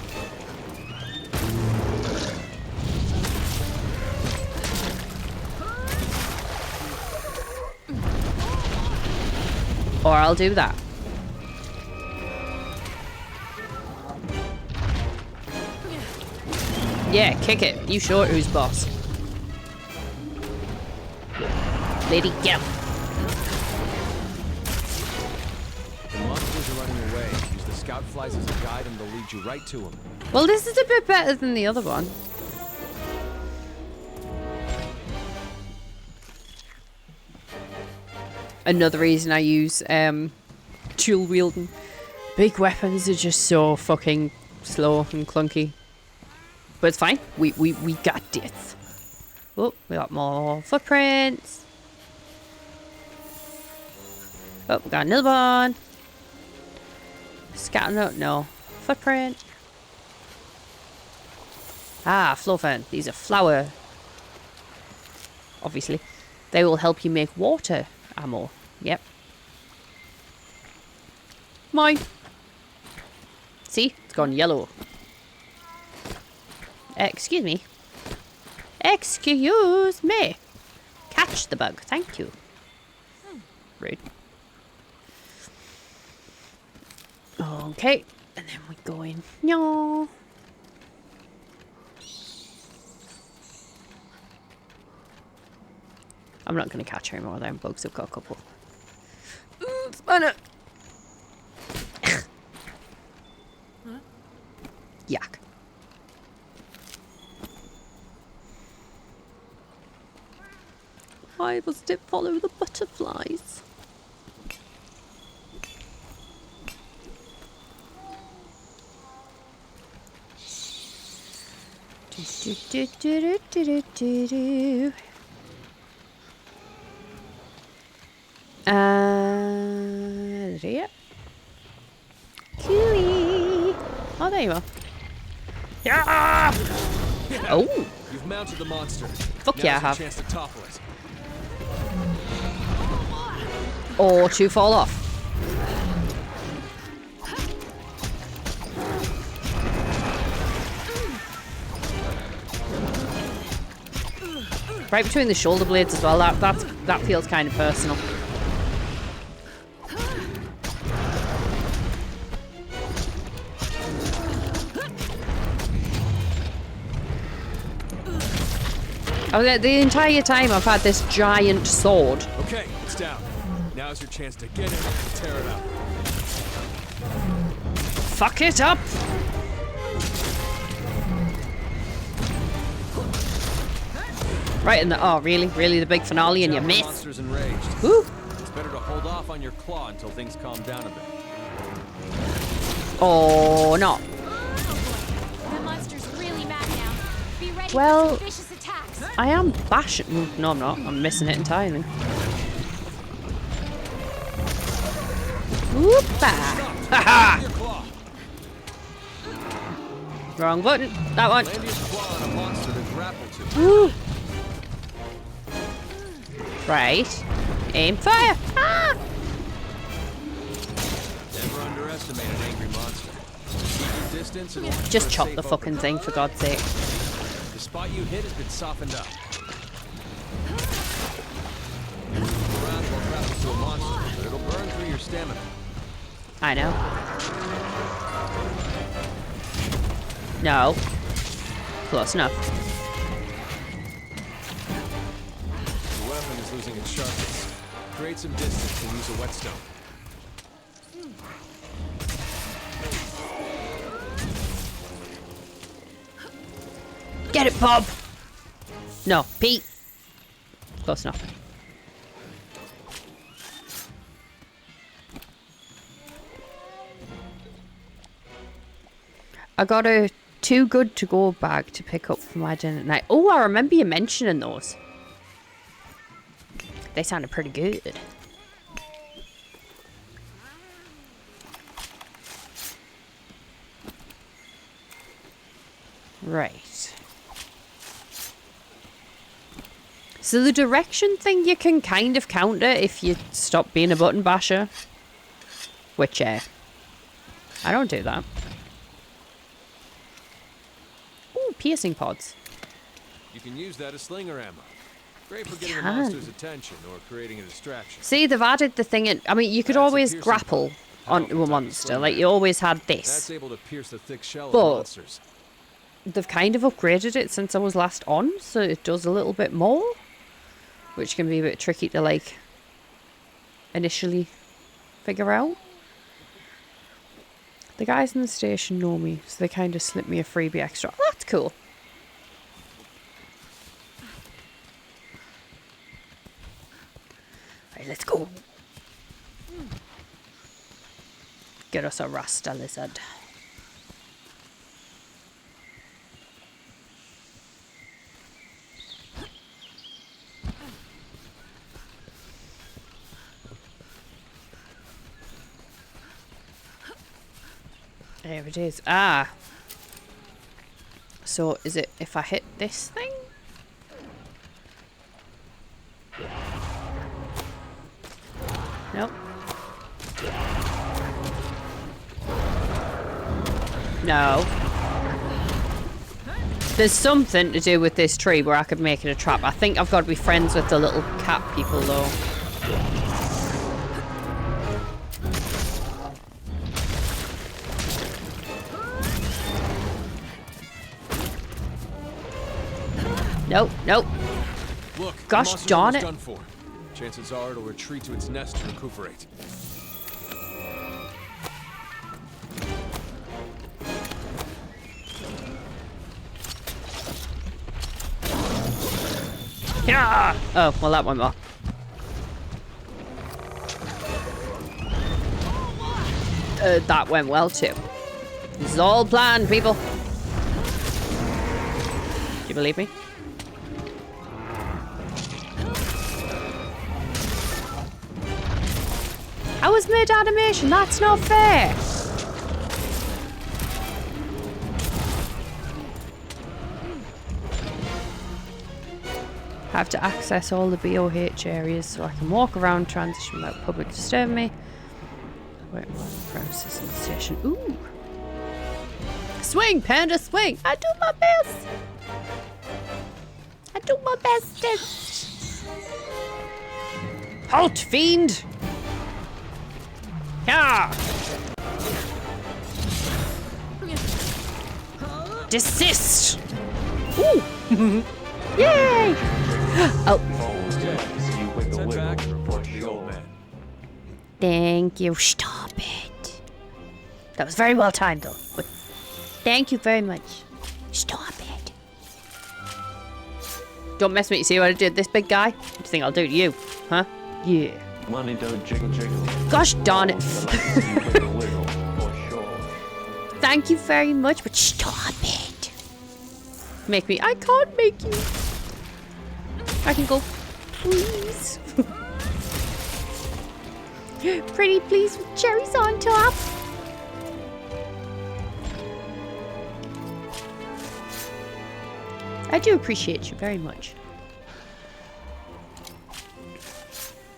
Or I'll do that. Yeah, kick it. You show it who's boss. Lady, get him. The monsters are running away. Use the scout flies as a guide and they'll lead you right to them. Well, this is a bit better than the other one. Another reason I use dual wielding. Big weapons are just so fucking slow and clunky. But it's fine. We got this. Oh, we got more footprints. Oh, we got another one. Scatter note, no. Footprint. Ah, Flowfen. These are flower. Obviously. They will help you make water ammo. Yep. Mine. See? It's gone yellow. Excuse me. Excuse me. Catch the bug. Thank you. Rude. Okay. And then we go in. No. I'm not going to catch any more of them bugs. I've got a couple. Spanner. Yuck. Why must it follow the butterflies? Do, do, do, do, do, do, do. Yeah. Cooey. Oh, there you are. Yeah. Oh. You've mounted the monster. Fuck yeah, I have. Chance to topple it. Or to fall off. Right between the shoulder blades as well. That feels kind of personal. Oh, the entire time I've had this giant sword. Okay, it's down. Now's your chance to get in and tear it up. Fuck it up! Right in the... Oh, really? Really? The big finale and you miss? Monster's enraged. Woo! It's better to hold off on your claw until things calm down a bit. Oh, no. The monster's really mad now. Be ready Well, for some vicious attacks. I am bashing... No, I'm not. I'm missing it entirely. Whoop-a! Ha-ha! Wrong button. That one. Land your claw on a monster to grapple to. Woo! Right. Aim fire! Ah! Never underestimate an angry monster. Keep your distance and watch Just for a chop safe the fucking opening. thing, for God's sake. spot you hit has been softened up. The round won't travel to a monster, but it'll burn through your stamina. I know. No. Close enough. The weapon is losing its sharpness. Create some distance and use a whetstone. Get it, Bob! No, Pete. Close enough. I got a Too Good To Go bag to pick up for my dinner tonight. Oh, I remember you mentioning those. They sounded pretty good. Right. So the direction thing you can kind of counter if you stop being a button basher. Which, I don't do that. Ooh, piercing pods. You can use that as slinger ammo. Great for getting a can. monster's attention or creating a distraction. See, they've added the thing in. I mean, you could always grapple onto a monster. Like, you always had That's this. able to pierce the thick shell of But monsters. they've kind of upgraded it since I was last on, so it does a little bit more. Which can be a bit tricky to, like, initially figure out. The guys in the station know me, so they kind of slip me a freebie extra. Oh, that's cool. Right, let's go. Get us a Rasta lizard. There it is. Ah. So is it if I hit this thing? Nope. No. There's something to do with this tree where I could make it a trap. I think I've got to be friends with the little cat people though. Nope, nope. Look, gosh darn it. Done for. Chances are it'll retreat to its nest to recuperate. Yeah. Oh, well that went well. That went well too. This is all planned, people. Do you believe me? I was mid-animation, that's not fair! Have to access all the BOH areas so I can walk around transition without public disturbing me. Wait, premises in the station. Ooh! Swing, panda, swing! I do my best! I do my bestest! Halt, fiend! Yeah. Desist! Ooh! Yay! Oh. Thank you. Stop it. That was very well timed though. But thank you very much. Stop it. Don't mess with me. See what I did this big guy? What do you think I'll do to you? Huh? Yeah. Money don't jiggle jiggle. Gosh darn it. Thank you very much, but stop it. Make me. I can't make you. I can go. Please. Pretty please with cherries on top. I do appreciate you very much.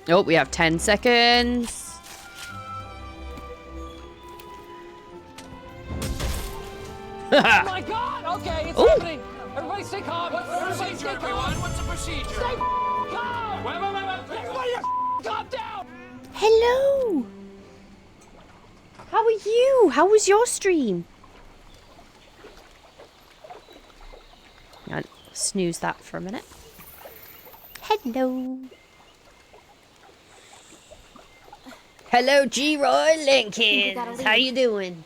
Oh, we have 10 seconds. Oh my god! Okay, it's happening! Everybody stay calm! procedure. Stay calm. Wait. Everybody, calm down. Hello. How are you? How was your stream? I'll snooze that for a minute. Hello. Hello, G-Roy Lincoln. How you doing?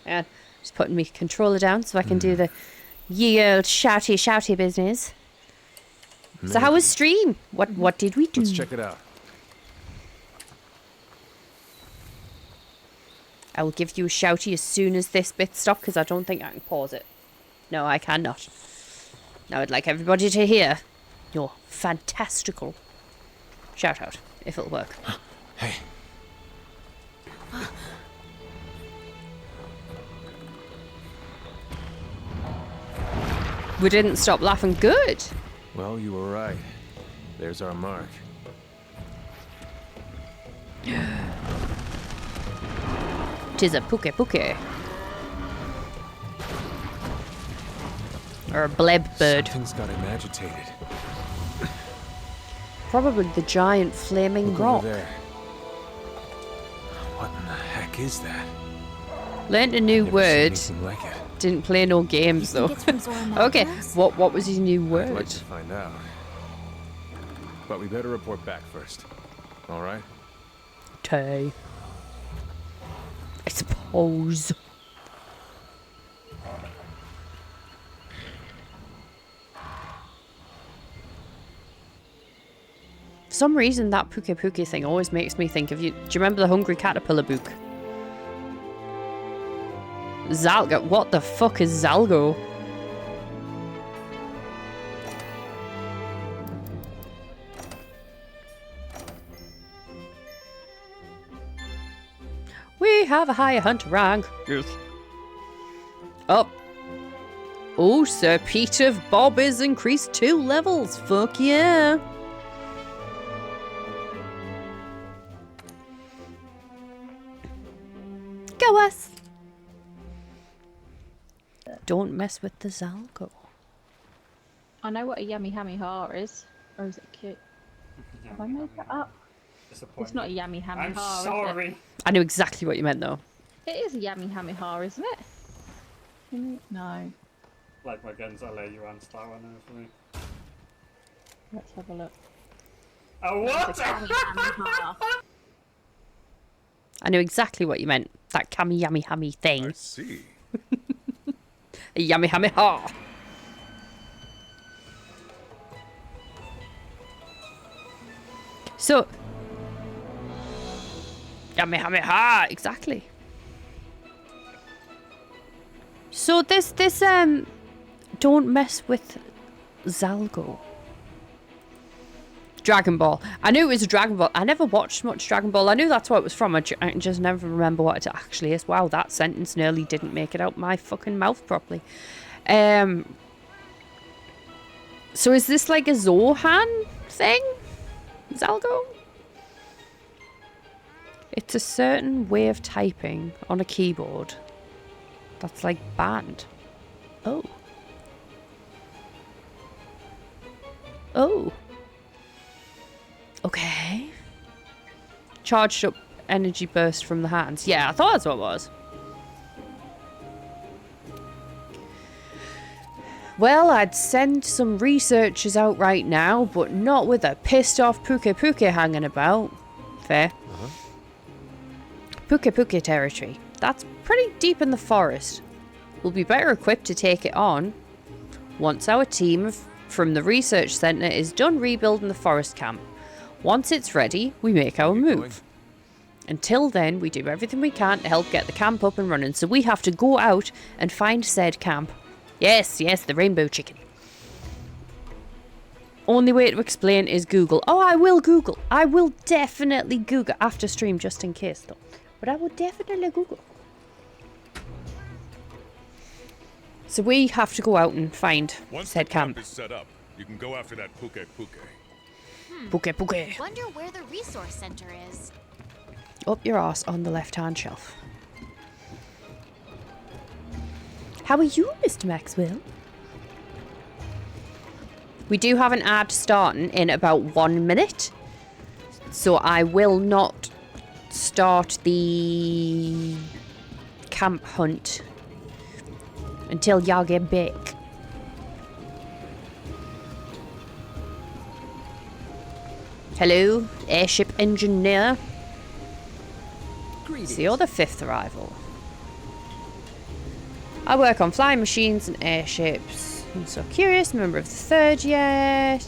Yeah, just putting my controller down so I can do the ye old shouty business. So how was stream? What did we do? Let's check it out. I will give you a shouty as soon as this bit stops because I don't think I can pause it. No, I cannot. Now I'd like everybody to hear your fantastical shout out, if it'll work. Hey. We didn't stop laughing. Good. Well, you were right. There's our mark. Tis a puke. Or a bleb bird. Something's got him agitated. Probably the giant flaming Look rock. over there. What in the heck is that? Learned a new Never word. seen anything like it. Didn't play no games though. Okay, what was his new I'd word? like to find out. But we better report back first. All right? Tay. I suppose. For some reason, that puke thing always makes me think of you. Do you remember the Hungry Caterpillar book? Zalgo. What the fuck is Zalgo? We have a higher hunter rank. Yes. Up. Oh, Sir Peter Bob is increased 2 levels. Fuck yeah. Go us. Don't mess with the Zalgo. I know what a yummy hammy har is. Or is it cute? Have I made that up? It's not a yummy hammy I'm har, sorry. is it? I knew exactly what you meant though. It is a yummy hammy har, isn't it? No. Like my guns, I'll let you answer that one for me. Let's have a look. Oh, what? It's a yummy hammy har. I knew exactly what you meant. That cammy yummy hammy thing. I see. A yummy hammy ha. So yummy hammy ha, exactly. So this don't mess with Zalgo. Dragon Ball. I knew it was a Dragon Ball. I never watched much Dragon Ball. I knew that's what it was from. I just never remember what it actually is. Wow, that sentence nearly didn't make it out my fucking mouth properly. So is this like a Zohan thing? Zalgo? It's a certain way of typing on a keyboard that's like banned. Oh. Oh. Okay. Charged up energy burst from the hands. Yeah, I thought that's what it was. Well, I'd send some researchers out right now, but not with a pissed off Puke hanging about. Fair. Puke territory. That's pretty deep in the forest. We'll be better equipped to take it on once our team from the research center is done rebuilding the forest camp. Once it's ready, we make our move. Until then, we do everything we can to help get the camp up and running, so we have to go out and find said camp. Yes, the rainbow chicken. Only way to explain is Google. Oh, I will Google. I will definitely Google after stream, just in case, though. But I will definitely Google. So we have to go out and find said camp. Once the camp is set up, you can go after that Puke. Puke. Wonder where the resource center is. Up your arse on the left-hand shelf. How are you, Mr. Maxwell? We do have an ad starting in about 1 minute. So I will not start the camp hunt until y'all get back. Hello, airship engineer. So you're the 5th arrival. I work on flying machines and airships. I'm so curious, member of the 3rd yet.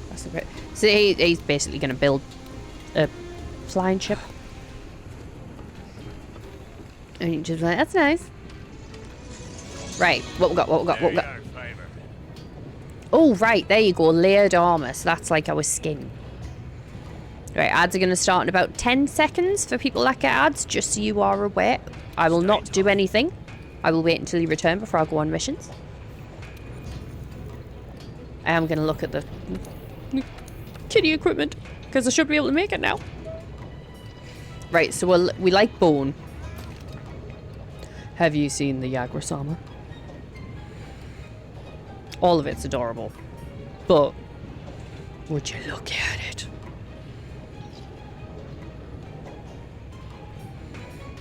That's a great. So he's basically going to build a flying ship. And you just like, that's nice. Right, what we got, what we got, what we got. Oh, right, there you go, layered armor. So that's like our skin. Right, ads are going to start in about 10 seconds for people that get ads, just so you are aware. I will not do anything. I will wait until you return before I go on missions. I am going to look at the kiddie equipment, because I should be able to make it now. Right, so we like bone. Have you seen the Jagras armor? All of it's adorable. But would you look at it?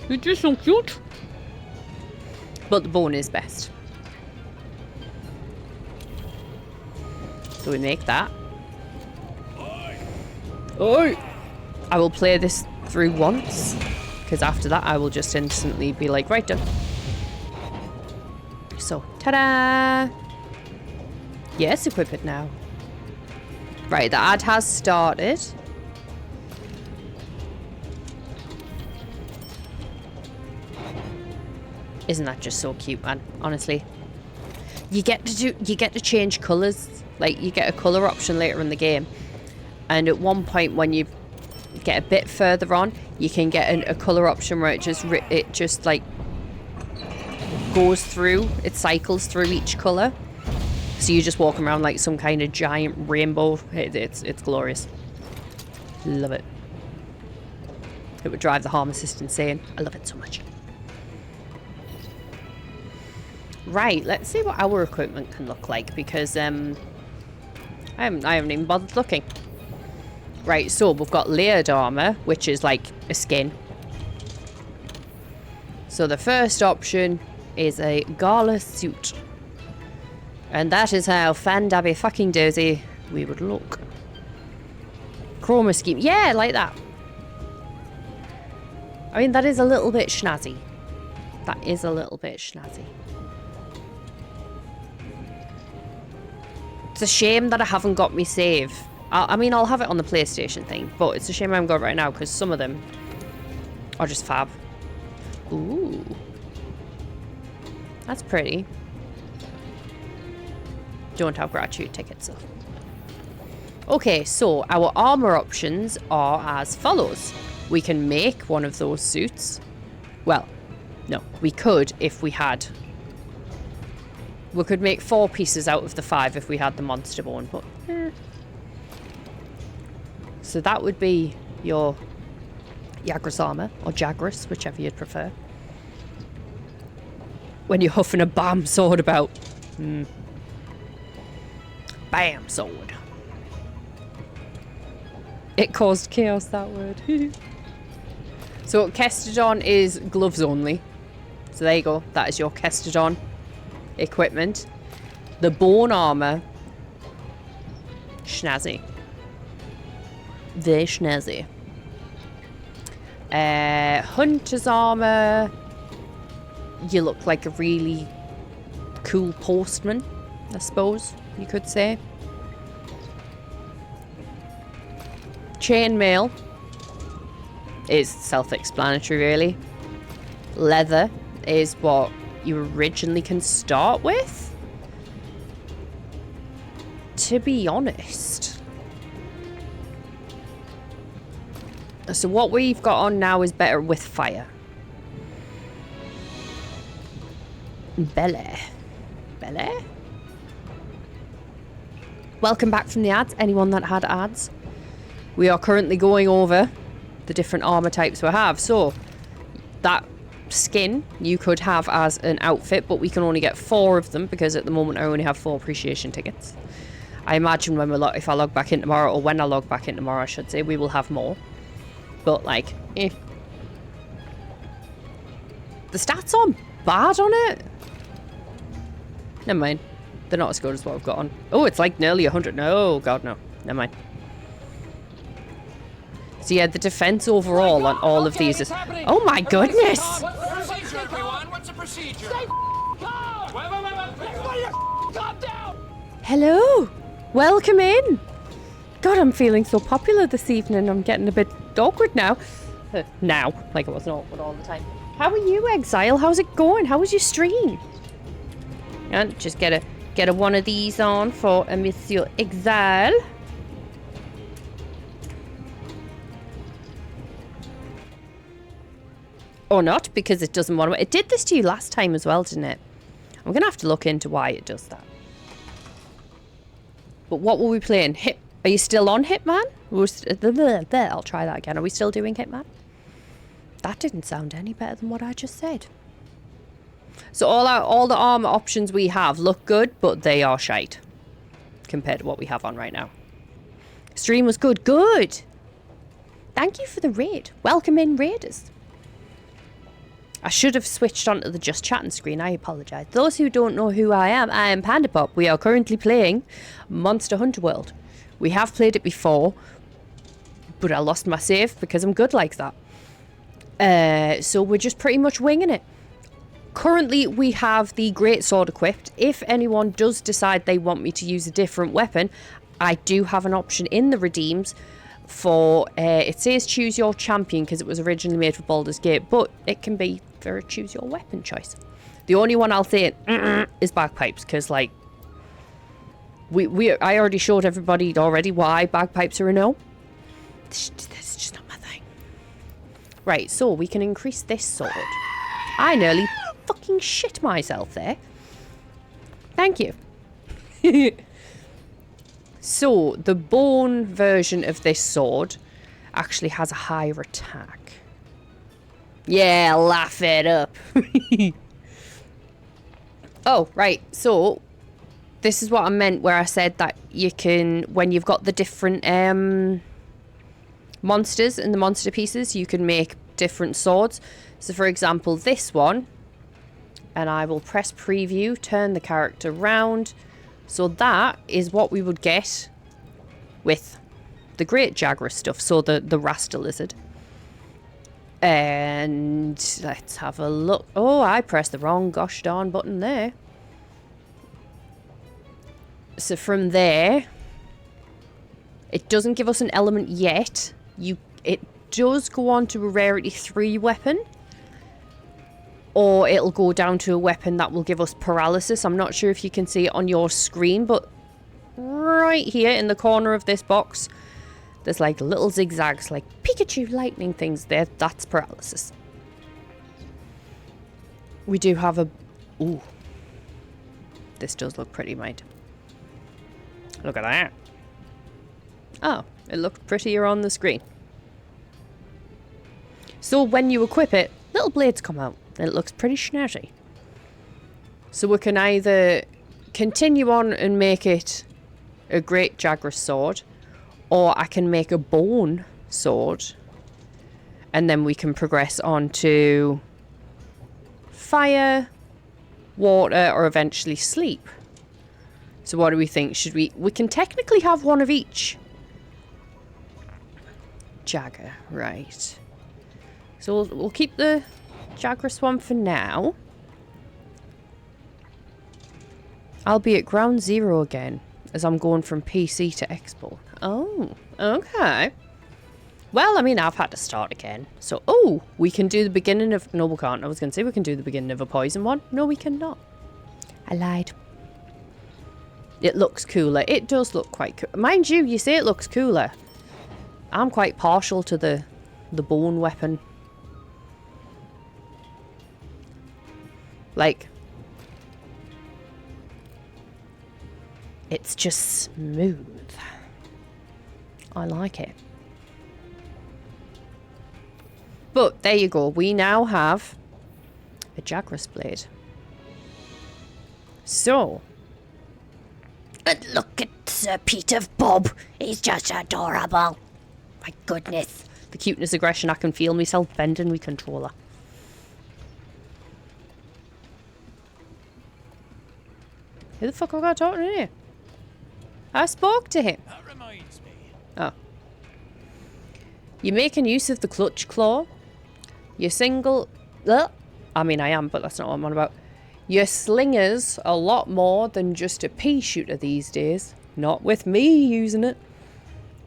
It's just so cute. But the bone is best. So we make that. Oh! I will play this through once, because after that I will just instantly be like, right, done. So, ta-da! Yes, equip it now. Right, the ad has started. Isn't that just so cute, man? Honestly, you get to change colors. Like, you get a color option later in the game, and at one point when you get a bit further on, you can get a color option where it just like goes through. It cycles through each color. So you just walk around like some kind of giant rainbow. It's glorious. Love it. It would drive the Harm Assist insane. I love it so much. Right, let's see what our equipment can look like, because I haven't even bothered looking. Right, so we've got layered armor, which is like a skin. So the first option is a gala suit. And that is how fan-dabby fucking dozy we would look. Chroma scheme. Yeah, like that. I mean, that is a little bit schnazzy. That is a little bit schnazzy. It's a shame that I haven't got me save. I mean, I'll have it on the PlayStation thing, but it's a shame I haven't got it right now, because some of them are just fab. Ooh. That's pretty. Don't have gratitude tickets, though. Okay, so our armor options are as follows. We can make one of those suits. Well, no, we could if we had... We could make 4 pieces out of the 5 if we had the monster bone, but... So that would be your Jagras armor, or Jagras, whichever you'd prefer. When you're huffing a bam sword about. Bam sword. It caused chaos, that word. So Kestodon is gloves only. So there you go. That is your Kestodon equipment. The bone armor. Schnazzy. Very schnazzy. Hunter's armor. You look like a really cool postman, I suppose you could say. Chainmail is self-explanatory, really. Leather is what you originally can start with. To be honest. So what we've got on now is better with fire. Belly. Welcome back from the ads, anyone that had ads. We are currently going over the different armor types we have. So that skin you could have as an outfit, but we can only get 4 of them because at the moment I only have 4 appreciation tickets. I imagine when if I log back in tomorrow, or when I log back in tomorrow, I should say, we will have more. But, like, the stats aren't bad on it. Never mind. They're not as good as what I've got on. Oh, it's like nearly 100. No, God, no. Never mind. So, yeah, the defense overall on all of these is... Oh, my goodness! What's the procedure, everyone? What's the procedure? Stay calm! Wait. Everybody calm down! Hello! Welcome in! God, I'm feeling so popular this evening. I'm getting a bit awkward now. Now, like I wasn't awkward all the time. How are you, Exile? How's it going? How was your stream? And just get a one of these on for a Monsieur Exile. Or not, because it doesn't want to... It did this to you last time as well, didn't it? I'm going to have to look into why it does that. But what were we playing? Are you still on Hitman? I'll try that again. Are we still doing Hitman? That didn't sound any better than what I just said. So all the armor options we have look good, but they are shite compared to what we have on right now. Stream was good. Good! Thank you for the raid. Welcome in, raiders. I should have switched onto the just chatting screen. I apologise. Those who don't know who I am PandaPop. We are currently playing Monster Hunter World. We have played it before, but I lost my save because I'm good like that. So we're just pretty much winging it. Currently, we have the Great Sword equipped. If anyone does decide they want me to use a different weapon, I do have an option in the redeems for, it says choose your champion because it was originally made for Baldur's Gate, but it can be for a choose your weapon choice. The only one I'll say is bagpipes, because like I already showed everybody already why bagpipes are a no. This is just not my thing. Right, so we can increase this sword. I nearly fucking shit myself there. Thank you. So, the bone version of this sword actually has a higher attack. Yeah, laugh it up. Oh, right. So, this is what I meant where I said that you can, when you've got the different monsters and the monster pieces, you can make different swords. So, for example, this one, and I will press preview, turn the character round. So that is what we would get with the Great Jagras stuff. So the Rasta Lizard. And let's have a look. Oh, I pressed the wrong gosh darn button there. So from there, it doesn't give us an element yet. It does go on to a rarity 3 weapon. Or it'll go down to a weapon that will give us paralysis. I'm not sure if you can see it on your screen, but right here in the corner of this box, there's like little zigzags, like Pikachu lightning things there. That's paralysis. We do have a... Ooh. This does look pretty, mate. Look at that. Oh, it looked prettier on the screen. So when you equip it, little blades come out. And it looks pretty snazzy. So we can either continue on and make it a Great Jagras sword, or I can make a bone sword, and then we can progress on to fire, water, or eventually sleep. So what do we think? Should we can technically have one of each. Jagger, right. So we'll keep the Jagras one for now. I'll be at ground zero again as I'm going from PC to Expo. Oh, okay. Well, I mean, I've had to start again. So, oh, we can do the beginning of... No, we can't. I was going to say we can do the beginning of a poison one. No, we cannot. I lied. It looks cooler. It does look quite cool. Mind you, you say it looks cooler. I'm quite partial to the bone weapon. Like, it's just smooth. I like it. But there you go. We now have a Jagras blade. So, and look at Sir Peter Bob. He's just adorable. My goodness. The cuteness aggression, I can feel myself bending with controller. Who the fuck have I got talking to here? I spoke to him. That reminds me. Oh. You're making use of the clutch claw. You're single... I mean, I am, but that's not what I'm on about. Your slinger's a lot more than just a pea shooter these days. Not with me using it.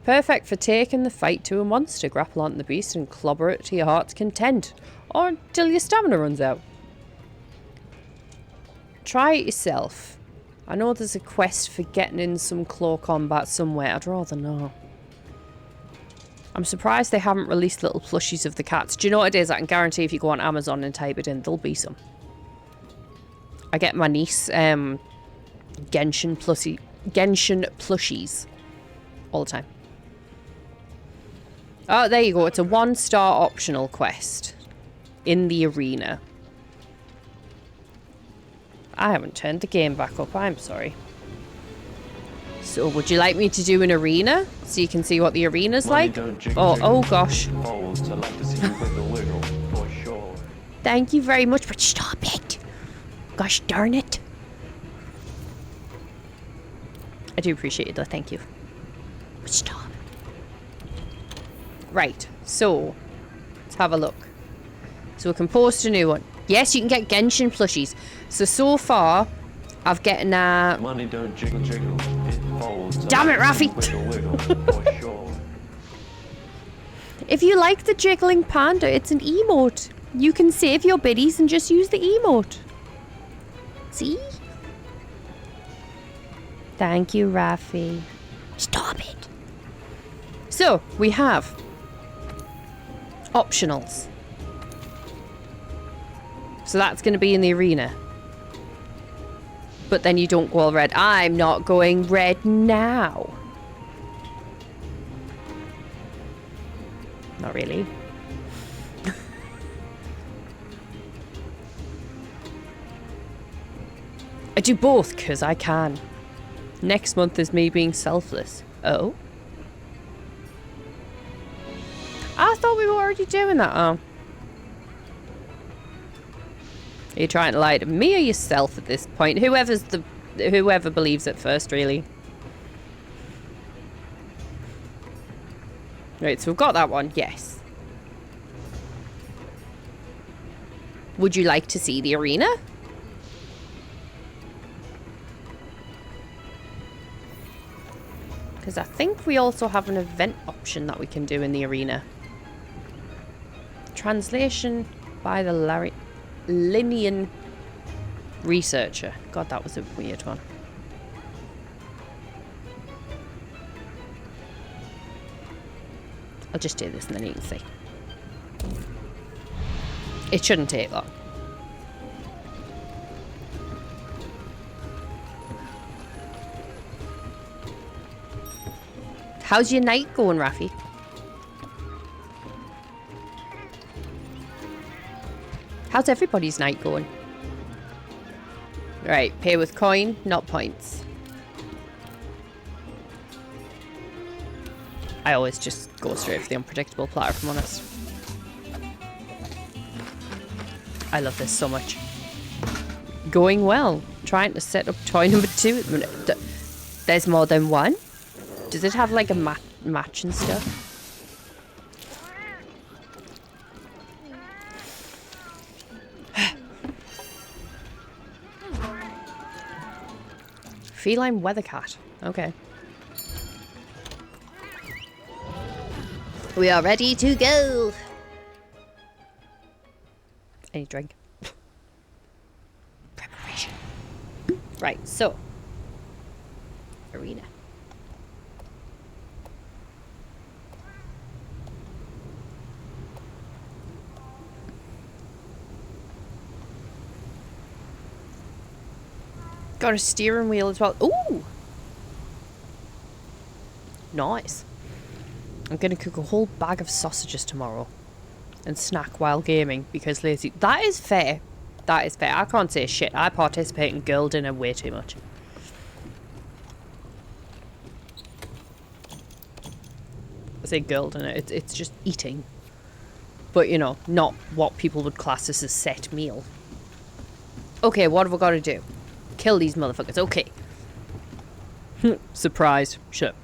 Perfect for taking the fight to a monster. Grapple onto the beast and clobber it to your heart's content. Or until your stamina runs out. Try it yourself. I know there's a quest for getting in some claw combat somewhere. I'd rather not. I'm surprised they haven't released little plushies of the cats. Do you know what it is? I can guarantee if you go on Amazon and type it in, there'll be some. I get my niece Genshin plushies all the time. Oh, there you go. It's a 1-star optional quest in the arena. I haven't turned the game back up. I'm sorry. So, would you like me to do an arena so you can see what the arena's like? Oh gosh. Thank you very much, but stop it. Gosh darn it. I do appreciate it though, thank you. But stop. Right, so let's have a look. So we can post a new one. Yes, you can get Genshin plushies. So far, I've gotten a... Money don't jiggle jiggle. It folds. Damn it, Rafi! If you like the jiggling panda, it's an emote. You can save your biddies and just use the emote. See? Thank you, Rafi. Stop it. So, we have optionals. So that's going to be in the arena. But then you don't go all red. I'm not going red now. Not really. I do both because I can. Next month is me being selfless. Oh? I thought we were already doing that. Oh. Are you trying to lie to me or yourself at this point? Whoever believes it first, really. Right, so we've got that one. Yes. Would you like to see the arena? Because I think we also have an event option that we can do in the arena. Translation by the Linian researcher. God, that was a weird one. I'll just do this and then you can see. It shouldn't take long. How's your night going, Rafi? How's everybody's night going? Right, pay with coin, not points. I always just go straight for the unpredictable platter, if I'm honest. I love this so much. Going well. Trying to set up toy number 2 at the minute. There's more than one? Does it have like a match and stuff? Feline weather cat. Okay. We are ready to go. Any drink? Preparation. Right, so. Arena. Got a steering wheel as well. Ooh! Nice. I'm gonna cook a whole bag of sausages tomorrow. And snack while gaming because lazy. That is fair. That is fair. I can't say shit. I participate in girl dinner way too much. I say girl dinner. It's just eating. But, you know, not what people would class as a set meal. Okay, what have we got to do? Kill these motherfuckers. Okay. Surprise. Shit.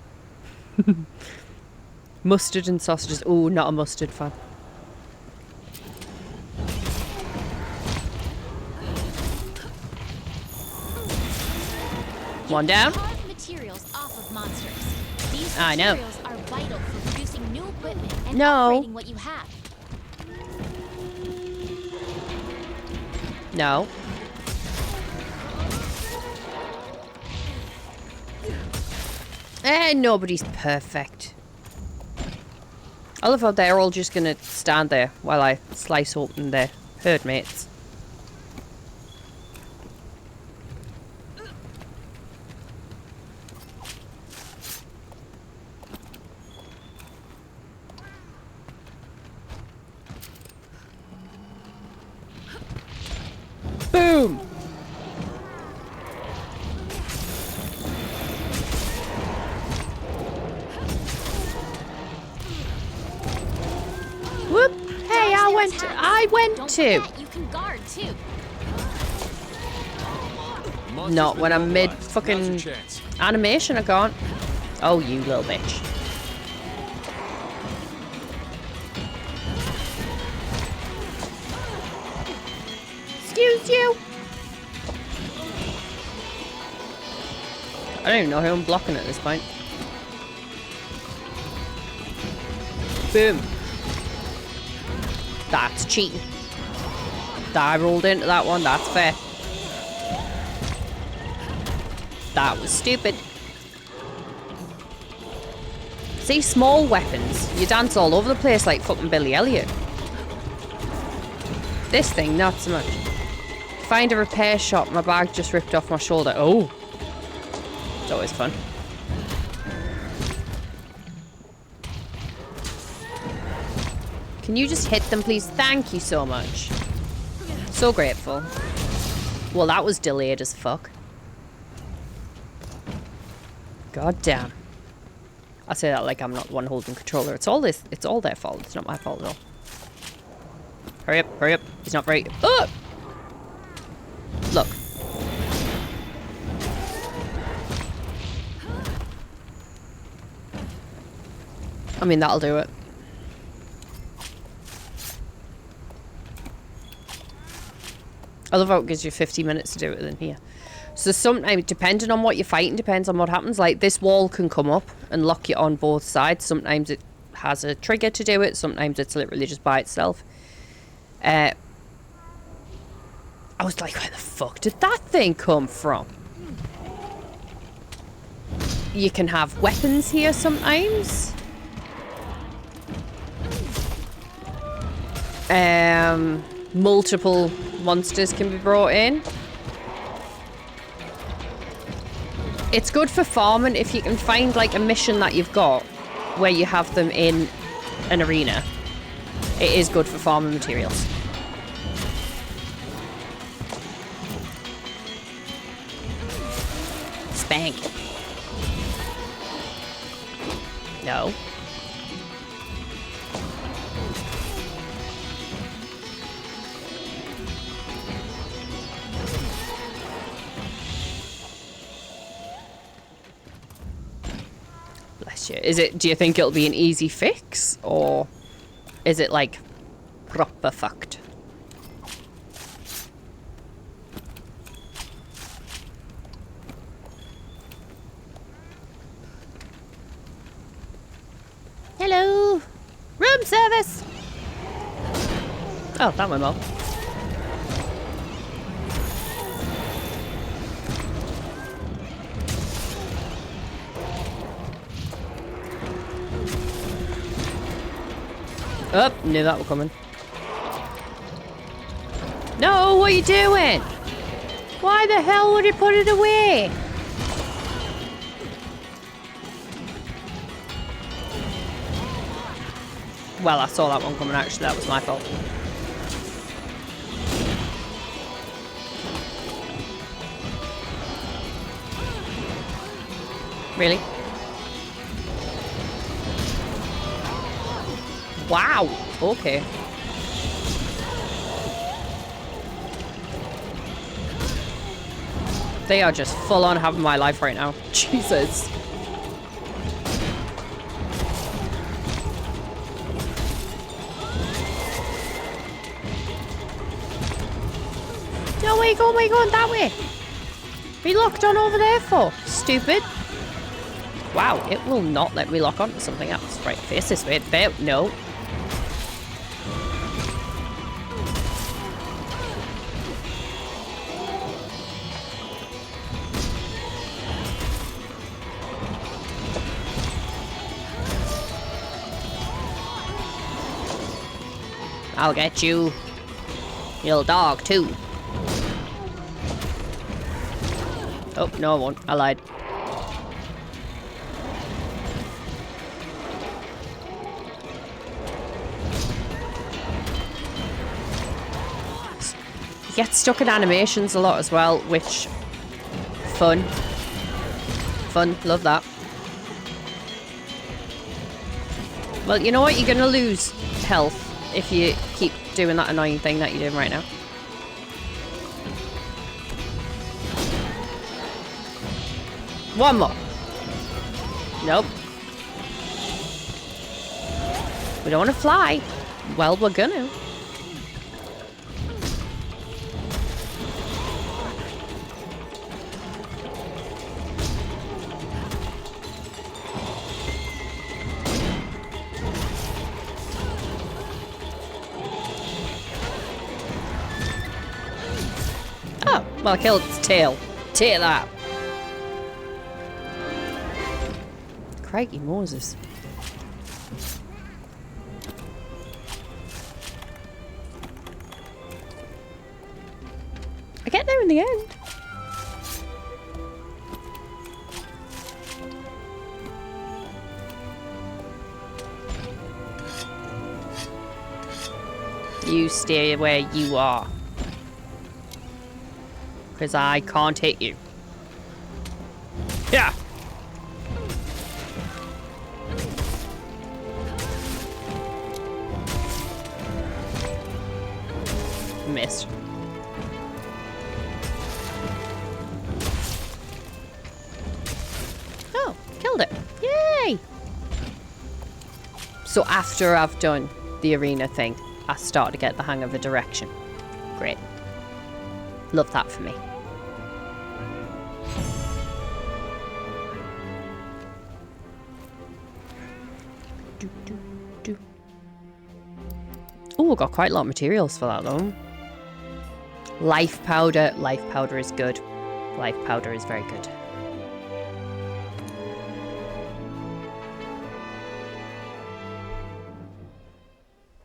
Mustard and sausages. Oh, not a mustard fan. One down. Materials off of monsters. These I know. materials are vital for producing new equipment and No. upgrading what you have. No. And nobody's perfect. I love how they're all just gonna stand there while I slice open their herd mates. Boom! Whoop! Hey, I went to. You can guard too. Not when I'm mid fucking animation, I can't. Oh, you little bitch. Excuse you. I don't even know who I'm blocking at this point. Boom. That's cheating. I rolled into that one, that's fair. That was stupid. See, small weapons. You dance all over the place like fucking Billy Elliot. This thing, not so much. Find a repair shop. My bag just ripped off my shoulder. Oh. It's always fun. Can you just hit them, please? Thank you so much. So grateful. Well, that was delayed as fuck. God damn. I say that like I'm not the one holding controller. It's all their fault. It's not my fault at all. Hurry up, hurry up. He's not very... Oh! Look. I mean, that'll do it. I love how it gives you 50 minutes to do it in here. So sometimes, depending on what you're fighting, depends on what happens. Like, this wall can come up and lock you on both sides. Sometimes it has a trigger to do it. Sometimes it's literally just by itself. I was like, where the fuck did that thing come from? You can have weapons here sometimes. Multiple monsters can be brought in. It's good for farming if you can find like a mission that you've got where you have them in an arena. It is good for farming materials. Spank. No. Bless you. Do you think it'll be an easy fix? Or is it like proper fucked? Hello. Room service. Oh, that went well. Oh, knew that was coming. No, what are you doing? Why the hell would you put it away? Well, I saw that one coming, actually. That was my fault. Really? Wow. Okay. They are just full on having my life right now. Jesus. No way, go away, going that way. Be locked on over there for? Stupid. Wow, it will not let me lock onto something else. Right, face this way. There, no. I'll get you. Little dog, too. Oh, no, I won't. I lied. You get stuck in animations a lot as well, which... Fun. Fun. Love that. Well, you know what? You're gonna lose health if you keep doing that annoying thing that you're doing right now. One more. Nope. We don't want to fly. Well, we're gonna. Oh, well, I killed its tail. Take that. Crikey Moses. I get there in the end. You stay where you are. Because I can't hit you. Yeah. Missed. Oh, killed it. Yay! So after I've done the arena thing, I start to get the hang of a direction. Great. Love that for me. Oh, got quite a lot of materials for that though. Life powder. Life powder is good. Life powder is very good.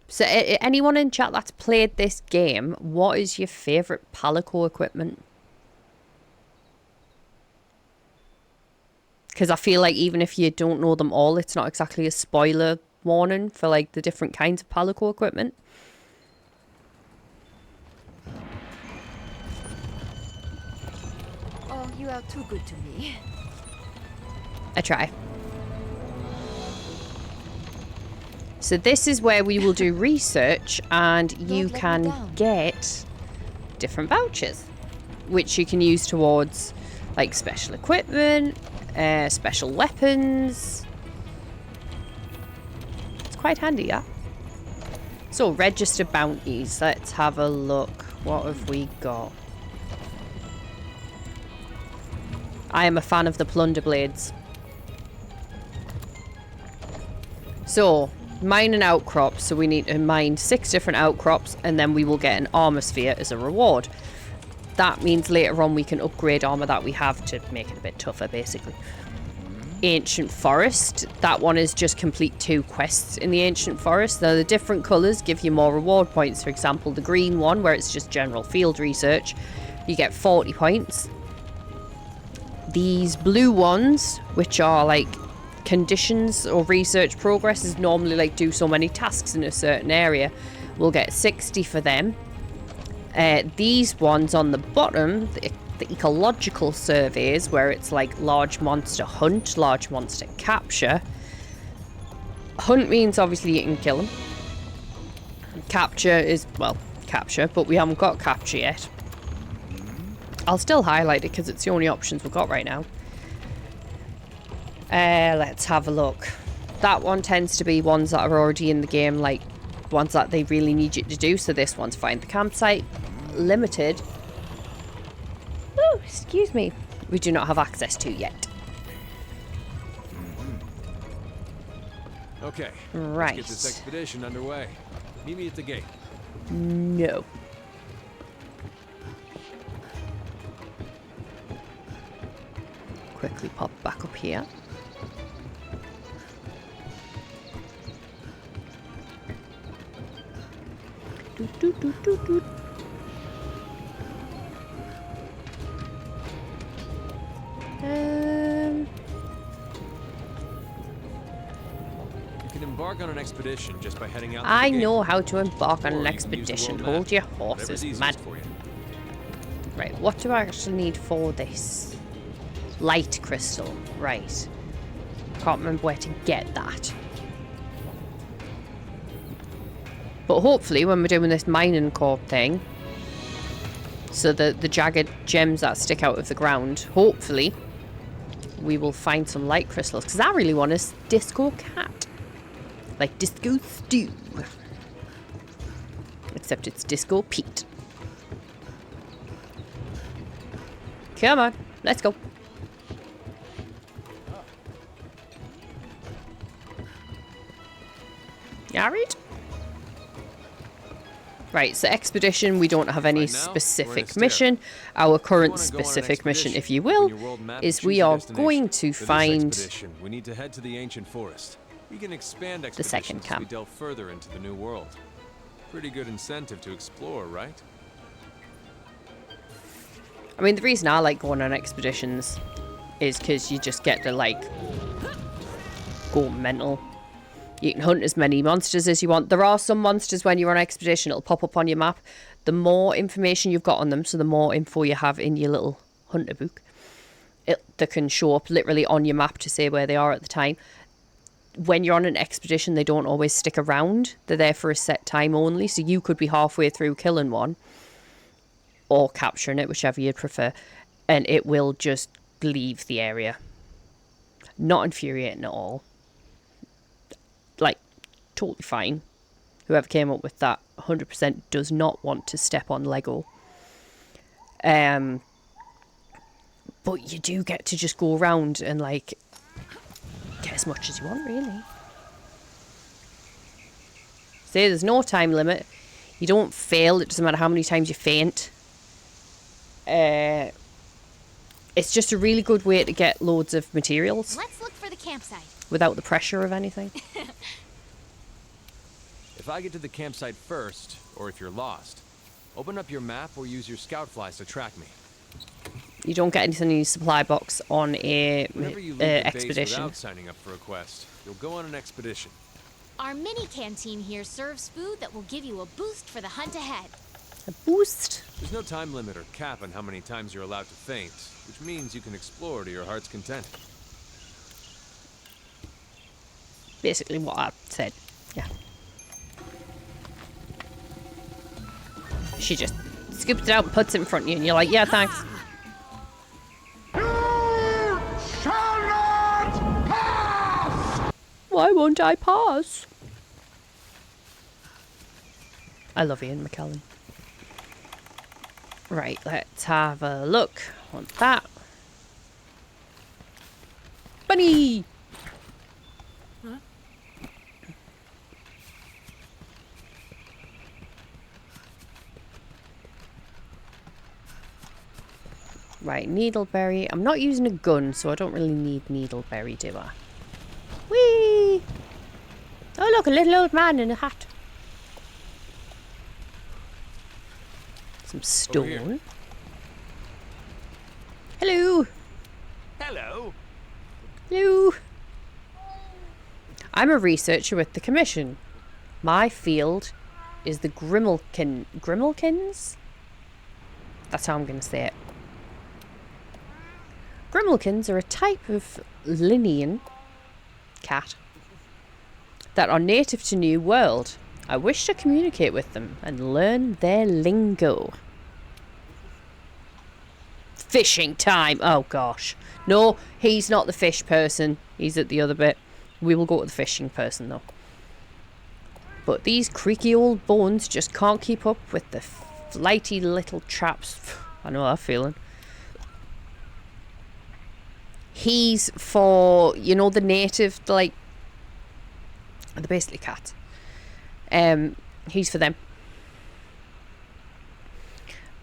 So anyone in chat that's played this game, what is your favourite Palico equipment? Because I feel like even if you don't know them all, it's not exactly a spoiler warning for like the different kinds of Palico equipment. Oh, you are too good to me. I try. So this is where we will do research and you can get different vouchers, which you can use towards like special equipment, special weapons. It's quite handy, yeah. So register bounties. Let's have a look. What have we got? I am a fan of the plunder blades. So mine an outcrop, so we need to mine 6 different outcrops and then we will get an armor sphere as a reward. That means later on we can upgrade armor that we have to make it a bit tougher, basically. Ancient Forest, that one is just complete 2 quests in the Ancient Forest. Now the different colours give you more reward points. For example, the green one, where it's just general field research, you get 40 points. These blue ones, which are like conditions or research progress, is normally like do so many tasks in a certain area, we'll get 60 for them. These ones on the bottom, the ecological surveys, where it's like large monster hunt, large monster capture. Hunt means obviously you can kill them. Capture is, well, capture, but we haven't got capture yet. I'll still highlight it because it's the only options we've got right now. Let's have a look. That one tends to be ones that are already in the game, like ones that they really need you to do. So this one's find the campsite. Limited. Oh, excuse me. We do not have access to yet. Okay. Right. Let's get this expedition underway. Meet me at the gate. No. Quickly pop back up here. Doot, doot, doot, doot, doot. You can embark on an expedition just by heading out. I know how to embark on an expedition. Hold your horses, man. Right, what do I actually need for this? Light crystal. Right. Can't remember where to get that. But hopefully when we're doing this mining core thing, so the jagged gems that stick out of the ground, hopefully we will find some light crystals. Because I really want a disco cat. Like Disco Stew. Except it's Disco Pete. Come on, let's go. You alright? Right, so expedition, we don't have any specific mission. Our current specific mission, if you will, is we are going to find we need to head to the ancient forest. We can expand the second expeditions as we camp. delve further into the new world. Pretty good incentive to explore, right? I mean, the reason I like going on expeditions is because you just get to, like, go mental. You can hunt as many monsters as you want. There are some monsters when you're on expedition, it'll pop up on your map. The more information you've got on them, so the more info you have in your little hunter book, they can show up literally on your map to say where they are at the time. When you're on an expedition, they don't always stick around. They're there for a set time only, so you could be halfway through killing one or capturing it, whichever you'd prefer, and it will just leave the area. Not infuriating at all. Like, totally fine. Whoever came up with that 100% does not want to step on Lego. But you do get to just go around and, like, get as much as you want, really. Say there's no time limit. You don't fail. It doesn't matter how many times you faint. It's just a really good way to get loads of materials. Let's look for the campsite. Without the pressure of anything. If I get to the campsite first, or if you're lost, open up your map or use your scout flies to track me. You don't get anything in your supply box on a Whenever you leave the base expedition. without signing up for a quest, you'll go on an expedition. Our mini canteen here serves food that will give you a boost for the hunt ahead. A boost? There's no time limit or cap on how many times you're allowed to faint, which means you can explore to your heart's content. Basically what I said. Yeah. She just scoops it out and puts it in front of you and you're like, yeah, thanks. Shall not pass! Why won't I pass? I love Ian McKellen. Right, let's have a look. Want that. Bunny! Right, needleberry. I'm not using a gun, so I don't really need needleberry, do I? Whee! Oh, look, a little old man in a hat. Some stone. Hello! Hello. Hello! I'm a researcher with the Commission. My field is the Grimalkins? That's how I'm going to say it. Grimalkins are a type of Linnean cat that are native to New World. I wish to communicate with them and learn their lingo. Fishing time! Oh gosh. No, he's not the fish person. He's at the other bit. We will go to the fishing person though. But these creaky old bones just can't keep up with the flighty little traps. I know that feeling. He's for, you know, the native, like, they're basically cats. He's for them.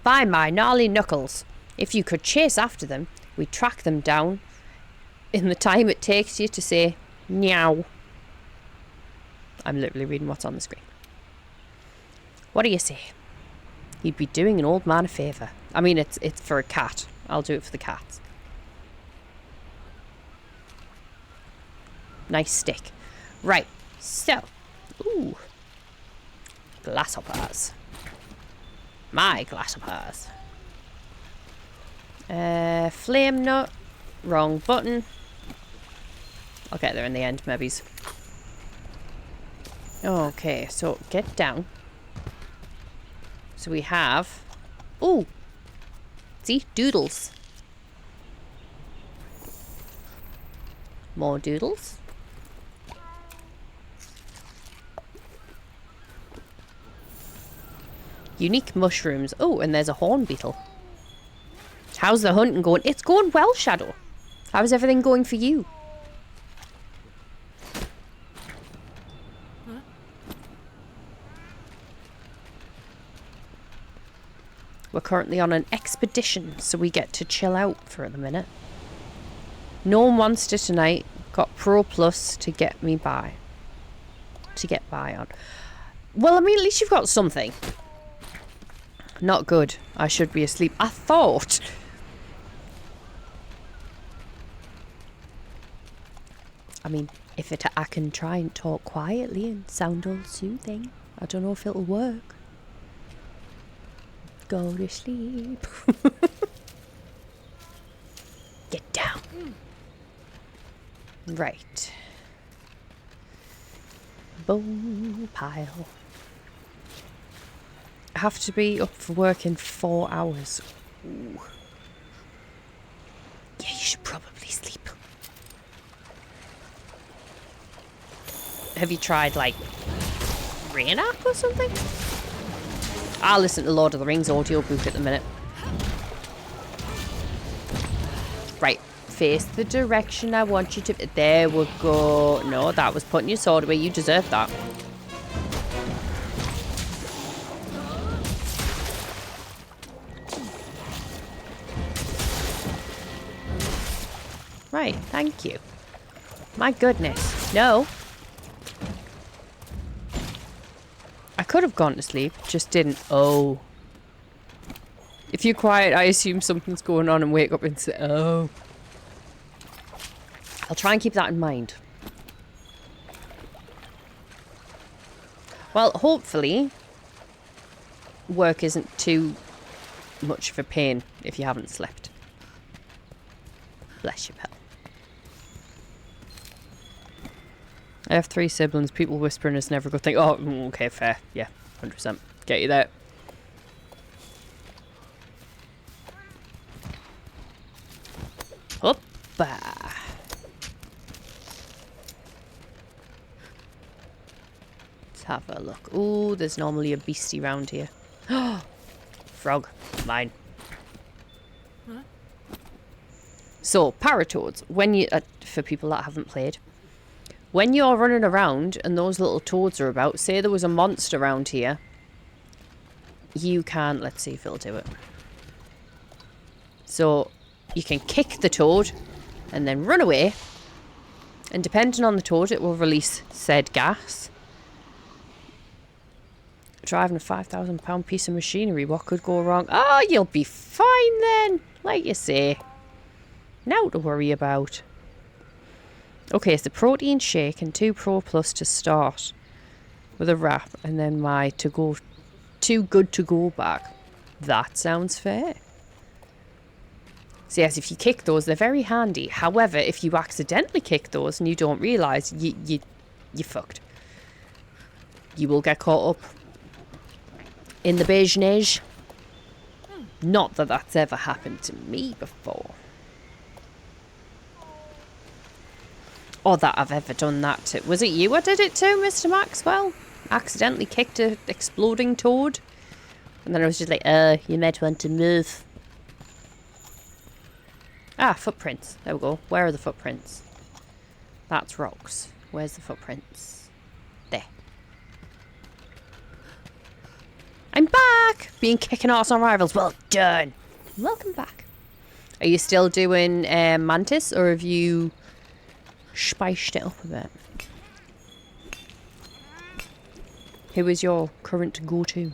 By my gnarly knuckles, if you could chase after them, we'd track them down in the time it takes you to say meow. I'm literally reading what's on the screen. What do you say? You'd be doing an old man a favour. I mean, it's for a cat. I'll do it for the cats. Nice stick. Right, so. Ooh. Glasshoppers. My glasshoppers. Flame nut. Wrong button. I'll get there in the end, maybe. Okay, so get down. So we have... Ooh! See? Doodles. More doodles. Unique mushrooms. Oh, and there's a horn beetle. How's the hunting going? It's going well, Shadow. How's everything going for you? We're currently on an expedition, so we get to chill out for the minute. No monster tonight. Got Pro Plus to get me by. To get by on. Well, I mean, at least you've got something. Not good. I should be asleep. I thought. I mean, if I can try and talk quietly and sound all soothing. I don't know if it'll work. Go to sleep. Get down. Right. Bone pile. I have to be up for work in 4 hours. Ooh. Yeah, you should probably sleep. Have you tried, like, Rain app or something? I'll listen to Lord of the Rings audiobook at the minute. Right. Face the direction I want you to... There we go. No, that was putting your sword away. You deserve that. Right, thank you. My goodness. No. I could have gone to sleep, just didn't. Oh. If you're quiet, I assume something's going on and wake up and say, oh. I'll try and keep that in mind. Well, hopefully, work isn't too much of a pain if you haven't slept. Bless you, pal. I have 3 siblings. People whispering is never a good thing. Oh, okay, fair. Yeah, 100%. Get you there. Hoppa. Let's have a look. Ooh, there's normally a beastie around here. Frog. Mine. Huh? So, Paratoads. When you... for people that haven't played. When you're running around and those little toads are about, say there was a monster around here, you can, let's see if it'll do it. So you can kick the toad and then run away, and depending on the toad it will release said gas. Driving a £5,000 piece of machinery, what could go wrong? Oh, you'll be fine then, like you say. Now to worry about. Okay, it's the protein shake and 2 Pro Plus to start with a wrap, and then my to-go, 2 good to go bag. That sounds fair. So yes, if you kick those, they're very handy. However, if you accidentally kick those and you don't realise, you fucked. you will get caught up in the business. Not that that's ever happened to me before. Or that I've ever done that to. Was it you I did it to, Mr. Maxwell? Accidentally kicked an exploding toad? And then I was just like, you might want to move. Ah, footprints. There we go. Where are the footprints? That's rocks. Where's the footprints? There. I'm back! Being kicking ass on rivals. Well done. Welcome back. Are you still doing Mantis, or have you spiced it up a bit? Who is your current go-to?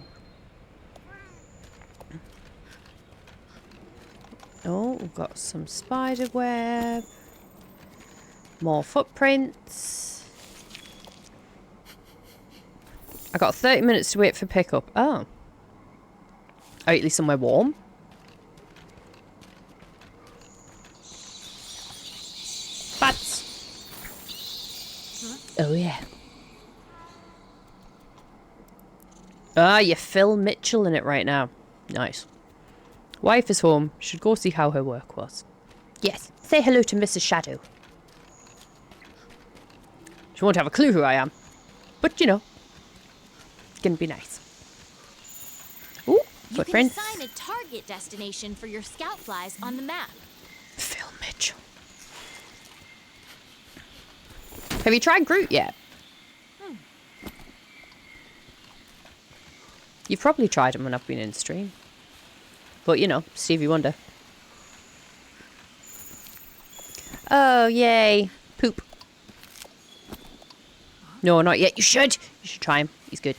Oh, we've got some spider web. More footprints. I got 30 minutes to wait for pickup. Oh. Or at least somewhere warm. Bats. Oh, yeah. Ah, you're Phil Mitchell in it right now. Nice. Wife is home. Should go see how her work was. Yes. Say hello to Mrs. Shadow. She won't have a clue who I am. But, you know. It's gonna be nice. Ooh, footprints. You can assign a target destination for your scout flies on the map. Phil Mitchell. Have you tried Groot yet? You've probably tried him when I've been in stream. But, you know, Stevie Wonder. Oh, yay. Poop. No, not yet. You should. You should try him. He's good.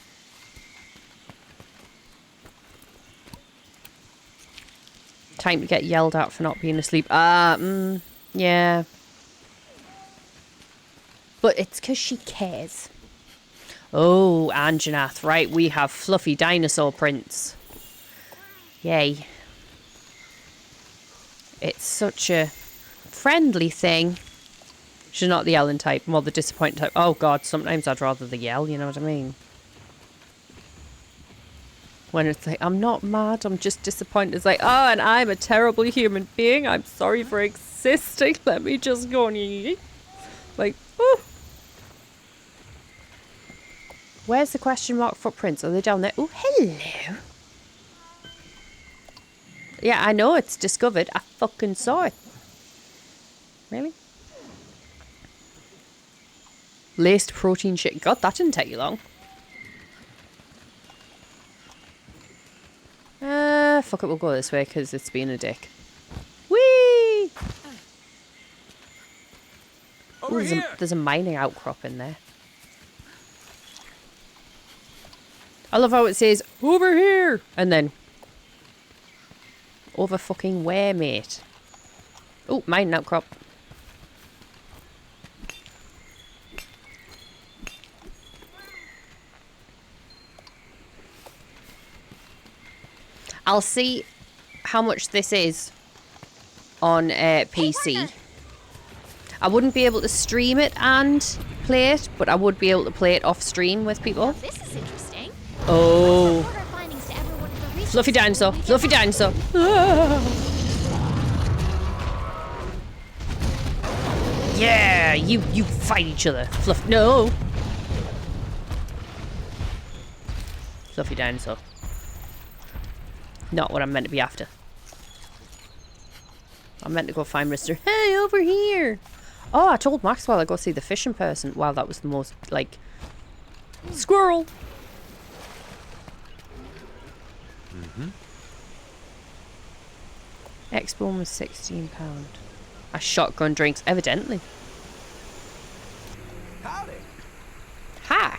Time to get yelled at for not being asleep. Yeah. But it's because she cares. Oh, Anjanath. Right, we have fluffy dinosaur prints. Yay. It's such a friendly thing. She's not the yelling type, more the disappointed type. Oh god, sometimes I'd rather the yell, you know what I mean? When it's like, I'm not mad, I'm just disappointed. It's like, oh, and I'm a terrible human being. I'm sorry for existing. Let me just go and eat. Like, oh. Where's the question mark footprints? Are they down there? Oh, hello. Yeah, I know it's discovered. I fucking saw it. Really? Laced protein shit. God, that didn't take you long. Fuck it, we'll go this way because it's being a dick. Whee! Ooh, there's a mining outcrop in there. I love how it says, over here! And then... over fucking where, mate? Oh, mining outcrop. I'll see how much this is on PC. I wouldn't be able to stream it and play it, but I would be able to play it off stream with people. This is interesting. Oh. Fluffy dinosaur. Fluffy dinosaur. Yeah, you fight each other. Fluff. No. Fluffy dinosaur. Not what I'm meant to be after. I'm meant to go find Mr. Hey, over here. Oh, I told Maxwell I'd go see the fishing person. Wow, that was the most, like... Squirrel! X-Bone was £16. A shotgun drinks, evidently. Howdy. Hi.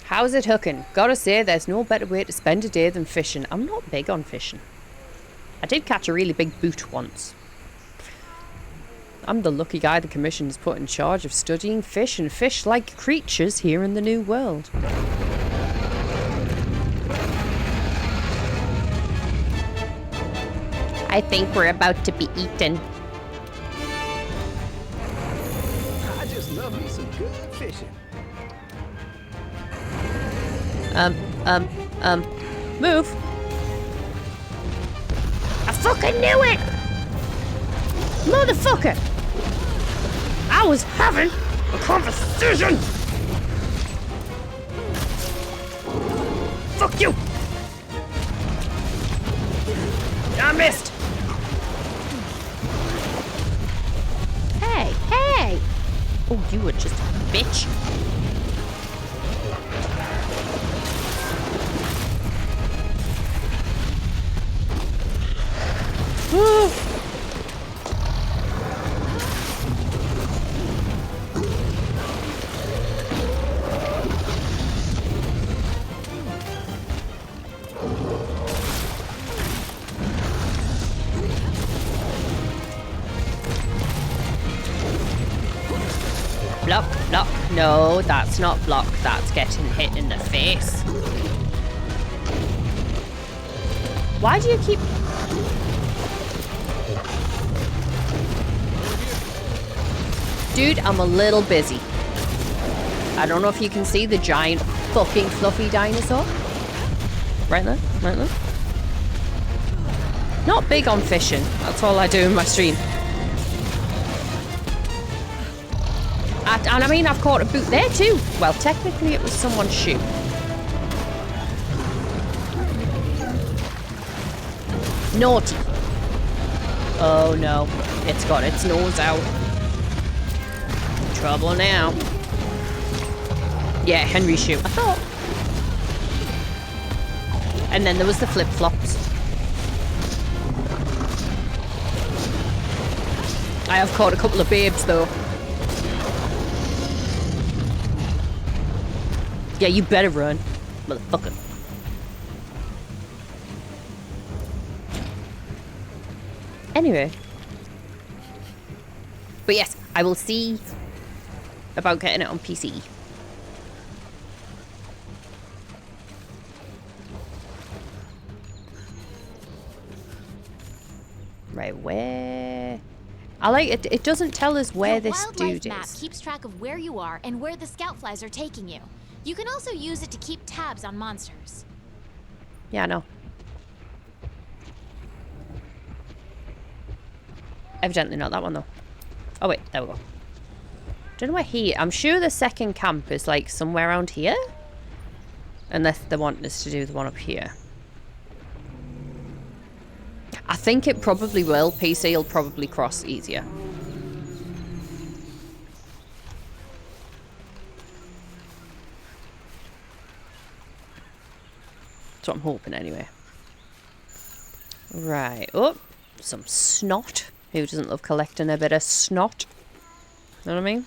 How's it hooking? Gotta say, there's no better way to spend a day than fishing. I'm not big on fishing. I did catch a really big boot once. I'm the lucky guy the Commission's put in charge of studying fish and fish-like creatures here in the New World. I think we're about to be eaten. I just love me some good fishing. Move. I fucking knew it! Motherfucker! I was having a conversation! Fuck you! I missed! Hey, hey! Oh, you were just a bitch. Woo! Block, block. No, that's not block. That's getting hit in the face. Why do you keep... Dude, I'm a little busy. I don't know if you can see the giant fucking fluffy dinosaur. Right there, right there. Not big on fishing. That's all I do in my stream. And I mean, I've caught a boot there too. Well, technically it was someone's shoe. Naughty. Oh no, it's got its nose out. Trouble now. Yeah, Henry's shoe. I thought. And then there was the flip-flops. I have caught a couple of babes though. Yeah, you better run, motherfucker. Anyway. But yes, I will see about getting it on PC. Right, where... I like it. It doesn't tell us where this dude map is. Keeps track of where you are and where the scout flies are taking you. You can also use it to keep tabs on monsters. Yeah, I know. Evidently not that one though. Oh wait, there we go. Don't know where he... I'm sure the second camp is like somewhere around here. Unless they want us to do the one up here. I think it probably will. PC will probably cross easier. That's what I'm hoping anyway. Right. Oh, some snot. Who doesn't love collecting a bit of snot? Know what I mean?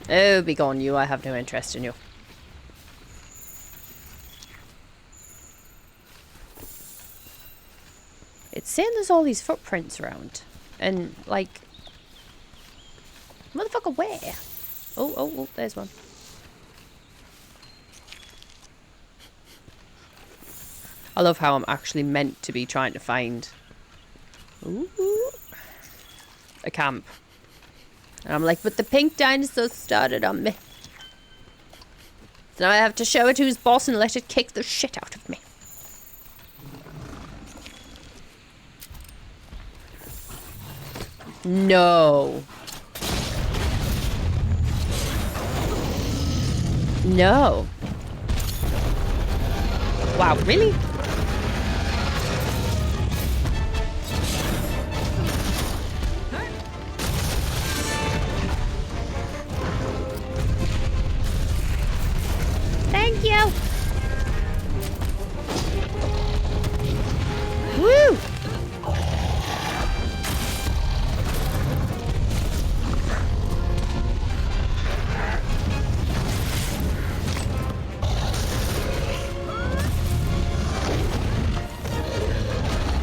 Oh, be gone you. I have no interest in you. It's saying there's all these footprints around. And, like... Motherfucker, where? Oh, there's one. I love how I'm actually meant to be trying to find... Ooh, a camp. And I'm like, but the pink dinosaur started on me. So now I have to show it who's boss and let it kick the shit out of me. No. No. Wow, really? Thank you. Woo!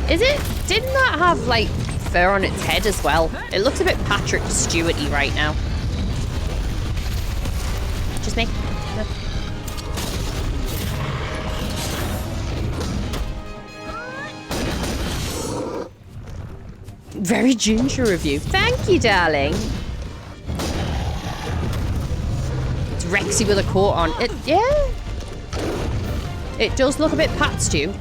Is it? Didn't that have, like, fur on its head as well? It looks a bit Patrick Stewart-y right now. Just me? No. Very ginger of you. Thank you, darling. It's Rexy with a coat on. Yeah. It does look a bit Pat Stew.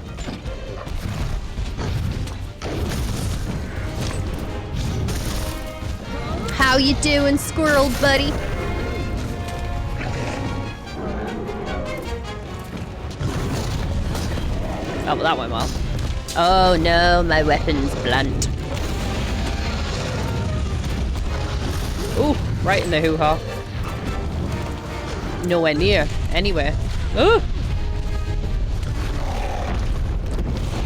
How you doing, squirrel buddy? Oh, well, that went well. Oh no, my weapon's blunt. Ooh, right in the hoo-ha. Nowhere near. Anywhere. Ooh!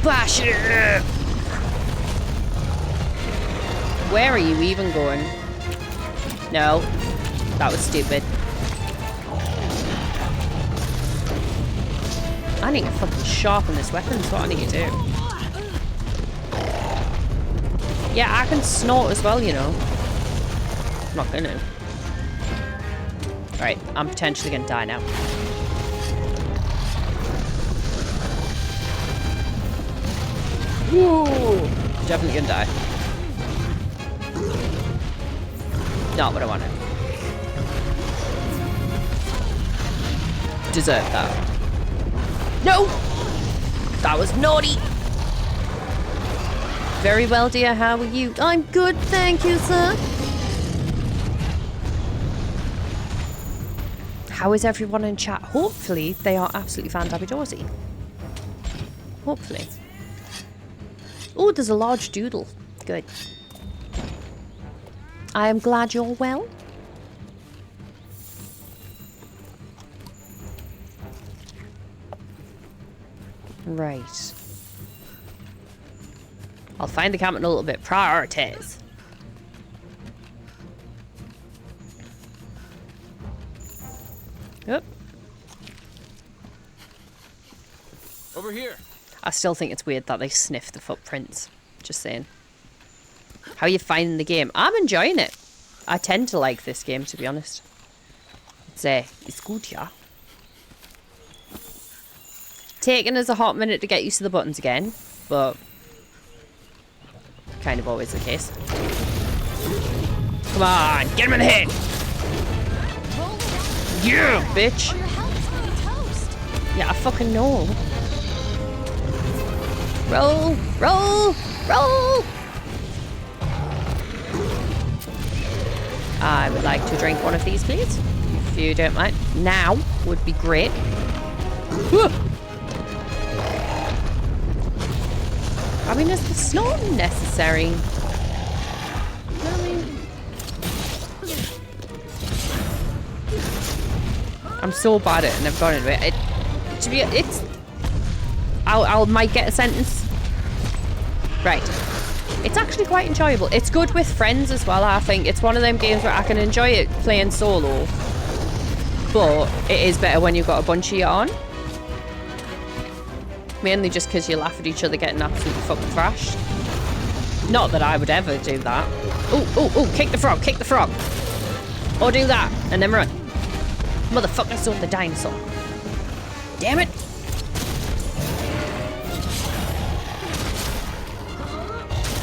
Bash it! Where are you even going? No. That was stupid. I need to fucking sharpen this weapon, is what I need to do. Yeah, I can snort as well, you know. I'm not gonna. Right, I'm potentially gonna die now. Whoa! Definitely gonna die. Not what I wanted. Deserve that. No! That was naughty! Very well, dear. How are you? I'm good, thank you, sir. How is everyone in chat? Hopefully, they are absolutely fantabby-dorsey. Hopefully. Oh, there's a large doodle. Good. I am glad you're well. Right. I'll find the comment a little bit. Prioritize. Yep. Over here. I still think it's weird that they sniff the footprints. Just saying. How are you finding the game? I'm enjoying it. I tend to like this game, to be honest. It's good, yeah. Taking us a hot minute to get used to the buttons again, but kind of always the case. Come on, get him in the head! Yeah, bitch! Yeah, I fucking know. Roll, roll, roll! I would like to drink one of these, please. If you don't mind. Now would be great. Whoa. I mean, is the snorting necessary? You know what I mean? I'm so bad at it and I've gone into it. I might get a sentence. Right. It's actually quite enjoyable. It's good with friends as well, I think. It's one of them games where I can enjoy it playing solo. But it is better when you've got a bunch of you on. Mainly just because you laugh at each other getting absolutely fucking thrashed. Not that I would ever do that. Oh, oh, oh, kick the frog, kick the frog. Or do that, and then run. Motherfucker, saw the dinosaur. Damn it.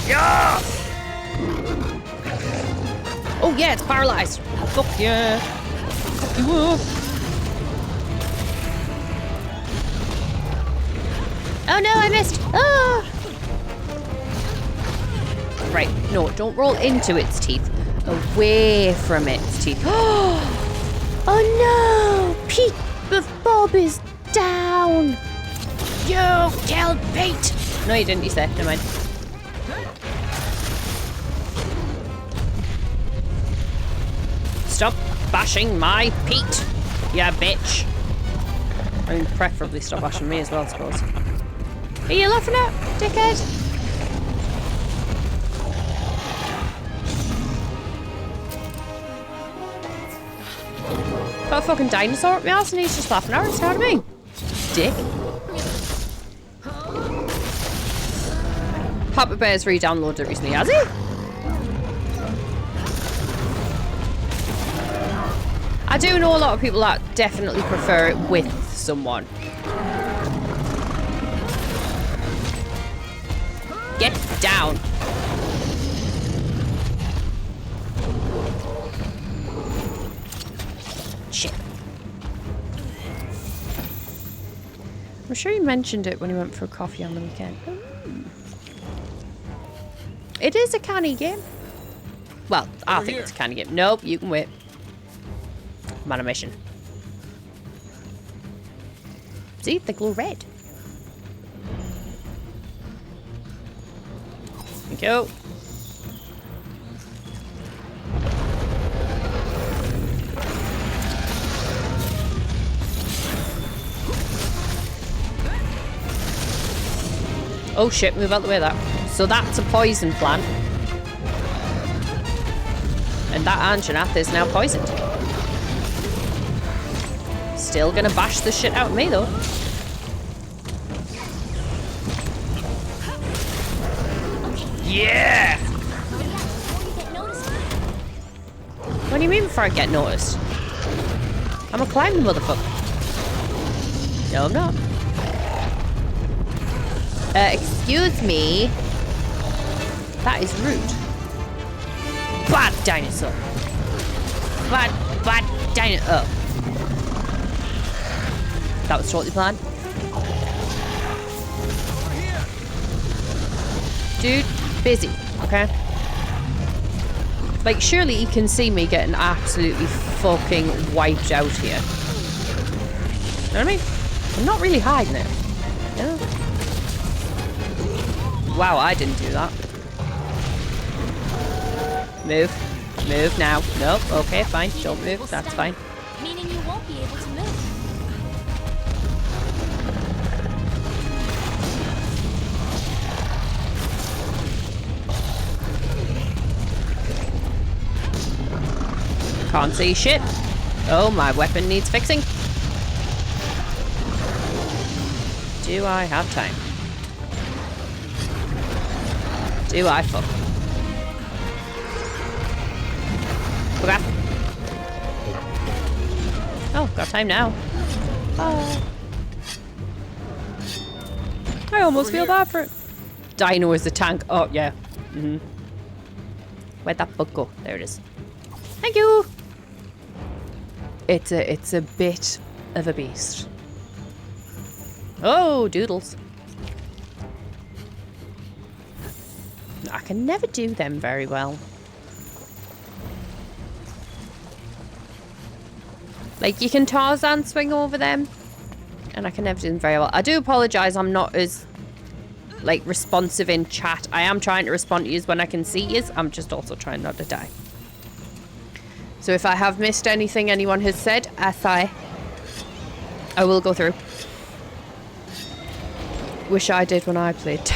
Yeah! Oh yeah, it's paralyzed. Fuck yeah. Fuck you up. Oh no, I missed! Oh! Right, no, don't roll into its teeth. Away from its teeth. Oh no! Pete Bob is down! You killed Pete! No, you didn't, you said. Never mind. Stop bashing my Pete, you bitch. I mean, preferably stop bashing me as well, I suppose. Are you laughing at, dickhead? Got a fucking dinosaur up my ass and he's just laughing at us, you know what I mean? Dick. Papa Bear's re-downloaded it recently, has he? I do know a lot of people that definitely prefer it with someone. Get down. sure you mentioned it when you went for coffee on the weekend. It is a canny game. Well, I think it's a canny game. Nope, you can wait. I'm on a mission. See, they glow red. Thank you. Oh shit, move out the way of that. So that's a poison plant. And that Anjanath is now poisoned. Still gonna bash the shit out of me though. Yeah! What do you mean before I get noticed? I'm a climbing motherfucker. No, I'm not. Excuse me. That is rude. Bad dinosaur. Bad dinosaur. Oh. That was totally planned. Dude, busy, okay? Like, surely you can see me getting absolutely fucking wiped out here. You know what I mean? I'm not really hiding it. Yeah. Wow, I didn't do that. Move. Move now. Nope. Okay, fine. Don't move. That's fine. Meaning you won't be able to move. Can't see shit. Oh, my weapon needs fixing. Do I have time? Do I fuck? Okay. Oh, got time now. Oh. I almost feel bad for it. Dino is the tank. Oh, yeah. Mm-hmm. Where'd that bug go? There it is. Thank you! It's a bit of a beast. Oh, doodles. I can never do them very well. Like, you can Tarzan swing over them, and I can never do them very well. I do apologise, I'm not as, like, responsive in chat. I am trying to respond to you when I can see you. I'm just also trying not to die. So if I have missed anything anyone has said, I will go through. Wish I did when I played.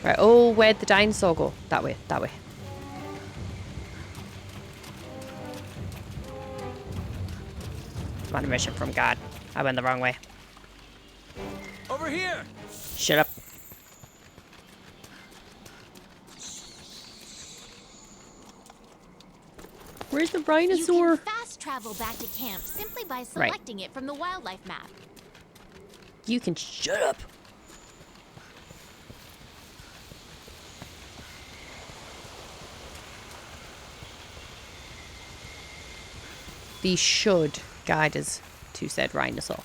Right, oh, where'd the dinosaur go? That way, that way. I'm on a mission from God. I went the wrong way. Over here! Shut up. Where's the rhinosaur? You can fast travel back to camp simply by selecting it from the wildlife map. You can shut up. These should guide us to said rhinosaur.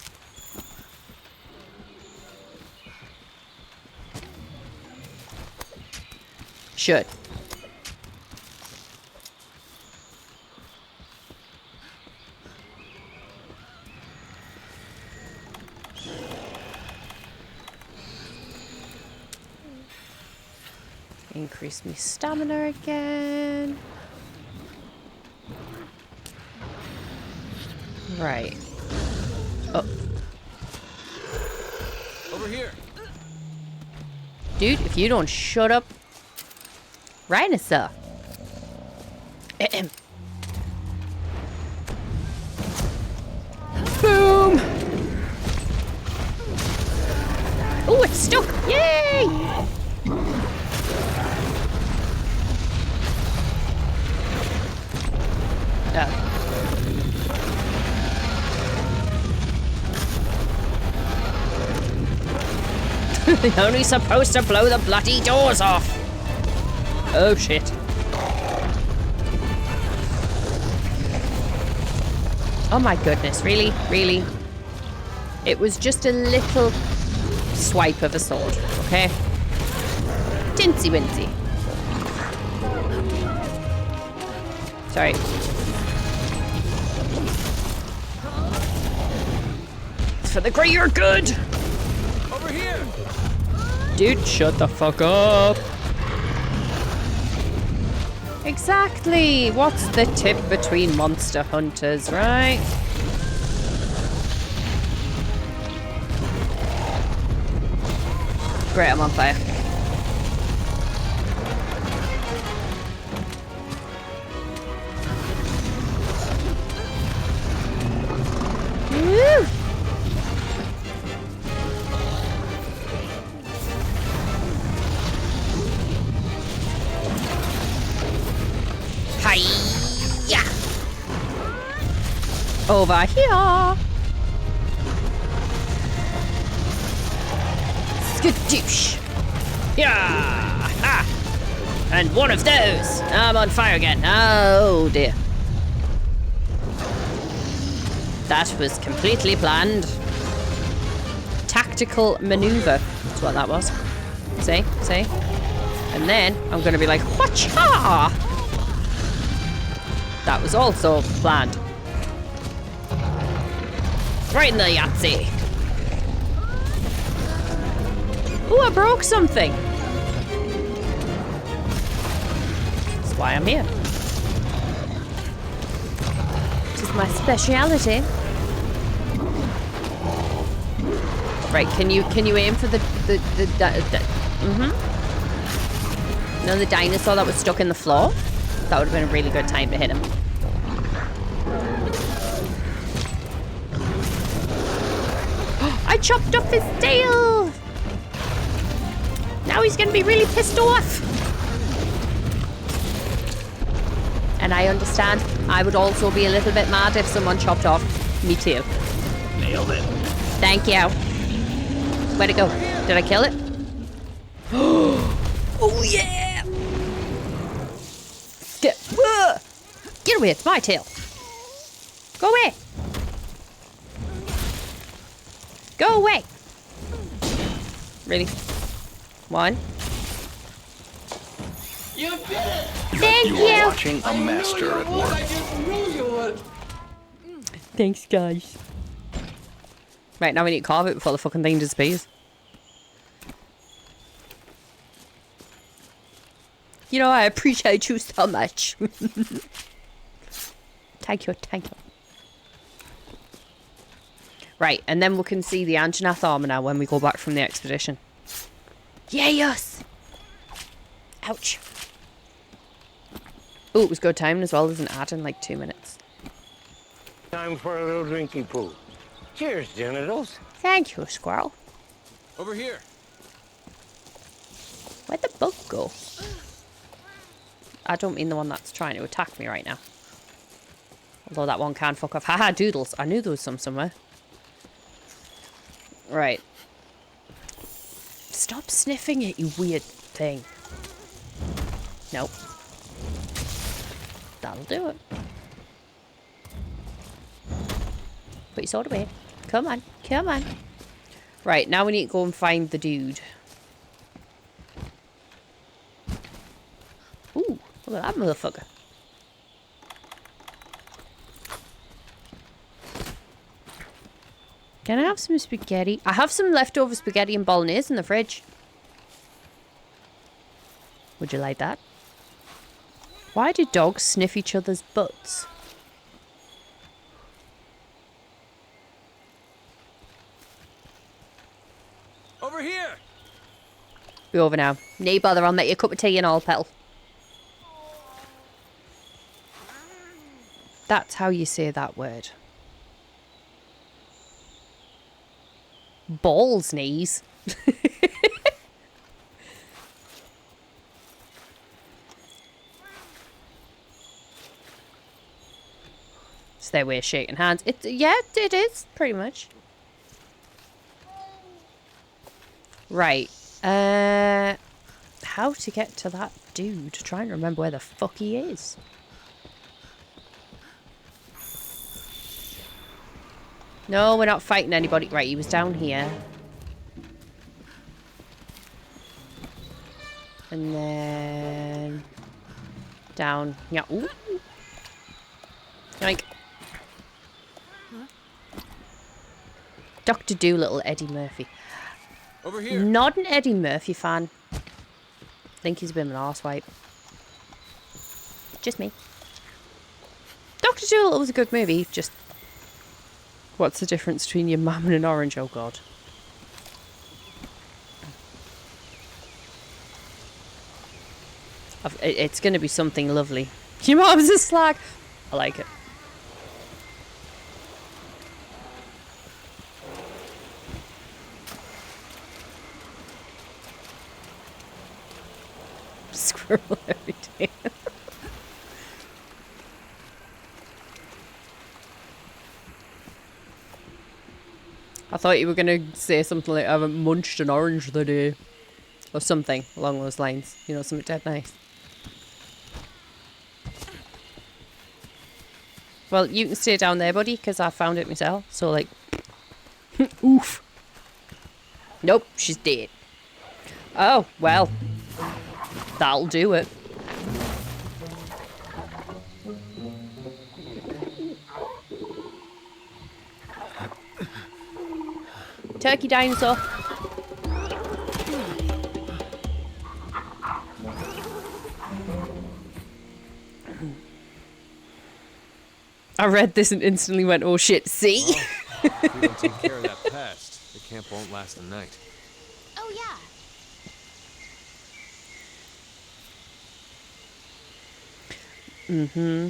Should. Increase me stamina again. Right. Oh. Over here. Dude, if you don't shut up. Rhinosaur. Boom! Oh, it's stuck! Yay! They're only supposed to blow the bloody doors off. Oh shit. Oh my goodness, really? Really? It was just a little swipe of a sword, okay? Tinsy wincy. Sorry. It's for the greater good. Over here. Dude, shut the fuck up. Exactly. What's the tip between monster hunters, right? Great, I'm on fire. Woo! Hi-ya! Over here! Skadoosh! Yeah! Ha! And one of those! I'm on fire again. Oh dear. That was completely planned. Tactical maneuver. That's what that was. See? See? And then I'm gonna be like, whatcha? That was also planned. Right in the Yahtzee. Ooh, I broke something. That's why I'm here. This is my speciality. Right, can you aim for the you know, the dinosaur that was stuck in the floor? That would have been a really good time to hit him. I chopped off his tail! Now he's gonna be really pissed off. And I understand. I would also be a little bit mad if someone chopped off me tail. Nailed it. Thank you. Where'd it go? Did I kill it? Oh yeah! Get away, it's my tail. Go away. Go away. Really? One. You did it! Thank you. You are watching a master at work. I just knew you would. Thanks, guys. Right, now we need to carve it before the fucking thing disappears. You know, I appreciate you so much. Thank you, thank you. Right, and then we can see the Anjanath armor now when we go back from the expedition. Yes! Ouch. Oh, it was good timing as well. There's an ad in like 2 minutes. Time for a little drinking pool. Cheers, genitals. Thank you, squirrel. Over here. Where'd the bug go? I don't mean the one that's trying to attack me right now. Although that one can fuck off. Haha, doodles. I knew there was some somewhere. Right. Stop sniffing it, you weird thing. Nope. That'll do it. Put your sword away. Come on. Come on. Right, now we need to go and find the dude. Ooh, look at that motherfucker. Can I have some spaghetti? I have some leftover spaghetti and bolognese in the fridge. Would you like that? Why do dogs sniff each other's butts? Over here. Be over now. No bother, I'll make you a cup of tea and all, Petal. That's how you say that word. Balls knees. It's their way of shaking hands. Yeah, it is, pretty much. Right. How to get to that dude? Trying to remember where the fuck he is. No, we're not fighting anybody. Right, he was down here. And then... down. Yeah. Ooh. Like... Dr. Dolittle, Eddie Murphy. Over here. Not an Eddie Murphy fan. I think he's a bit of an arsewipe. Just me. Dr. Dolittle was a good movie, just... What's the difference between your mum and an orange? Oh god. It's going to be something lovely. Your mum's a slag. I like it. Squirrel every day. I thought you were going to say something like, I haven't munched an orange today. Or something along those lines. You know, something dead nice. Well, you can stay down there, buddy, because I found it myself. So, like... Oof. Nope, she's dead. Oh, well. That'll do it. Turkey dinosaur. I read this and instantly went, oh shit, see? Well, if we don't take care of that pest, the camp won't last the night. Oh, yeah. Mm-hmm.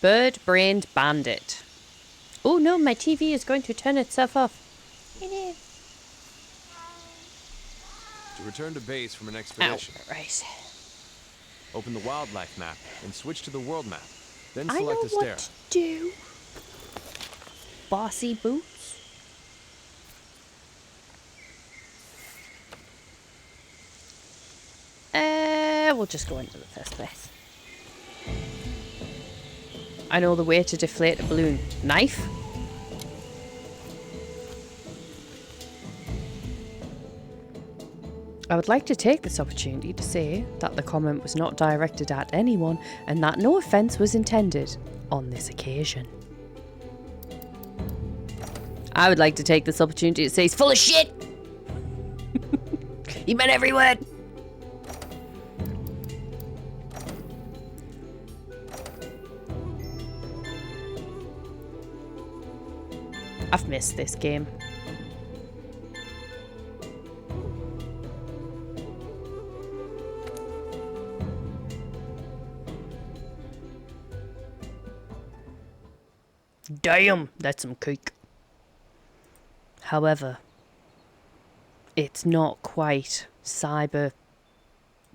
Bird-brained bandit. Oh no, my TV is going to turn itself off. It is. To return to base from an expedition. Ow, right. Open the wildlife map and switch to the world map. Then I select know a stair. what to do. Bossy boots. We'll just go into the first place. I know the way to deflate a balloon. Knife? I would like to take this opportunity to say that the comment was not directed at anyone and that no offence was intended on this occasion. I would like to take this opportunity to say he's full of shit! He meant every word! I've missed this game. Damn, that's some cake. However, it's not quite cyber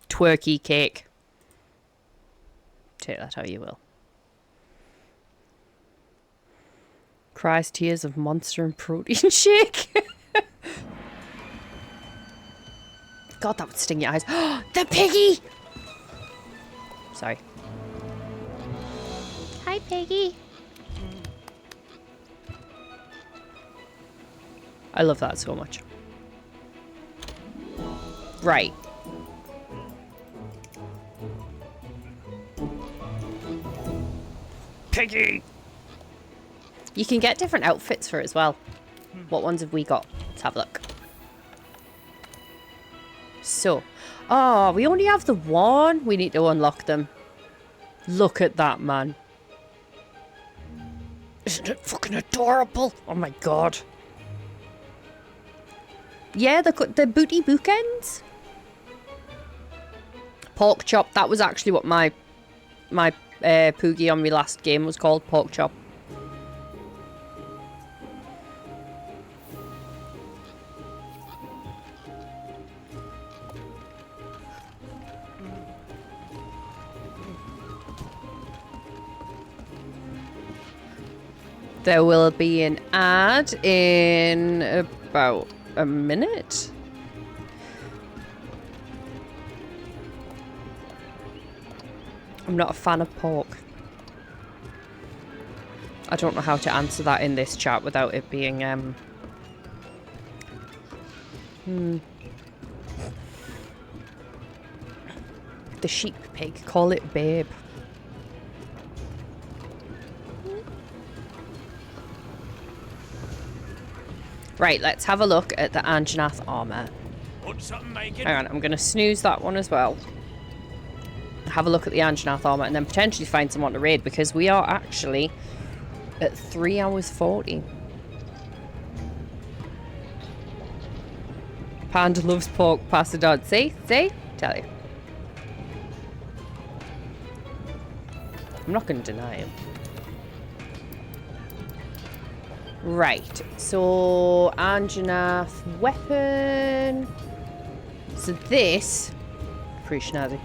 twerky cake. Take that how you will. Cries tears of monster and protein shake. God, that would sting your eyes. The piggy! Sorry. Hi, piggy. I love that so much. Right. Piggy! You can get different outfits for it as well. What ones have we got? Let's have a look. So. Oh, we only have the one. We need to unlock them. Look at that, man. Isn't it fucking adorable? Oh my god. Yeah, the booty bookends. Pork chop. That was actually what my Poogie on my last game was called. Pork chop. There will be an ad in about a minute. I'm not a fan of pork. I don't know how to answer that in this chat without it being, The sheep pig. Call it babe. Right, let's have a look at the Anjanath armor. Hang on, I'm going to snooze that one as well. Have a look at the Anjanath armor and then potentially find someone to raid, because we are actually at 3 hours 40. Panda loves pork, pass it on. See? Tell you. I'm not going to deny him. Right, so Anjanath weapon. So this, pretty snazzy.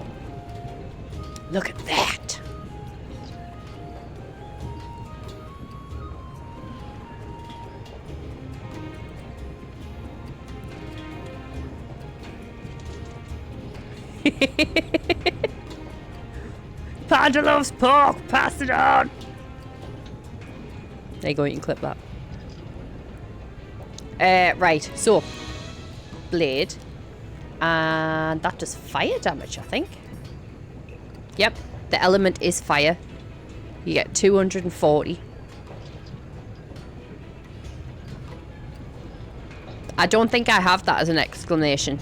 Look at that. Panda loves pork, pass it on. There you go, you can clip that. Right, so blade, and that does fire damage, I think. Yep, the element is fire. You get 240. I don't think I have that as an exclamation.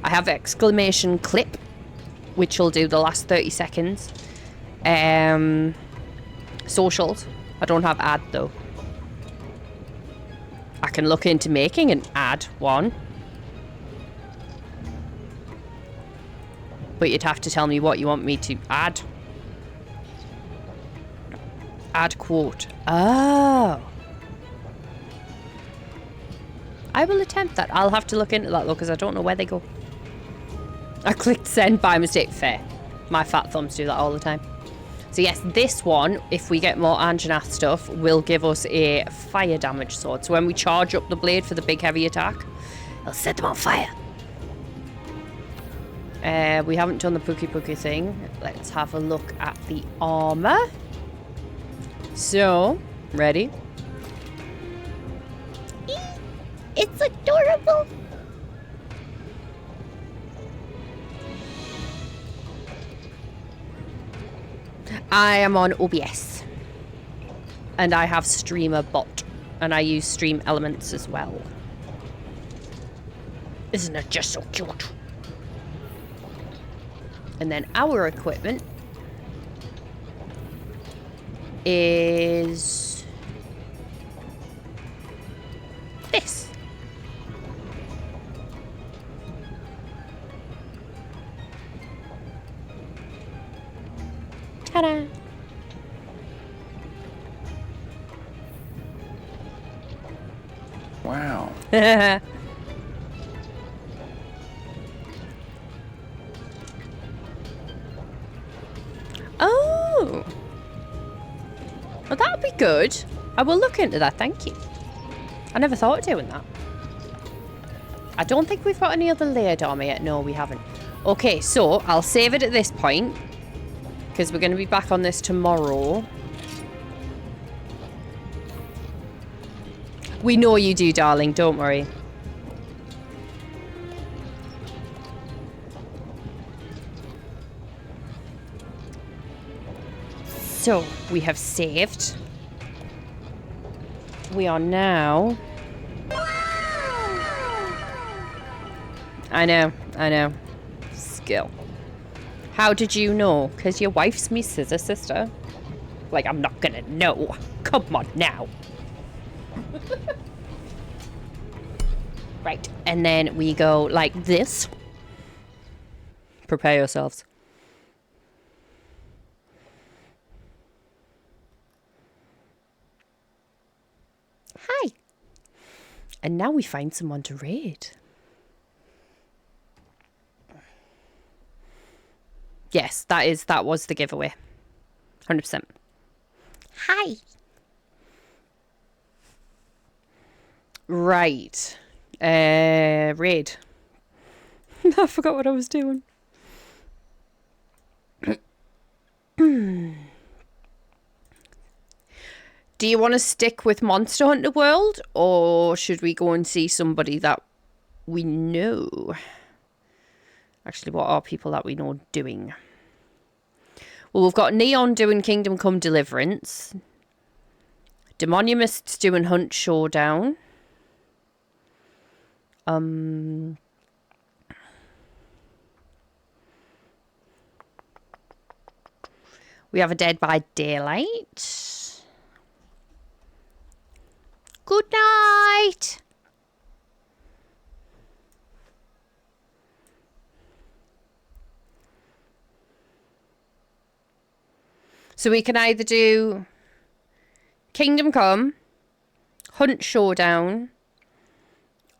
I have exclamation clip, which will do the last 30 seconds. Socials. I don't have ad though. I can look into making an ad one. But you'd have to tell me what you want me to add. Add quote. Oh. I will attempt that. I'll have to look into that though, because I don't know where they go. I clicked send by mistake. Fair. My fat thumbs do that all the time. So yes, this one, if we get more Anjanath stuff, will give us a fire damage sword. So when we charge up the blade for the big heavy attack, it'll set them on fire. We haven't done the Pookie thing. Let's have a look at the armor. So, ready? It's adorable. I am on OBS. And I have Streamer Bot. And I use Stream Elements as well. Isn't it just so cute? And then our equipment is this. Ta-da! Wow. Oh! Well, that would be good. I will look into that, thank you. I never thought of doing that. I don't think we've got any other layered armor yet. No, we haven't. Okay, so I'll save it at this point, because we're going to be back on this tomorrow. We know you do, darling. Don't worry. So, we have saved. We are now... I know. Skill. How did you know? Because your wife's me scissor sister. Like, I'm not gonna know. Come on now. Right, and then we go like this. Prepare yourselves. Hi. And now we find someone to raid. Yes, that was the giveaway. 100%. Hi. Right. Raid. I forgot what I was doing. Do you want to stick with Monster Hunter World, or should we go and see somebody that we know? Actually, what are people that we know doing? Well, we've got Neon doing Kingdom Come Deliverance. Demoniumist's doing Hunt Showdown. We have a Dead by Daylight. Good night. So we can either do Kingdom Come, Hunt Showdown,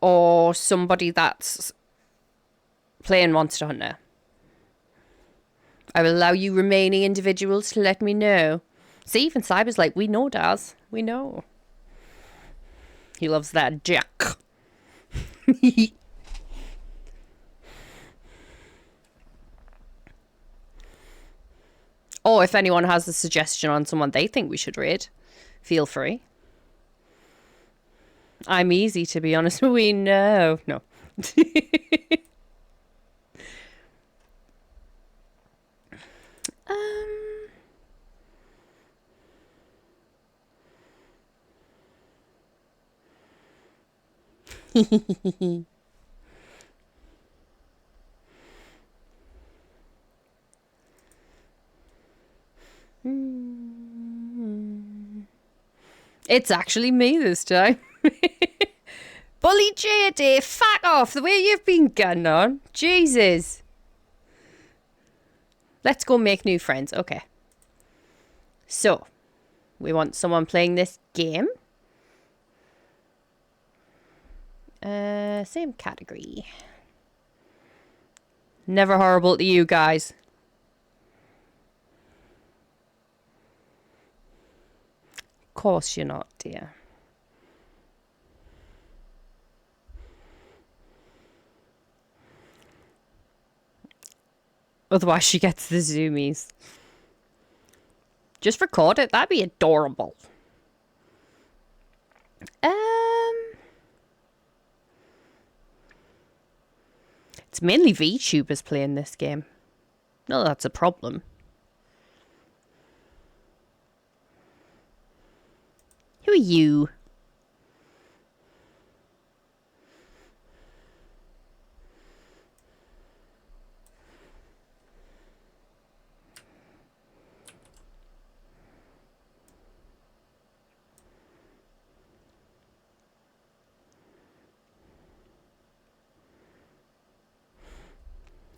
or somebody that's playing Monster Hunter. I will allow you remaining individuals to let me know. See, even Cyber's like, we know, Daz. We know. He loves that Jack. Or if anyone has a suggestion on someone they think we should raid, feel free. I'm easy, to be honest. We know. No. It's actually me this time. Bully JD, fuck off the way you've been gunning on. Jesus. Let's go make new friends. Okay. So, we want someone playing this game. Same category. Never horrible to you guys. Of course you're not, dear. Otherwise she gets the zoomies. Just record it. That'd be adorable. It's mainly VTubers playing this game. No, that's a problem. Who are you?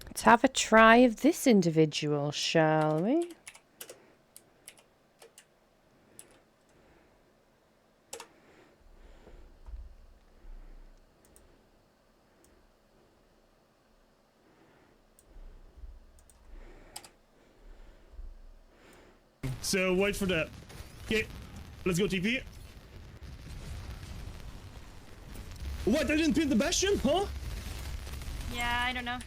Let's have a try of this individual, shall we? So wait for that. Okay, let's go TP. What? I didn't pin the Bastion, huh? Yeah, I don't know.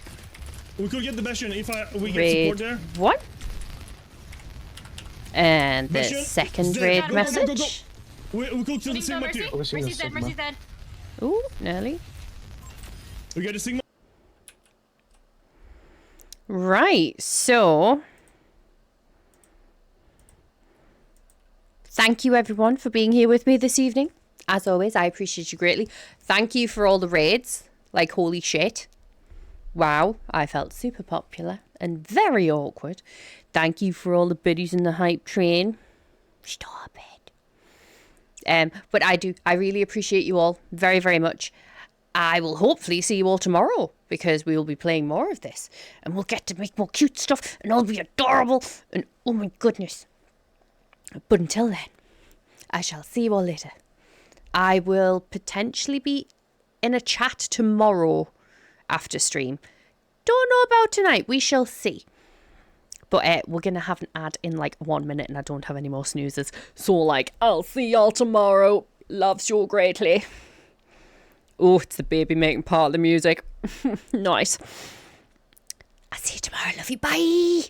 We could get the Bastion if we get support there. What? And the Bastion, second dead. raid Go, go, message. go, go, go. We could kill the Sigma too. Mercy's dead, Mercy's dead. Ooh, nearly. We got a Sigma. Right, so thank you everyone for being here with me this evening. As always, I appreciate you greatly. Thank you for all the raids. Like, holy shit. Wow, I felt super popular and very awkward. Thank you for all the biddies in the hype train. Stop it. But I really appreciate you all very, very much. I will hopefully see you all tomorrow because we will be playing more of this and we'll get to make more cute stuff and it'll be adorable and oh my goodness. But until then, I shall see you all later. I will potentially be in a chat tomorrow after stream. Don't know about tonight. We shall see. But we're going to have an ad in like 1 minute and I don't have any more snoozes. So like, I'll see y'all tomorrow. Loves you greatly. Oh, it's the baby making part of the music. Nice. I'll see you tomorrow. Love you. Bye.